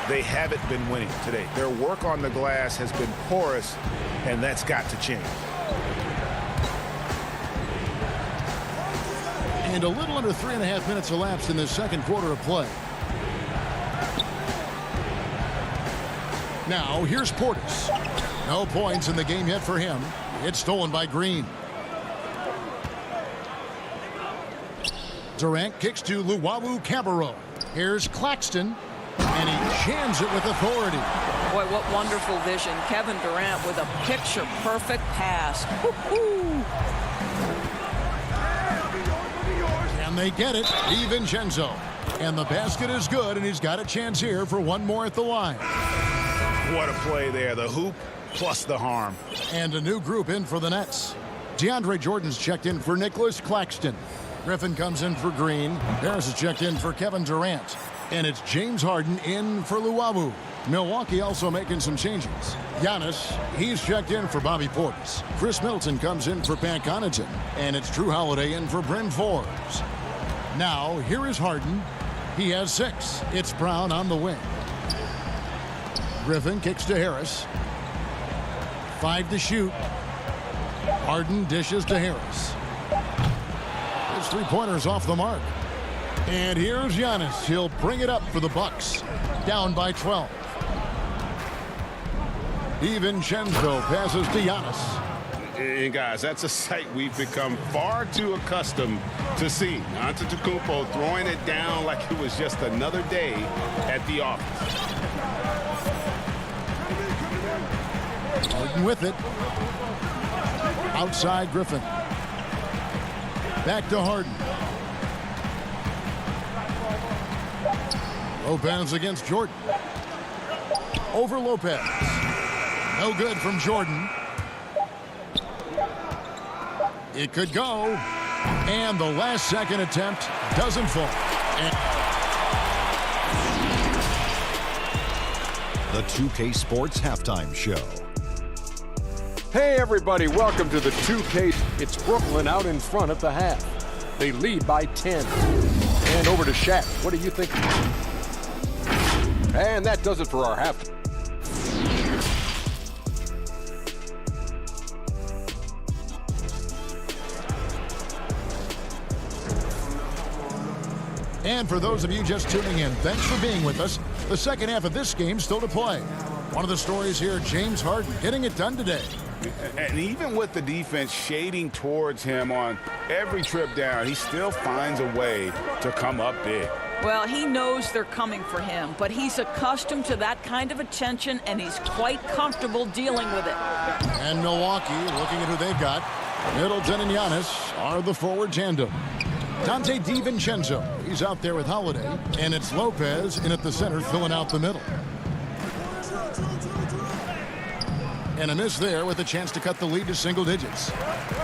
they haven't been winning today. Their work on the glass has been porous, and that's got to change. And a little under 3.5 minutes elapsed in the second quarter of play. Now, here's Portis. No points in the game yet for him. It's stolen by Green. Durant kicks to Luwawu-Cabarrot. Here's Claxton, and he jams it with authority. Boy, what wonderful vision. Kevin Durant with a picture-perfect pass. Woo-hoo. And they get it. DiVincenzo. And the basket is good, and he's got a chance here for one more at the line. What a play there. The hoop plus the harm. And a new group in for the Nets. DeAndre Jordan's checked in for Nicholas Claxton. Griffin comes in for Green. Harris is checked in for Kevin Durant. And it's James Harden in for Luwawu. Milwaukee also making some changes. Giannis, he's checked in for Bobby Portis. Chris Middleton comes in for Pat Connaughton. And it's Drew Holiday in for Bryn Forbes. Now, here is Harden. He has 6. It's Brown on the wing. Griffin kicks to Harris. 5 to shoot. Harden dishes to Harris. His three-pointer's off the mark. And here's Giannis. He'll bring it up for the Bucks. Down by 12. DiVincenzo passes to Giannis. And guys, that's a sight we've become far too accustomed to seeing. Antetokounmpo throwing it down like it was just another day at the office. Harden with it. Outside Griffin. Back to Harden. Lopez against Jordan. Over Lopez. No good from Jordan. It could go. And the last second attempt doesn't fall. The 2K Sports Halftime Show. Hey everybody, welcome to the 2K. It's Brooklyn out in front at the half. They lead by 10. And over to Shaq. What do you think? And that does it for our half. And for those of you just tuning in, thanks for being with us. The second half of this game still to play. One of the stories here, James Harden getting it done today. And even with the defense shading towards him on every trip down, he still finds a way to come up big. Well, he knows they're coming for him, but he's accustomed to that kind of attention, and he's quite comfortable dealing with it. And Milwaukee, looking at who they've got, Middleton and Giannis are the forward tandem. Dante DiVincenzo, he's out there with Holiday, and it's Lopez in at the center filling out the middle. And a miss there with a chance to cut the lead to single digits.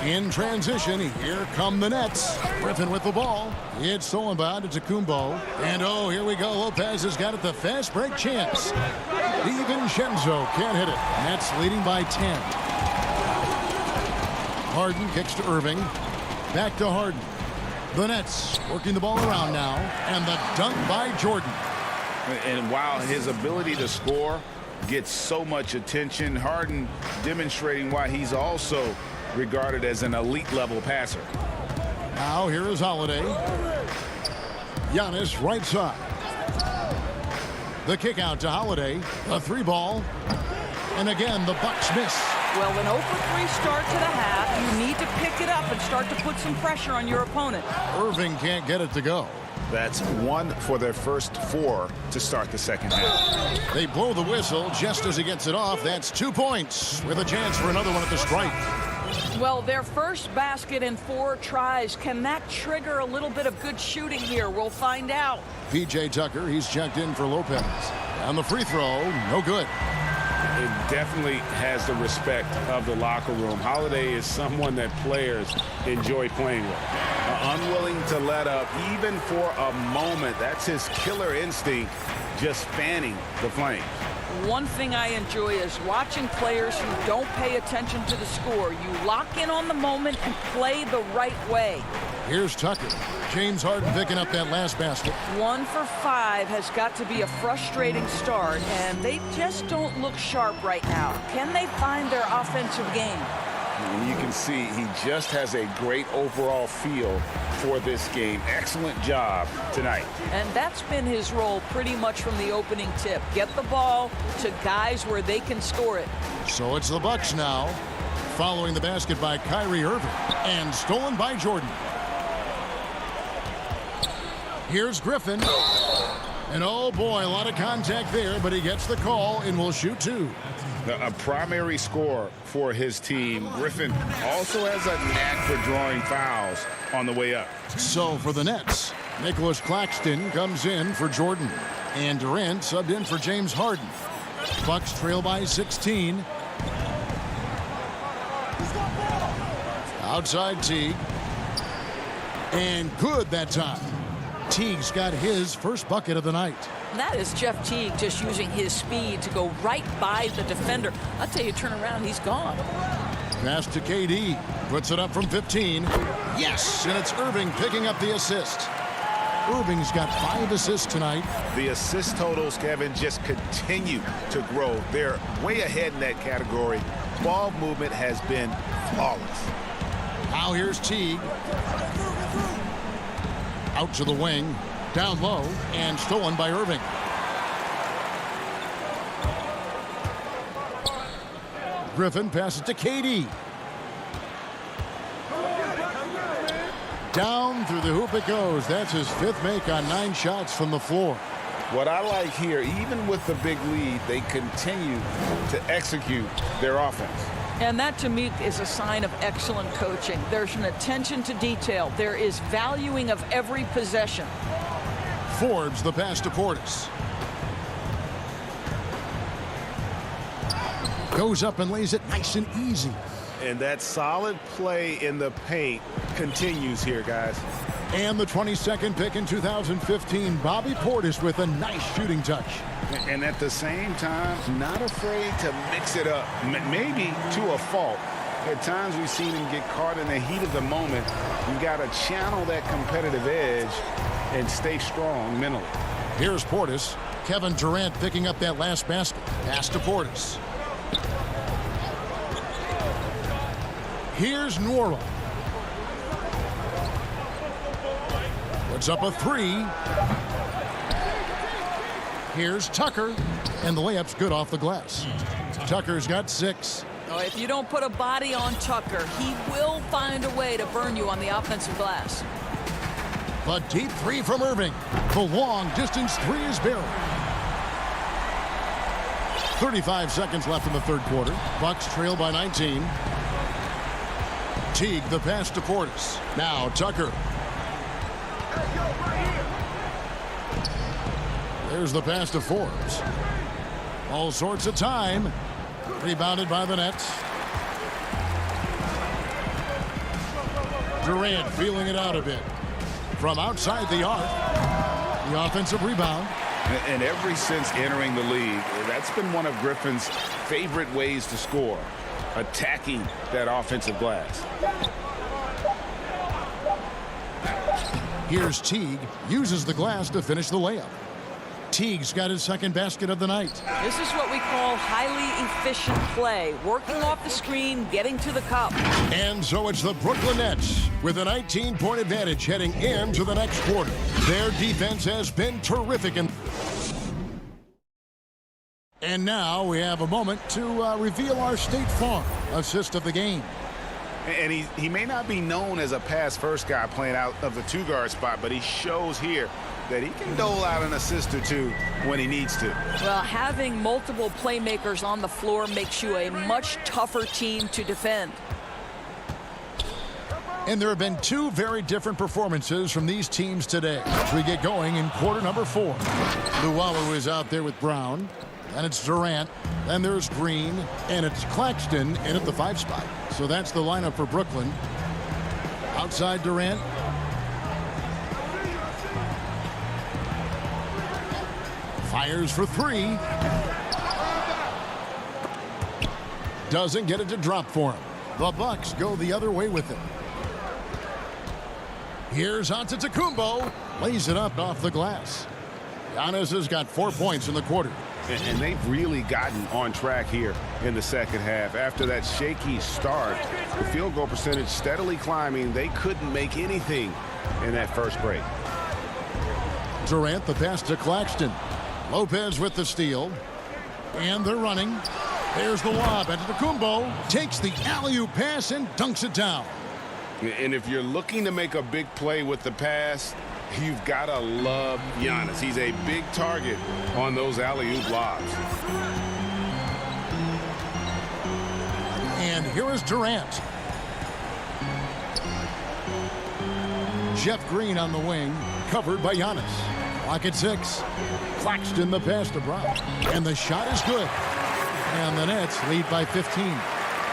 In transition, here come the Nets. Griffin with the ball. It's stolen by Antetokounmpo. And oh, here we go. Lopez has got it, the fast break chance. DiVincenzo can't hit it. Nets leading by 10. Harden kicks to Irving. Back to Harden. The Nets working the ball around now. And the dunk by Jordan. And while his ability to score gets so much attention, Harden demonstrating why he's also regarded as an elite level passer. Now here is Holiday. Giannis right side. The kick out to Holiday. A 3-ball. And again, the Bucks miss. Well, an 0-for-3 start to the half. You need to pick it up and start to put some pressure on your opponent. Irving can't get it to go. That's 1 for their first 4 to start the second half. They blow the whistle just as he gets it off. That's 2 points with a chance for another one at the stripe. Well, their first basket in 4 tries. Can that trigger a little bit of good shooting here? We'll find out. P.J. Tucker, he's checked in for Lopez. And the free throw, no good. It definitely has the respect of the locker room. Holiday is someone that players enjoy playing with. Unwilling to let up even for a moment. That's his killer instinct, just fanning the flames. One thing I enjoy is watching players who don't pay attention to the score. You lock in on the moment and play the right way. Here's Tucker. James Harden picking up that last basket. 1 for 5 has got to be a frustrating start, and they just don't look sharp right now. Can they find their offensive game? And you can see he just has a great overall feel for this game. Excellent job tonight. And that's been his role pretty much from the opening tip. Get the ball to guys where they can score it. So it's the Bucks now, following the basket by Kyrie Irving, and stolen by Jordan. Here's Griffin. And oh boy, a lot of contact there, but he gets the call and will shoot 2. A primary scorer for his team. Griffin also has a knack for drawing fouls on the way up. So for the Nets, Nicholas Claxton comes in for Jordan. And Durant subbed in for James Harden. Bucks trail by 16. Outside Teague. And good that time. Teague's got his first bucket of the night. And that is Jeff Teague just using his speed to go right by the defender. I'll tell you, turn around, he's gone. Pass to KD. Puts it up from 15. Yes, and it's Irving picking up the assist. Irving's got 5 assists tonight. The assist totals, Kevin, just continue to grow. They're way ahead in that category. Ball movement has been flawless. Now here's Teague. Out to the wing. Down low. And stolen by Irving. Griffin passes to KD. Down through the hoop it goes. That's his 5th make on 9 shots from the floor. What I like here, even with the big lead, they continue to execute their offense. And that, to me, is a sign of excellent coaching. There's an attention to detail. There is valuing of every possession. Forbes the pass to Portis. Goes up and lays it nice and easy. And that solid play in the paint continues here, guys. And the 22nd pick in 2015, Bobby Portis with a nice shooting touch. And at the same time, not afraid to mix it up, maybe to a fault. At times we've seen him get caught in the heat of the moment. You got to channel that competitive edge and stay strong mentally. Here's Portis. Kevin Durant picking up that last basket. Pass to Portis. Here's Nwora. Puts up a 3. Here's Tucker. And the layup's good off the glass. Tucker's got 6. Oh, if you don't put a body on Tucker, he will find a way to burn you on the offensive glass. The deep 3 from Irving. The long distance 3 is buried. 35 seconds left in the third quarter. Bucks trail by 19. Teague the pass to Portis. Now Tucker. There's the pass to Forbes. All sorts of time. Rebounded by the Nets. Durant feeling it out a bit. From outside the arc. The offensive rebound. And ever since entering the league, that's been one of Griffin's favorite ways to score. Attacking that offensive glass. Here's Teague. Uses the glass to finish the layup. Teague's got his second basket of the night. This is what we call highly efficient play. Working off the screen, getting to the cup. And so it's the Brooklyn Nets with a 19-point advantage heading into the next quarter. Their defense has been terrific. And now we have a moment to reveal our State Farm assist of the game. And he may not be known as a pass-first guy playing out of the 2-guard spot, but he shows here that he can dole out an assist or 2 when he needs to. Well, having multiple playmakers on the floor makes you a much tougher team to defend. And there have been 2 very different performances from these teams today as we get going in quarter number 4. Luwawu is out there with Brown. And it's Durant. Then there's Green. And it's Claxton in at the 5 spot. So that's the lineup for Brooklyn. Outside Durant. Fires for 3. Doesn't get it to drop for him. The Bucks go the other way with it. Here's Antetokounmpo. Lays it up off the glass. Giannis has got 4 points in the quarter. And they've really gotten on track here in the second half. After that shaky start, the field goal percentage steadily climbing. They couldn't make anything in that first break. Durant the pass to Claxton. Lopez with the steal. And they're running. There's the lob. Antetokounmpo takes the alley-oop pass and dunks it down. And if you're looking to make a big play with the pass, you've got to love Giannis. He's a big target on those alley-oop lobs. And here is Durant. Jeff Green on the wing, covered by Giannis. Clock at 6. Claxton the pass to Brown. And the shot is good. And the Nets lead by 15.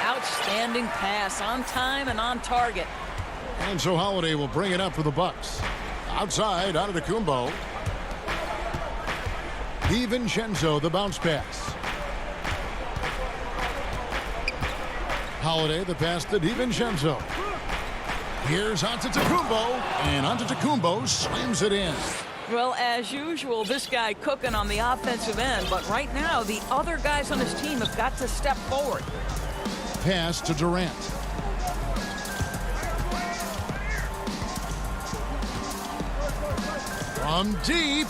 Outstanding pass, on time and on target. And so Holiday will bring it up for the Bucks. Outside, Antetokounmpo. DiVincenzo, the bounce pass. Holiday, the pass to DiVincenzo. Here's Antetokounmpo, and Antetokounmpo slams it in. Well, as usual, this guy cooking on the offensive end, but right now the other guys on his team have got to step forward. Pass to Durant. From deep,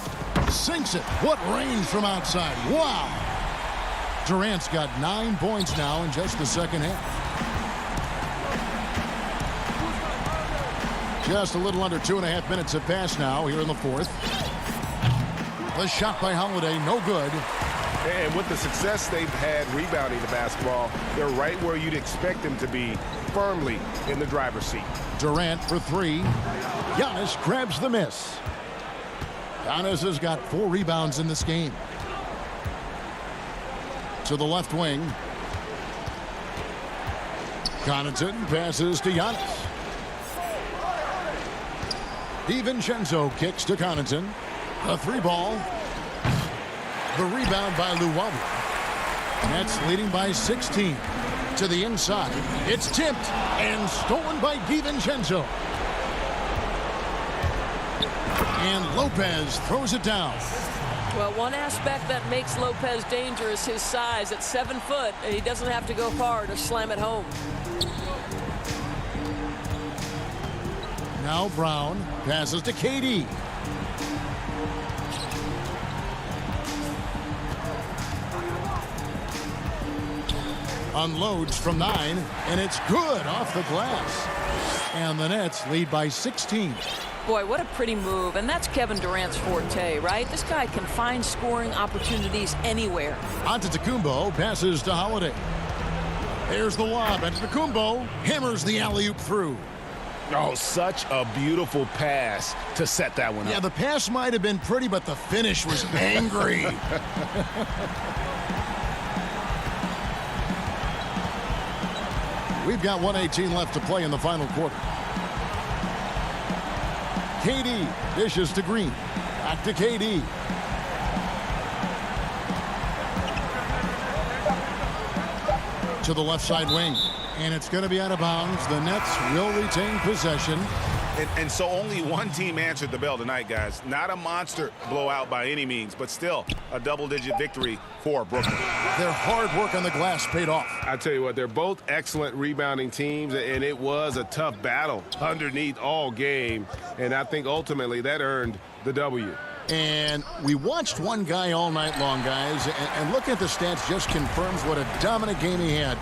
sinks it. What range from outside. Wow. Durant's got 9 points now in just the second half. Just a little under 2.5 minutes have passed now here in the fourth. The shot by Holiday, no good. And with the success they've had rebounding the basketball, they're right where you'd expect them to be, firmly in the driver's seat. Durant for three. Giannis grabs the miss. Giannis has got 4 rebounds in this game. To the left wing. Connaughton passes to Giannis. DiVincenzo kicks to Connaughton. The 3-ball. The rebound by Luwawu. Nets leading by 16. To the inside. It's tipped and stolen by DiVincenzo. And Lopez throws it down. Well, one aspect that makes Lopez dangerous, his size. At 7 foot, he doesn't have to go far to slam it home. Now Brown passes to KD. Unloads from 9, and it's good off the glass. And the Nets lead by 16. Boy, what a pretty move. And that's Kevin Durant's forte, right? This guy can find scoring opportunities anywhere. Antetokounmpo passes to Holiday. There's the lob. Antetokounmpo hammers the alley-oop through. Oh, such a beautiful pass to set that one up. Yeah, the pass might have been pretty, but the finish was angry. We've got 1:18 left to play in the final quarter. KD dishes to Green. Back to KD. To the left side wing. And it's going to be out of bounds. The Nets will retain possession. And so only one team answered the bell tonight, guys. Not a monster blowout by any means, but still a double-digit victory for Brooklyn. Their hard work on the glass paid off. I tell you what, they're both excellent rebounding teams, and it was a tough battle underneath all game. And I think ultimately that earned the W. And we watched one guy all night long, guys, and looking at the stats just confirms what a dominant game he had.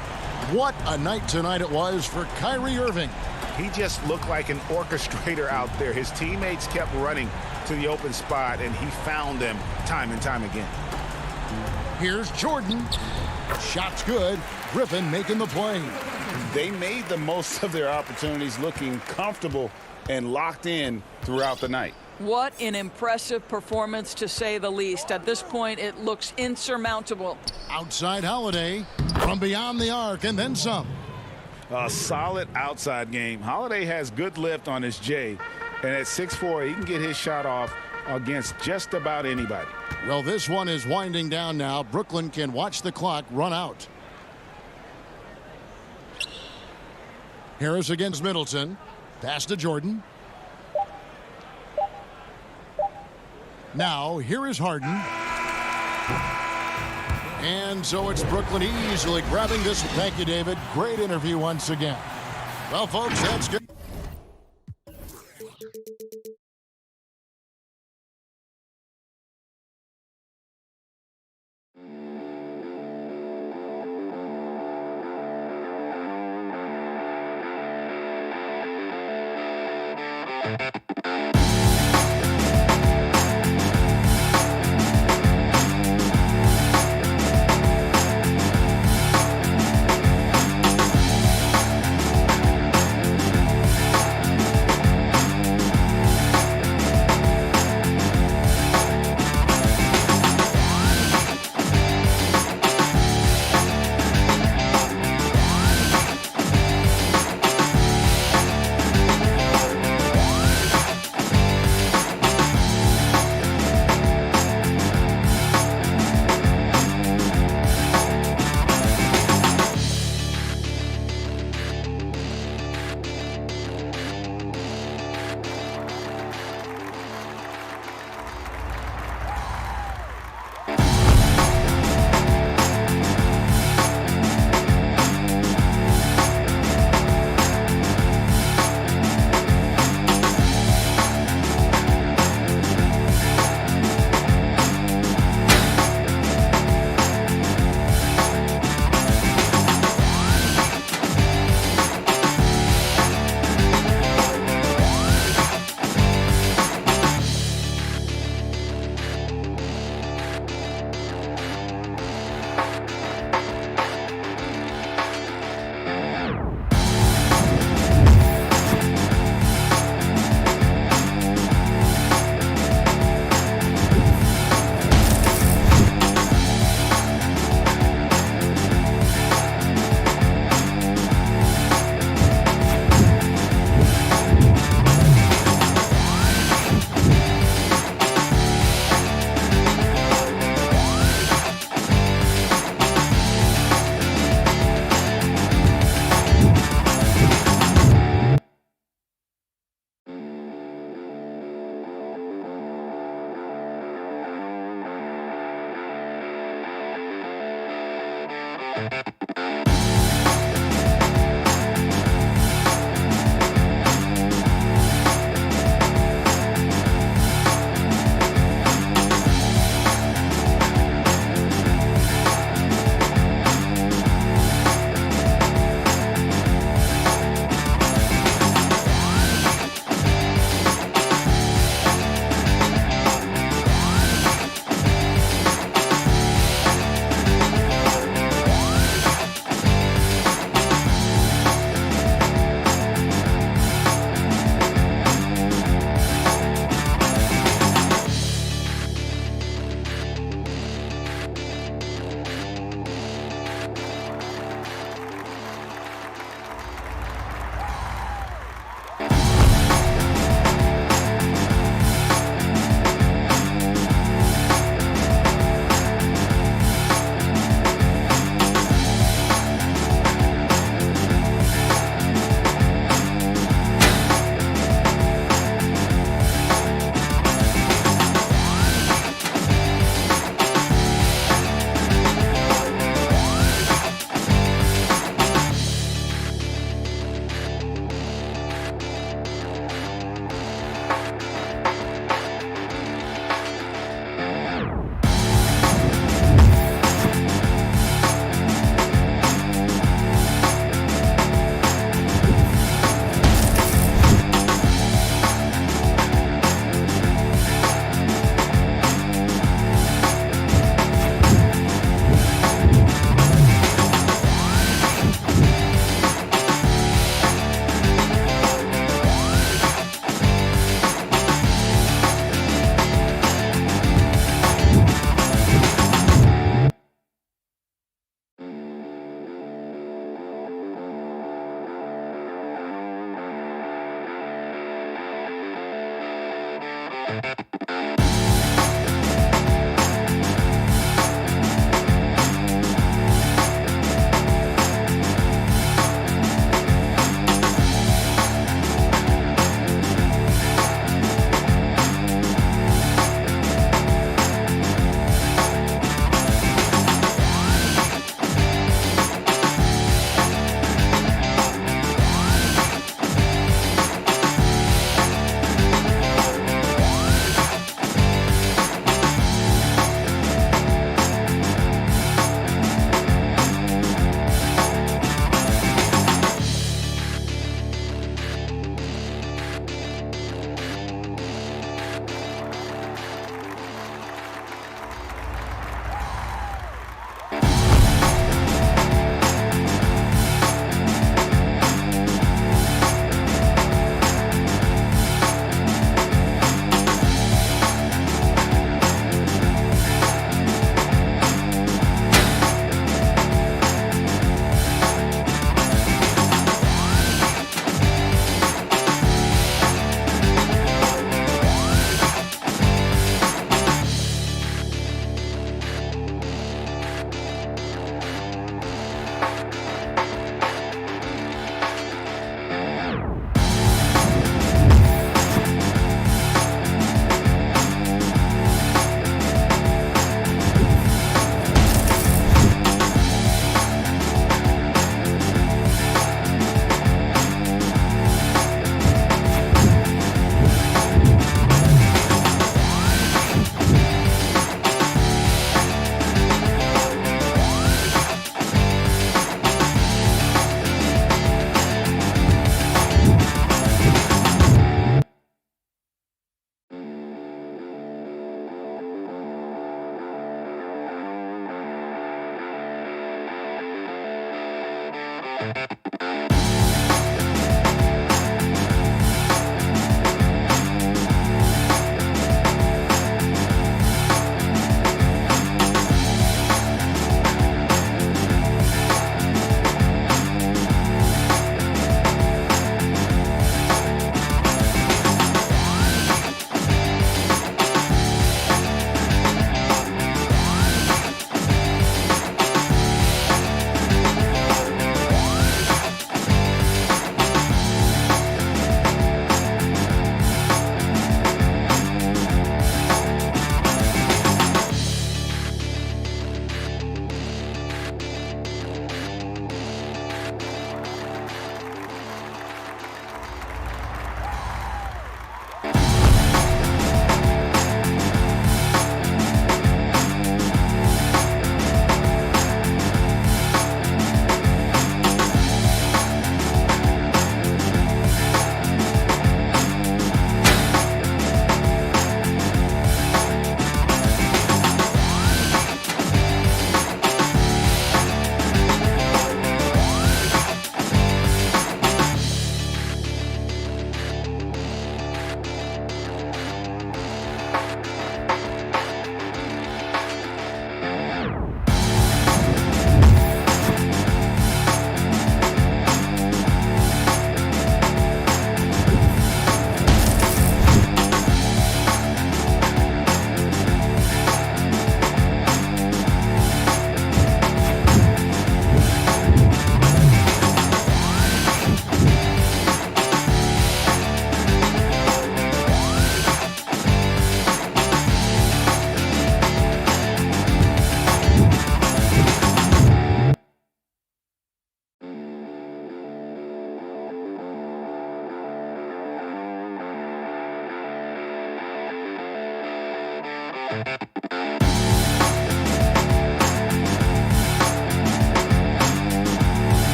What a night tonight it was for Kyrie Irving. He just looked like an orchestrator out there. His teammates kept running to the open spot, and he found them time and time again. Here's Jordan. Shot's good. Griffin making the play. They made the most of their opportunities, looking comfortable and locked in throughout the night. What an impressive performance, to say the least. At this point, it looks insurmountable. Outside Holiday from beyond the arc and then some. A solid outside game. Holiday has good lift on his J, and at 6'4", he can get his shot off against just about anybody. Well, this one is winding down now. Brooklyn can watch the clock run out. Harris against Middleton. Pass to Jordan. Now, here is Harden. And so it's Brooklyn easily grabbing this. Thank you, David. Great interview once again. Well, folks, that's good.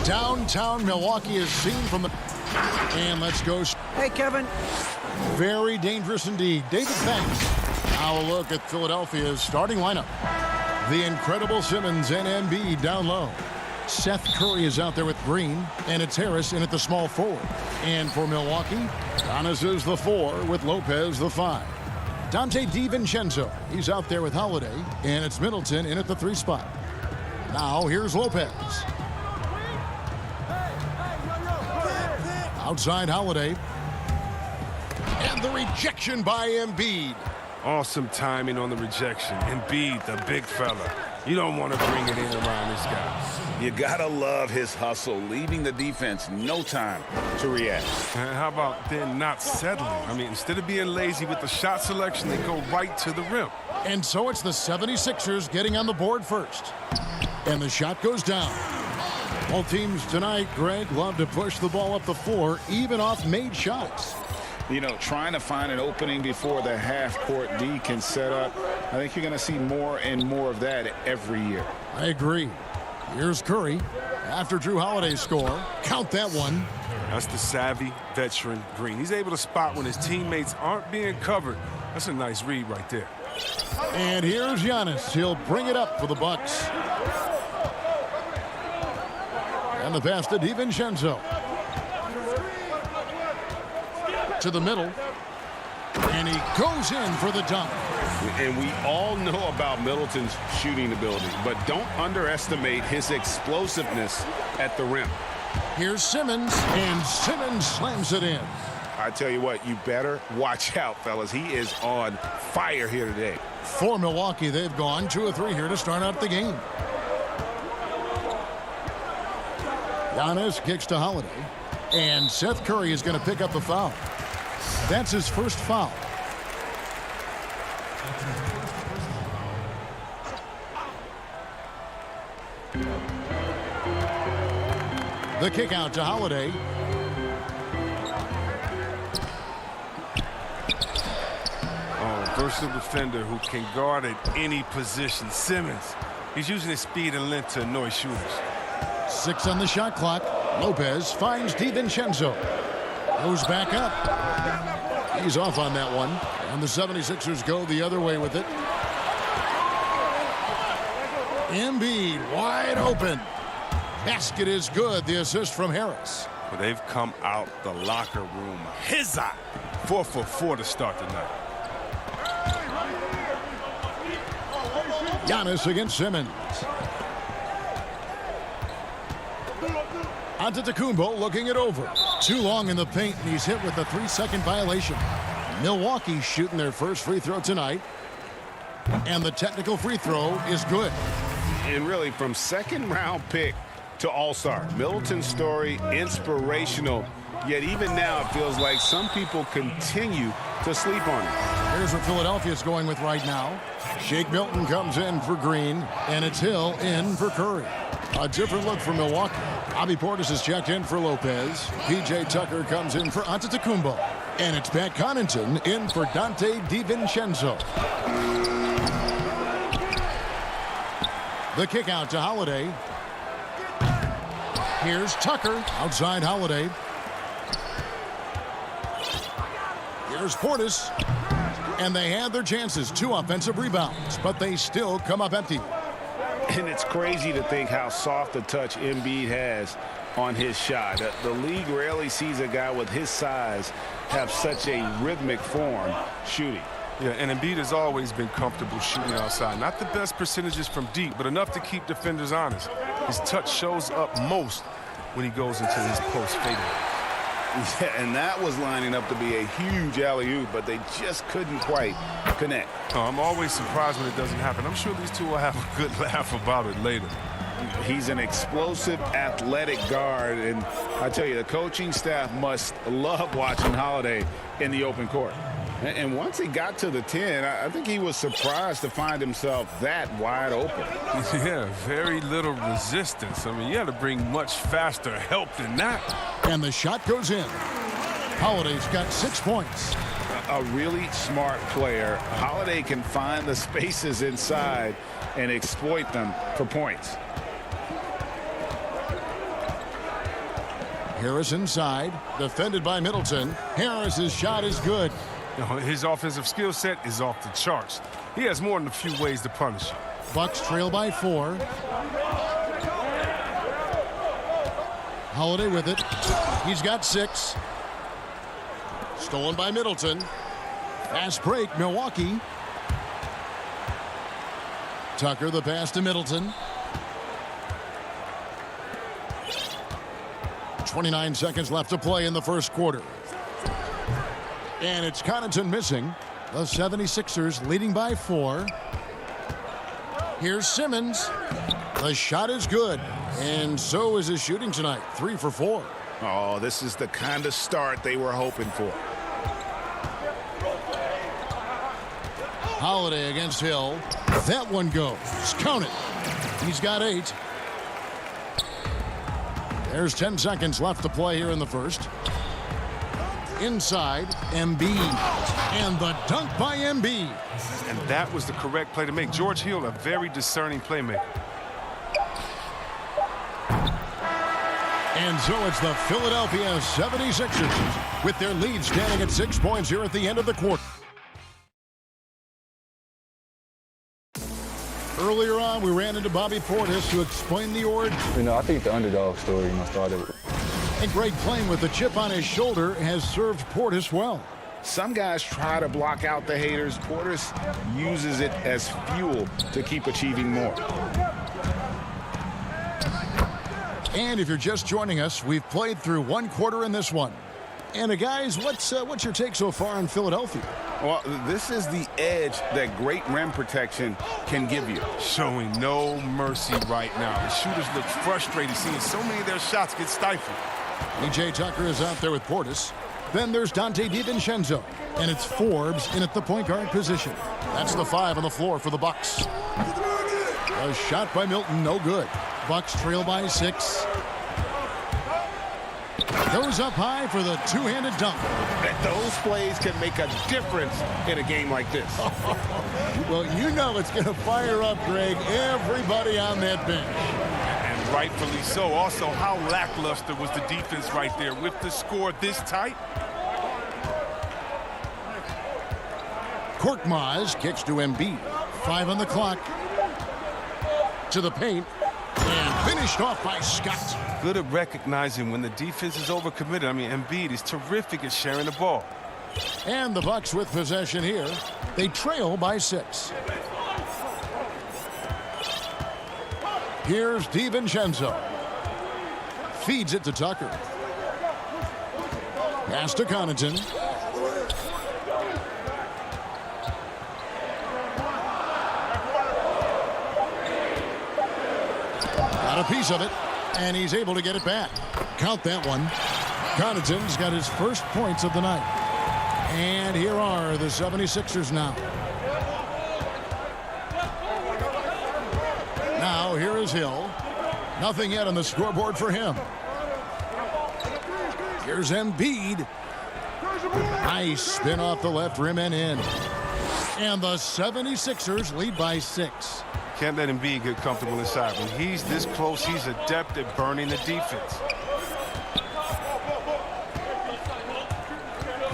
Downtown Milwaukee is seen from the... And let's go. Hey, Kevin. Very dangerous indeed. David Banks. Now a look at Philadelphia's starting lineup. The incredible Simmons and Embiid down low. Seth Curry is out there with Green, and it's Harris in at the small forward. And for Milwaukee, Giannis is the 4 with Lopez the 5. Dante DiVincenzo, he's out there with Holiday, and it's Middleton in at the 3 spot. Now here's Lopez. Outside Holiday. And the rejection by Embiid. Awesome timing on the rejection. Embiid, the big fella. You don't want to bring it in around this guy. You gotta love his hustle, leaving the defense no time to react. And how about then not settling? I mean, instead of being lazy with the shot selection, they go right to the rim. And so it's the 76ers getting on the board first. And the shot goes down. Both teams tonight, Greg, love to push the ball up the floor, even off made shots. You know, trying to find an opening before the half-court D can set up. I think you're going to see more and more of that every year. I agree. Here's Curry after Drew Holiday's score. Count that one. That's the savvy veteran Green. He's able to spot when his teammates aren't being covered. That's a nice read right there. And here's Giannis. He'll bring it up for the Bucks. And the pass to DiVincenzo. To the middle. And he goes in for the dunk. And we all know about Middleton's shooting ability, but don't underestimate his explosiveness at the rim. Here's Simmons, and Simmons slams it in. I tell you what, you better watch out, fellas. He is on fire here today. For Milwaukee, they've gone 2 of 3 here to start out the game. Giannis kicks to Holiday, and Seth Curry is going to pick up the foul. That's his first foul. The kick out to Holiday. Oh, versatile defender who can guard at any position. Simmons. He's using his speed and length to annoy shooters. 6 on the shot clock. Lopez finds DiVincenzo. Goes back up. He's off on that one. And the 76ers go the other way with it. Embiid wide open. Basket is good. The assist from Harris. Well, they've come out the locker room. His eye. 4 for 4 to start the night. Giannis against Simmons. Antetokounmpo looking it over. Too long in the paint, and he's hit with a 3-second violation. Milwaukee shooting their first free throw tonight. And the technical free throw is good. And really, from second-round pick to all-star, Middleton's story inspirational. Yet even now, it feels like some people continue to sleep on it. Here's what Philadelphia's going with right now. Shake Milton comes in for Green, and it's Hill in for Curry. A different look for Milwaukee. Bobby Portis is checked in for Lopez. P.J. Tucker comes in for Antetokounmpo. And it's Pat Connaughton in for Dante DiVincenzo. The kick out to Holiday. Here's Tucker outside Holiday. Here's Portis. And they had their chances. 2 offensive rebounds, but they still come up empty. And it's crazy to think how soft a touch Embiid has on his shot. The league rarely sees a guy with his size have such a rhythmic form shooting. Yeah, and Embiid has always been comfortable shooting outside. Not the best percentages from deep, but enough to keep defenders honest. His touch shows up most when he goes into his post fadeaway. Yeah, and that was lining up to be a huge alley-oop, but they just couldn't quite connect. Oh, I'm always surprised when it doesn't happen. I'm sure these two will have a good laugh about it later. He's an explosive, athletic guard, and I tell you, the coaching staff must love watching Holiday in the open court. And once he got to the 10, I think he was surprised to find himself that wide open. Yeah, very little resistance. I mean, you had to bring much faster help than that. And the shot goes in. Holiday's got 6 points. A really smart player. Holiday can find the spaces inside and exploit them for points. Harris inside, defended by Middleton. Harris's shot is good. You know, his offensive skill set is off the charts. He has more than a few ways to punish you. Bucks trail by 4. Holiday with it. He's got 6. Stolen by Middleton. Fast break, Milwaukee. Tucker the pass to Middleton. 29 seconds left to play in the first quarter. And it's Connaughton missing. The 76ers leading by 4. Here's Simmons. The shot is good. And so is his shooting tonight, 3 for 4. Oh, this is the kind of start they were hoping for. Holiday against Hill. That one goes. Count it. He's got 8. There's 10 seconds left to play here in the first. Inside, Embiid. And the dunk by Embiid. And that was the correct play to make. George Hill, a very discerning playmaker. And so it's the Philadelphia 76ers with their lead standing at 6 points here at the end of the quarter. Earlier on, we ran into Bobby Portis to explain the origin. I think the underdog story, started. And Greg, playing with the chip on his shoulder, has served Portis well. Some guys try to block out the haters. Portis uses it as fuel to keep achieving more. And if you're just joining us, we've played through 1 quarter in this one. And guys, what's your take so far on Philadelphia? Well, this is the edge that great rim protection can give you. Showing no mercy right now. The shooters look frustrated seeing so many of their shots get stifled. E.J. Tucker is out there with Portis. Then there's Dante DiVincenzo. And it's Forbes in at the point guard position. That's the 5 on the floor for the Bucks. A shot by Milton, no good. Bucks trail by 6. Goes up high for the two-handed dunk. Those plays can make a difference in a game like this. Well, you know it's going to fire up, Greg, everybody on that bench. And rightfully so. Also, how lackluster was the defense right there with the score this tight? Korkmaz kicks to Embiid. 5 on the clock. To the paint. And finished off by Scott. Good at recognizing when the defense is overcommitted. I mean, Embiid is terrific at sharing the ball. And the Bucks with possession here. They trail by 6. Here's DiVincenzo. Feeds it to Tucker. Pass to Connaughton. Got a piece of it, and he's able to get it back. Count that one. Connaughton's got his first points of the night. And here are the 76ers now. Now here is Hill. Nothing yet on the scoreboard for him. Here's Embiid. Nice spin off the left rim and in. And the 76ers lead by 6. Can't let Embiid get comfortable inside. When he's this close, he's adept at burning the defense.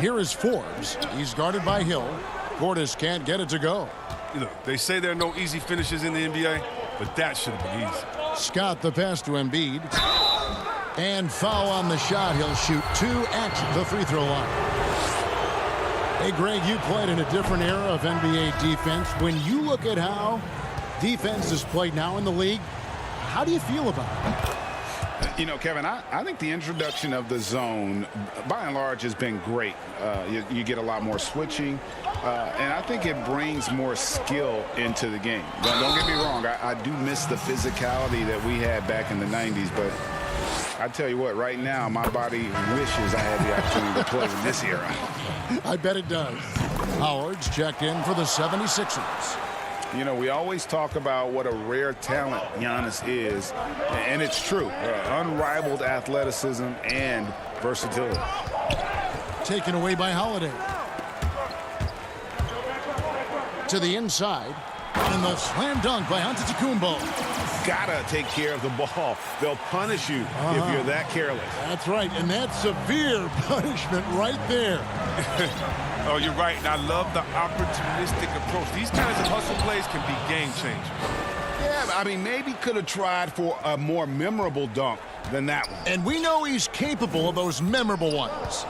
Here is Forbes. He's guarded by Hill. Portis can't get it to go. You know, they say there are no easy finishes in the NBA, but that should have been easy. Scott the pass to Embiid. And foul on the shot. He'll shoot 2 at the free throw line. Hey, Greg, you played in a different era of NBA defense. When you look at how defense is played now in the league, how do you feel about it? You know, Kevin, I think the introduction of the zone, by and large, has been great. You get a lot more switching, and I think it brings more skill into the game. Don't get me wrong, I do miss the physicality that we had back in the 90s, but I tell you what, right now, my body wishes I had the opportunity to play in this era. I bet it does. Howard's checked in for the 76ers. You know, we always talk about what a rare talent Giannis is, and it's true. Unrivaled athleticism and versatility. Taken away by Holiday. To the inside, and the slam dunk by Antetokounmpo. Gotta take care of the ball. They'll punish you if you're that careless. That's right, and that's severe punishment right there. Oh, you're right, and I love the opportunistic approach. These kinds of hustle plays can be game changers. Yeah, I mean, maybe could have tried for a more memorable dunk than that one. And we know he's capable of those memorable ones.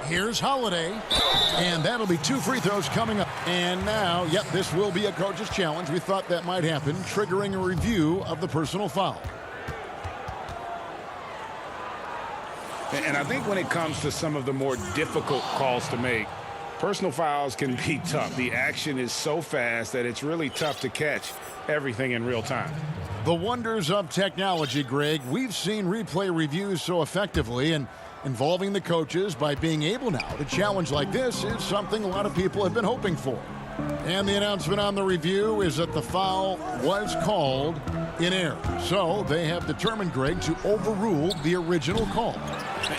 Here's Holiday, and that'll be 2 free throws coming up. And now, yep, this will be a coach's challenge. We thought that might happen, triggering a review of the personal foul. And I think when it comes to some of the more difficult calls to make, Personal fouls can be tough. The action is so fast that it's really tough to catch everything in real time. The wonders of technology, Greg. We've seen replay reviews so effectively, and involving the coaches by being able now to challenge like this is something a lot of people have been hoping for. And the announcement on the review is that the foul was called in error. So they have determined, Greg, to overrule the original call.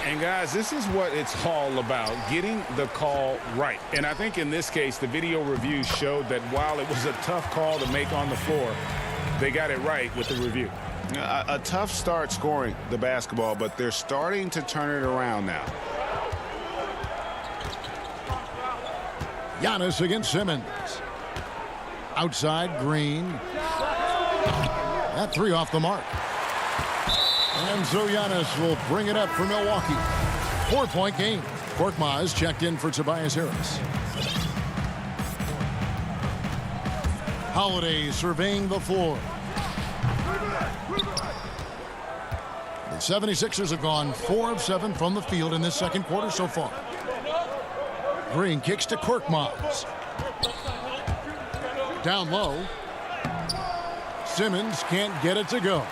And guys, this is what it's all about, getting the call right. And I think in this case, the video review showed that while it was a tough call to make on the floor, they got it right with the review. A tough start scoring the basketball, but they're starting to turn it around now. Giannis against Simmons. Outside, Green. That three off the mark. And so Giannis will bring it up for Milwaukee. 4-point game. Korkmaz checked in for Tobias Harris. Holiday surveying the floor. The 76ers have gone 4 of 7 from the field in this second quarter so far. Green kicks to Korkmaz. Down low. Simmons can't get it to go.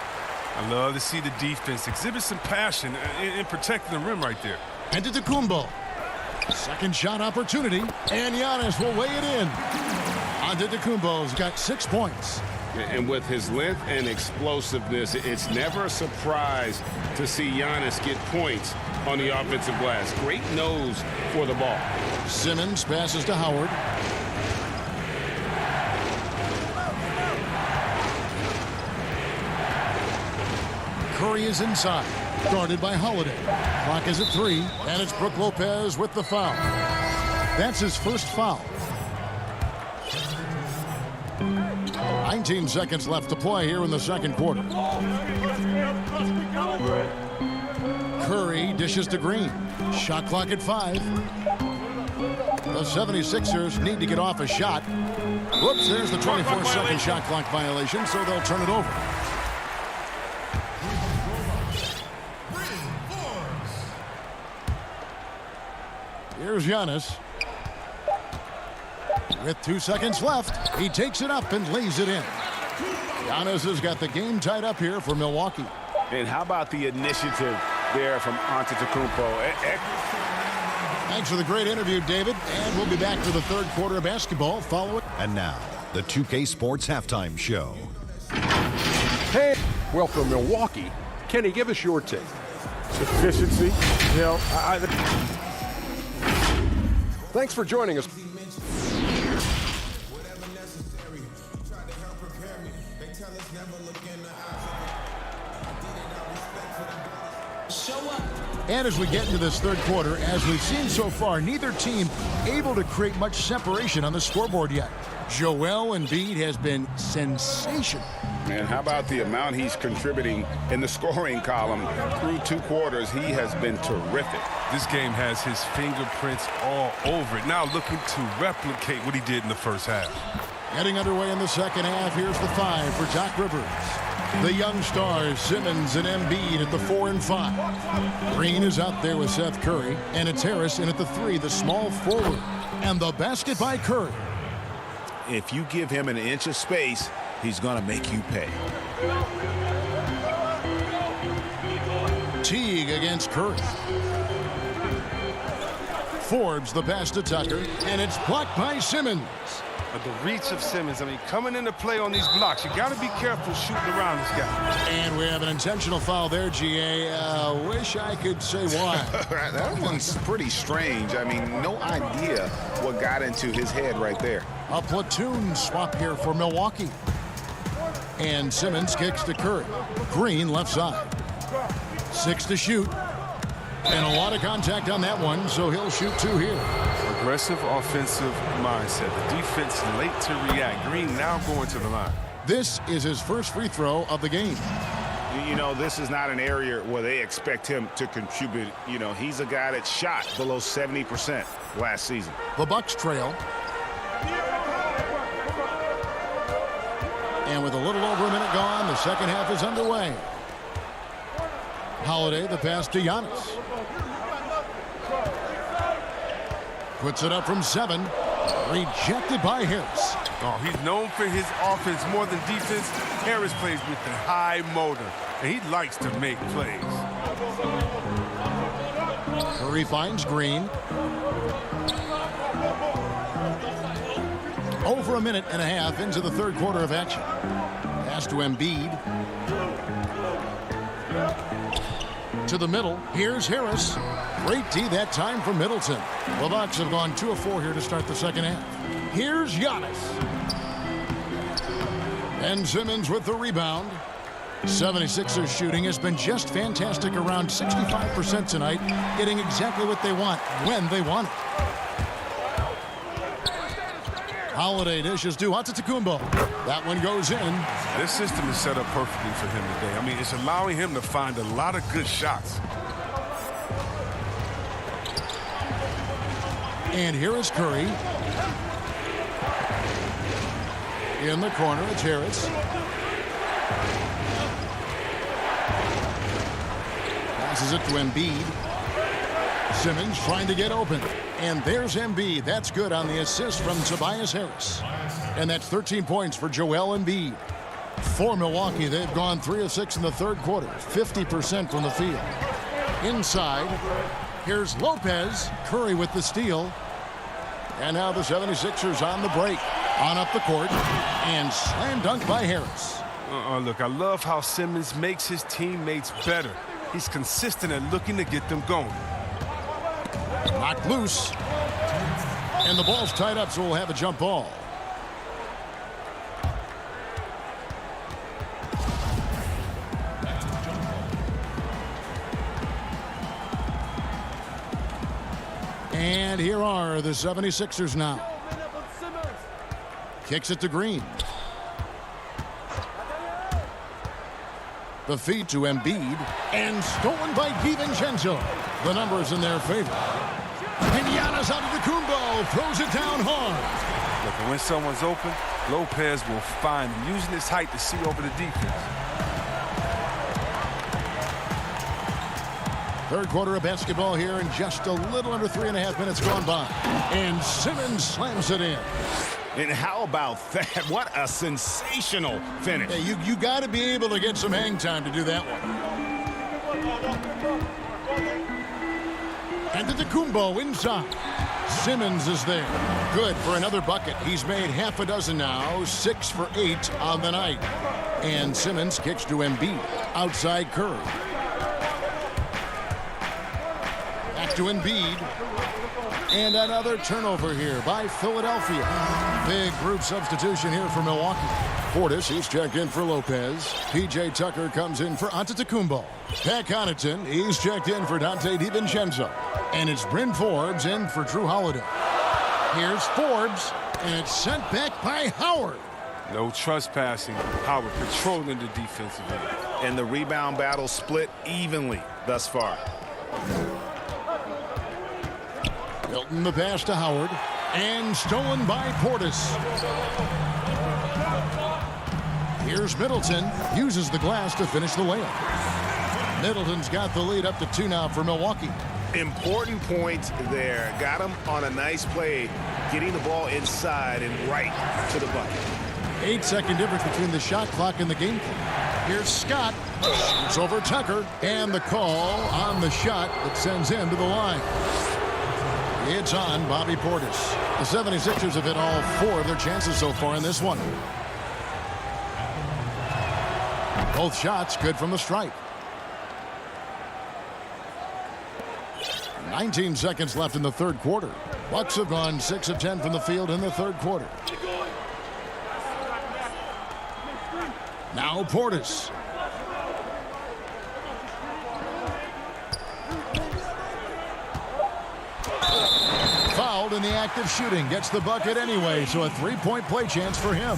I love to see the defense exhibit some passion in protecting the rim right there. And to Kumbo. Second shot opportunity, and Giannis will lay it in. Antetokounmpo's got 6 points. And with his length and explosiveness, it's never a surprise to see Giannis get points on the offensive glass. Great nose for the ball. Simmons passes to Howard. Curry is inside, guarded by Holiday. Clock is at 3, and it's Brook Lopez with the foul. That's his first foul. 19 seconds left to play here in the second quarter. Curry dishes to Green. Shot clock at 5. The 76ers need to get off a shot. Whoops, there's the 24-second shot clock violation, so they'll turn it over. Here's Giannis. With 2 seconds left, he takes it up and lays it in. Giannis has got the game tied up here for Milwaukee. And how about the initiative there from Antetokounmpo? Thanks for the great interview, David. And we'll be back for the third quarter of basketball following. And now, the 2K Sports Halftime Show. Hey, well, from Milwaukee, Kenny, give us your take. Efficiency, you know, Thanks for joining us. And as we get into this third quarter, as we've seen so far, neither team able to create much separation on the scoreboard yet. Joel Embiid has been sensational. And how about the amount he's contributing in the scoring column? Through 2 quarters, he has been terrific. This game has his fingerprints all over it. Now looking to replicate what he did in the first half. Getting underway in the second half, here's the 5 for Doc Rivers. The young stars, Simmons and Embiid at the 4 and 5. Green is out there with Seth Curry, and it's Harris in at the 3, the small forward. And the basket by Curry. If you give him an inch of space, he's going to make you pay. Teague against Curry. Forbes the pass to Tucker, and it's blocked by Simmons. But the reach of Simmons, I mean, coming into play on these blocks, you got to be careful shooting around this guy. And we have an intentional foul there, GA. Wish I could say why. That one's pretty strange. I mean, no idea what got into his head right there. A platoon swap here for Milwaukee. And Simmons kicks to Curry. Green left side. 6 to shoot. And a lot of contact on that one, so he'll shoot 2 here. Aggressive offensive mindset. The defense late to react. Green now going to the line. This is his first free throw of the game. You know, this is not an area where they expect him to contribute. You know, he's a guy that shot below 70% last season. The Bucks trail. And with a little over a minute gone, the second half is underway. Holiday, the pass to Giannis. Puts it up from 7. Rejected by Harris. Oh, he's known for his offense more than defense. Harris plays with a high motor, and he likes to make plays. Curry finds Green. Over a minute and a half into the third quarter of action. Pass to Embiid. To the middle. Here's Harris. Great D that time from Middleton. The Bucks have gone 2 of 4 here to start the second half. Here's Giannis. Ben Simmons with the rebound. 76ers shooting has been just fantastic, around 65% tonight, getting exactly what they want when they want it. Holiday dishes to Antetokounmpo. That one goes in. This system is set up perfectly for him today. I mean, it's allowing him to find a lot of good shots. And here is Curry. In the corner, it's Harris. Passes it to Embiid. Simmons trying to get open. And there's Embiid. That's good on the assist from Tobias Harris. And that's 13 points for Joel Embiid. For Milwaukee, they've gone 3 of 6 in the third quarter. 50% from the field. Inside, here's Lopez. Curry with the steal. And now the 76ers on the break. On up the court. And slam dunk by Harris. Look, I love how Simmons makes his teammates better. He's consistent at looking to get them going. Knocked loose. And the ball's tied up, so we'll have a jump ball. And here are the 76ers now. Kicks it to Green. The feed to Embiid. And stolen by DiVincenzo. The numbers in their favor. And Giannis Antetokounmpo throws it down hard. Look, when someone's open, Lopez will find him, using his height to see over the defense. Third quarter of basketball here, and just a little under 3.5 minutes gone by. And Simmons slams it in. And how about that? What a sensational finish. Yeah, you got to be able to get some hang time to do that one. And Antetokounmpo inside. Simmons is there. Good for another bucket. He's made half a dozen now. 6 for 8 on the night. And Simmons kicks to Embiid. Outside Curry. Back to Embiid. And another turnover here by Philadelphia. Big group substitution here for Milwaukee. Portis, he's checked in for Lopez. P.J. Tucker comes in for Antetokounmpo. Pat Connaughton, he's checked in for Dante DiVincenzo. And it's Bryn Forbes in for Drew Holiday. Here's Forbes, and it's sent back by Howard. No trespassing. Howard controlling the defensive end. And the rebound battle split evenly thus far. Milton the pass to Howard. And stolen by Portis. Here's Middleton. Uses the glass to finish the layup. Middleton's got the lead up to 2 now for Milwaukee. Important points there. Got him on a nice play, getting the ball inside and right to the bucket. 8-second difference between the shot clock and the game clock. Here's Scott. Shoots over Tucker. And the call on the shot that sends him to the line. It's on Bobby Portis. The 76ers have hit all 4 of their chances so far in this one. Both shots good from the stripe. 19 seconds left in the third quarter. Bucks have gone 6 of 10 from the field in the third quarter. Now Portis. Fouled in the act of shooting. Gets the bucket anyway, so a 3-point play chance for him.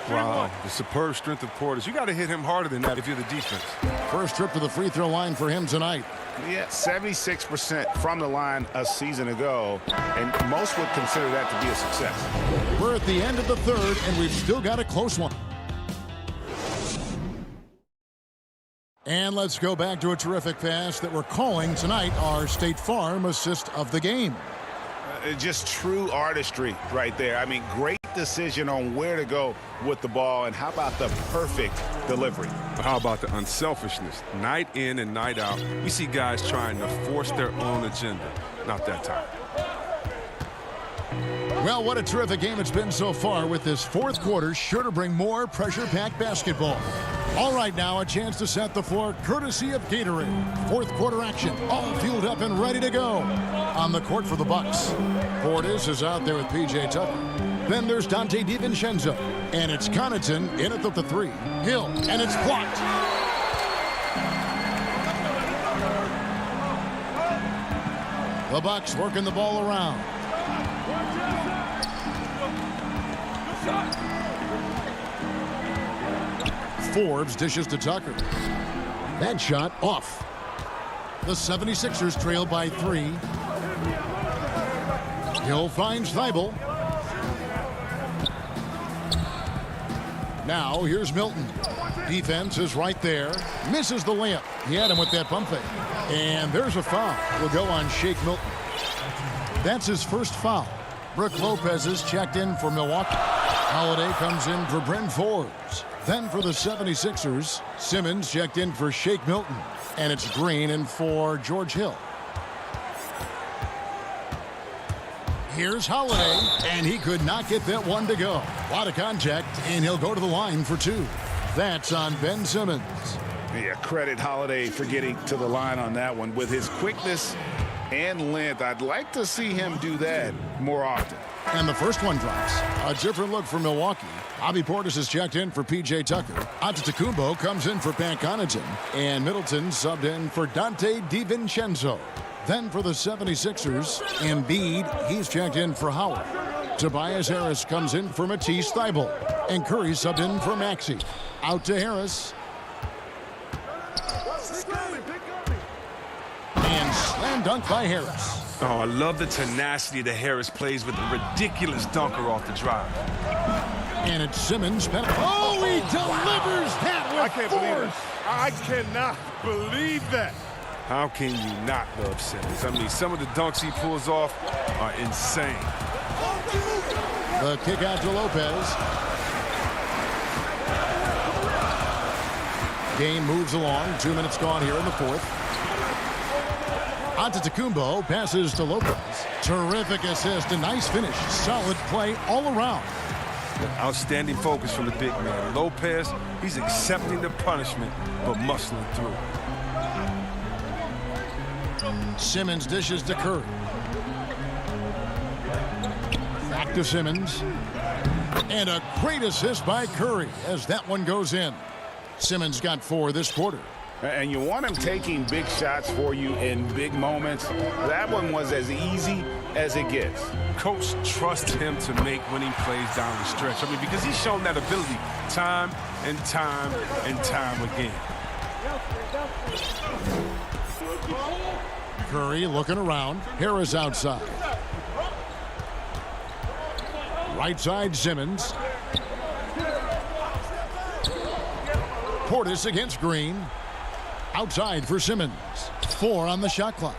Wow, the superb strength of Portis. You got to hit him harder than that if you're the defense. First trip to the free throw line for him tonight. Yeah, 76% from the line a season ago, and most would consider that to be a success. We're at the end of the third, and we've still got a close one. And let's go back to a terrific pass that we're calling tonight our State Farm assist of the game. Just true artistry right there. I mean, great decision on where to go with the ball, and how about the perfect delivery? How about the unselfishness? Night in and night out, we see guys trying to force their own agenda. Not that time. Well, what a terrific game it's been so far, with this fourth quarter sure to bring more pressure-packed basketball. All right, now a chance to set the floor courtesy of Gatorade. Fourth quarter action, all fueled up and ready to go. On the court for the Bucks, Portis is out there with P.J. Tucker. Then there's Dante DiVincenzo, and it's Connaughton in at the three. Hill, and it's blocked. The Bucks working the ball around. Forbes dishes to Tucker. That shot off. The 76ers trail by 3. Hill finds Thibault. Now here's Milton. Defense is right there. Misses the layup. He had him with that pump fake. And there's a foul. Will go on Shake Milton. That's his first foul. Brook Lopez is checked in for Milwaukee. Holiday comes in for Bryn Forbes. Then for the 76ers, Simmons checked in for Shake Milton. And it's Green in for George Hill. Here's Holiday, and he could not get that one to go. A lot of contact, and he'll go to the line for 2. That's on Ben Simmons. Yeah, credit Holiday for getting to the line on that one. With his quickness and length, I'd like to see him do that more often. And the first one drops. A different look for Milwaukee. Bobby Portis is checked in for P.J. Tucker. Antetokounmpo comes in for Pat Connaughton. And Middleton subbed in for Dante DiVincenzo. Then for the 76ers, Embiid, he's checked in for Howard. Tobias Harris comes in for Matisse Thybulle. And Curry subbed in for Maxey. Out to Harris. And slam dunk by Harris. Oh, I love the tenacity that Harris plays with the ridiculous dunker off the drive. And it's Simmons. Oh, he delivers that with I can't force. believe it. I cannot believe that. How can you not love Simmons? I mean, some of the dunks he pulls off are insane. The kick out to Lopez. Game moves along. 2 minutes gone here in the fourth. Antetokounmpo passes to Lopez. Terrific assist, a nice finish. Solid play all around. Outstanding focus from the big man. Lopez, he's accepting the punishment, but muscling through. Simmons dishes to Curry. Back to Simmons. And a great assist by Curry as that one goes in. Simmons got 4 this quarter. And you want him taking big shots for you in big moments. That one was as easy as it gets. Coach trusts him to make winning plays down the stretch. I mean, because he's shown that ability time and time and time again. Curry looking around. Harris outside. Right side, Simmons. Portis against Green. Outside for Simmons. 4 on the shot clock.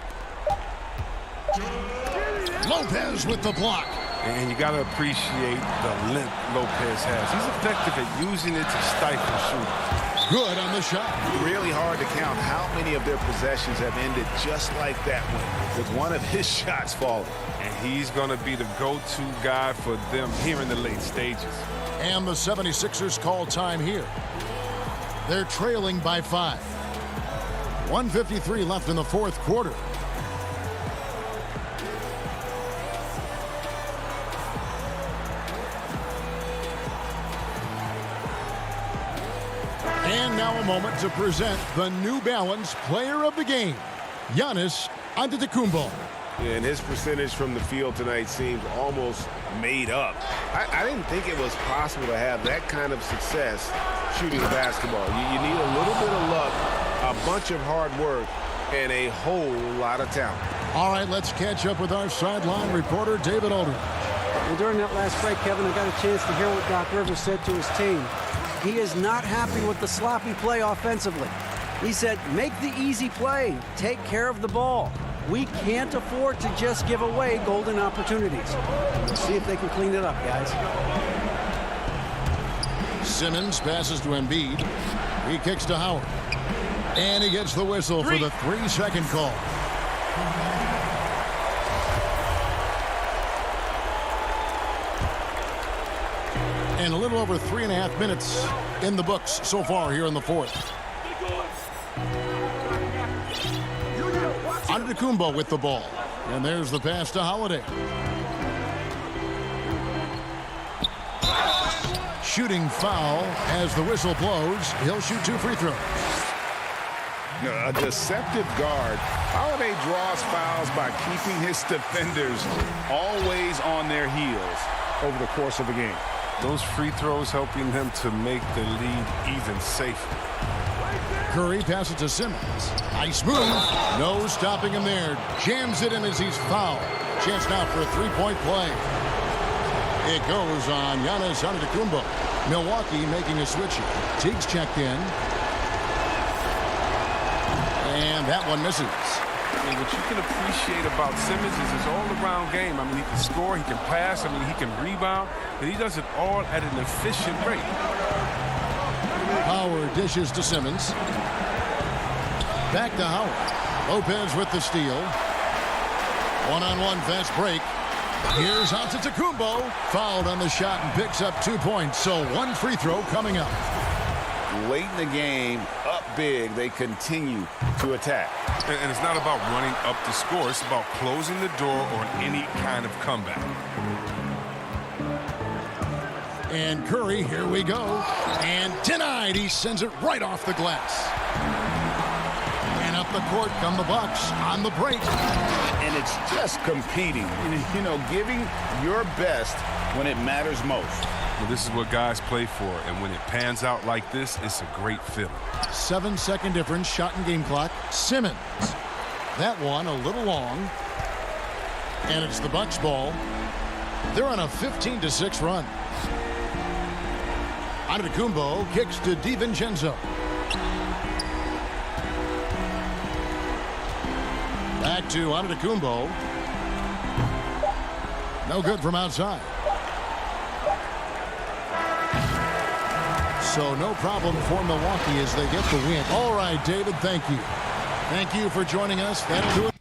Lopez with the block. And you got to appreciate the length Lopez has. He's effective at using it to stifle shooters. Good on the shot. Really hard to count how many of their possessions have ended just like that one, with one of his shots falling. And he's going to be the go-to guy for them here in the late stages. And the 76ers call time here. They're trailing by 5. 1:53 left in the fourth quarter. And now a moment to present the New Balance Player of the Game, Giannis Antetokounmpo. And his percentage from the field tonight seems almost made up. I didn't think it was possible to have that kind of success shooting the basketball. You need a little bit of luck, a bunch of hard work, and a whole lot of talent. All right, let's catch up with our sideline reporter, David Aldridge. Well, during that last break, Kevin, I got a chance to hear what Doc Rivers said to his team. He is not happy with the sloppy play offensively. He said, make the easy play, take care of the ball. We can't afford to just give away golden opportunities. Let's see if they can clean it up, guys. Simmons passes to Embiid. He kicks to Howard. And he gets the whistle for the 3-second call. And a little over 3.5 minutes in the books so far here in the fourth. Antetokounmpo with the ball. And there's the pass to Holiday. Shooting foul as the whistle blows. He'll shoot 2 free throws. A deceptive guard. Holiday draws fouls by keeping his defenders always on their heels over the course of the game. Those free throws helping them to make the lead even safer. Curry passes to Simmons. Nice move. No stopping him there. Jams it in as he's fouled. Chance now for a 3-point play. It goes on Giannis Antetokounmpo. Milwaukee making a switch here. Teague's checked in. And that one misses. And what you can appreciate about Simmons is his all-around game. I mean, he can score, he can pass, I mean, he can rebound, and he does it all at an efficient rate. Howard dishes to Simmons. Back to Howard. Lopez with the steal. One-on-one fast break. Here's Antetokounmpo. Fouled on the shot and picks up 2 points. So 1 free throw coming up. Late in the game, up big, they continue to attack. And it's not about running up the score. It's about closing the door on any kind of comeback. And Curry, here we go. And denied. He sends it right off the glass. And up the court come the Bucks on the break. And it's just competing. You know, giving your best when it matters most. Well, this is what guys play for, and when it pans out like this, it's a great feeling. 7-second difference, shot and game clock. Simmons. That one a little long. And it's the Bucks ball. They're on a 15-6 run. Antetokounmpo kicks to DiVincenzo. Back to Antetokounmpo. No good from outside. So no problem for Milwaukee as they get the win. All right, David, thank you. Thank you for joining us. That'll do it.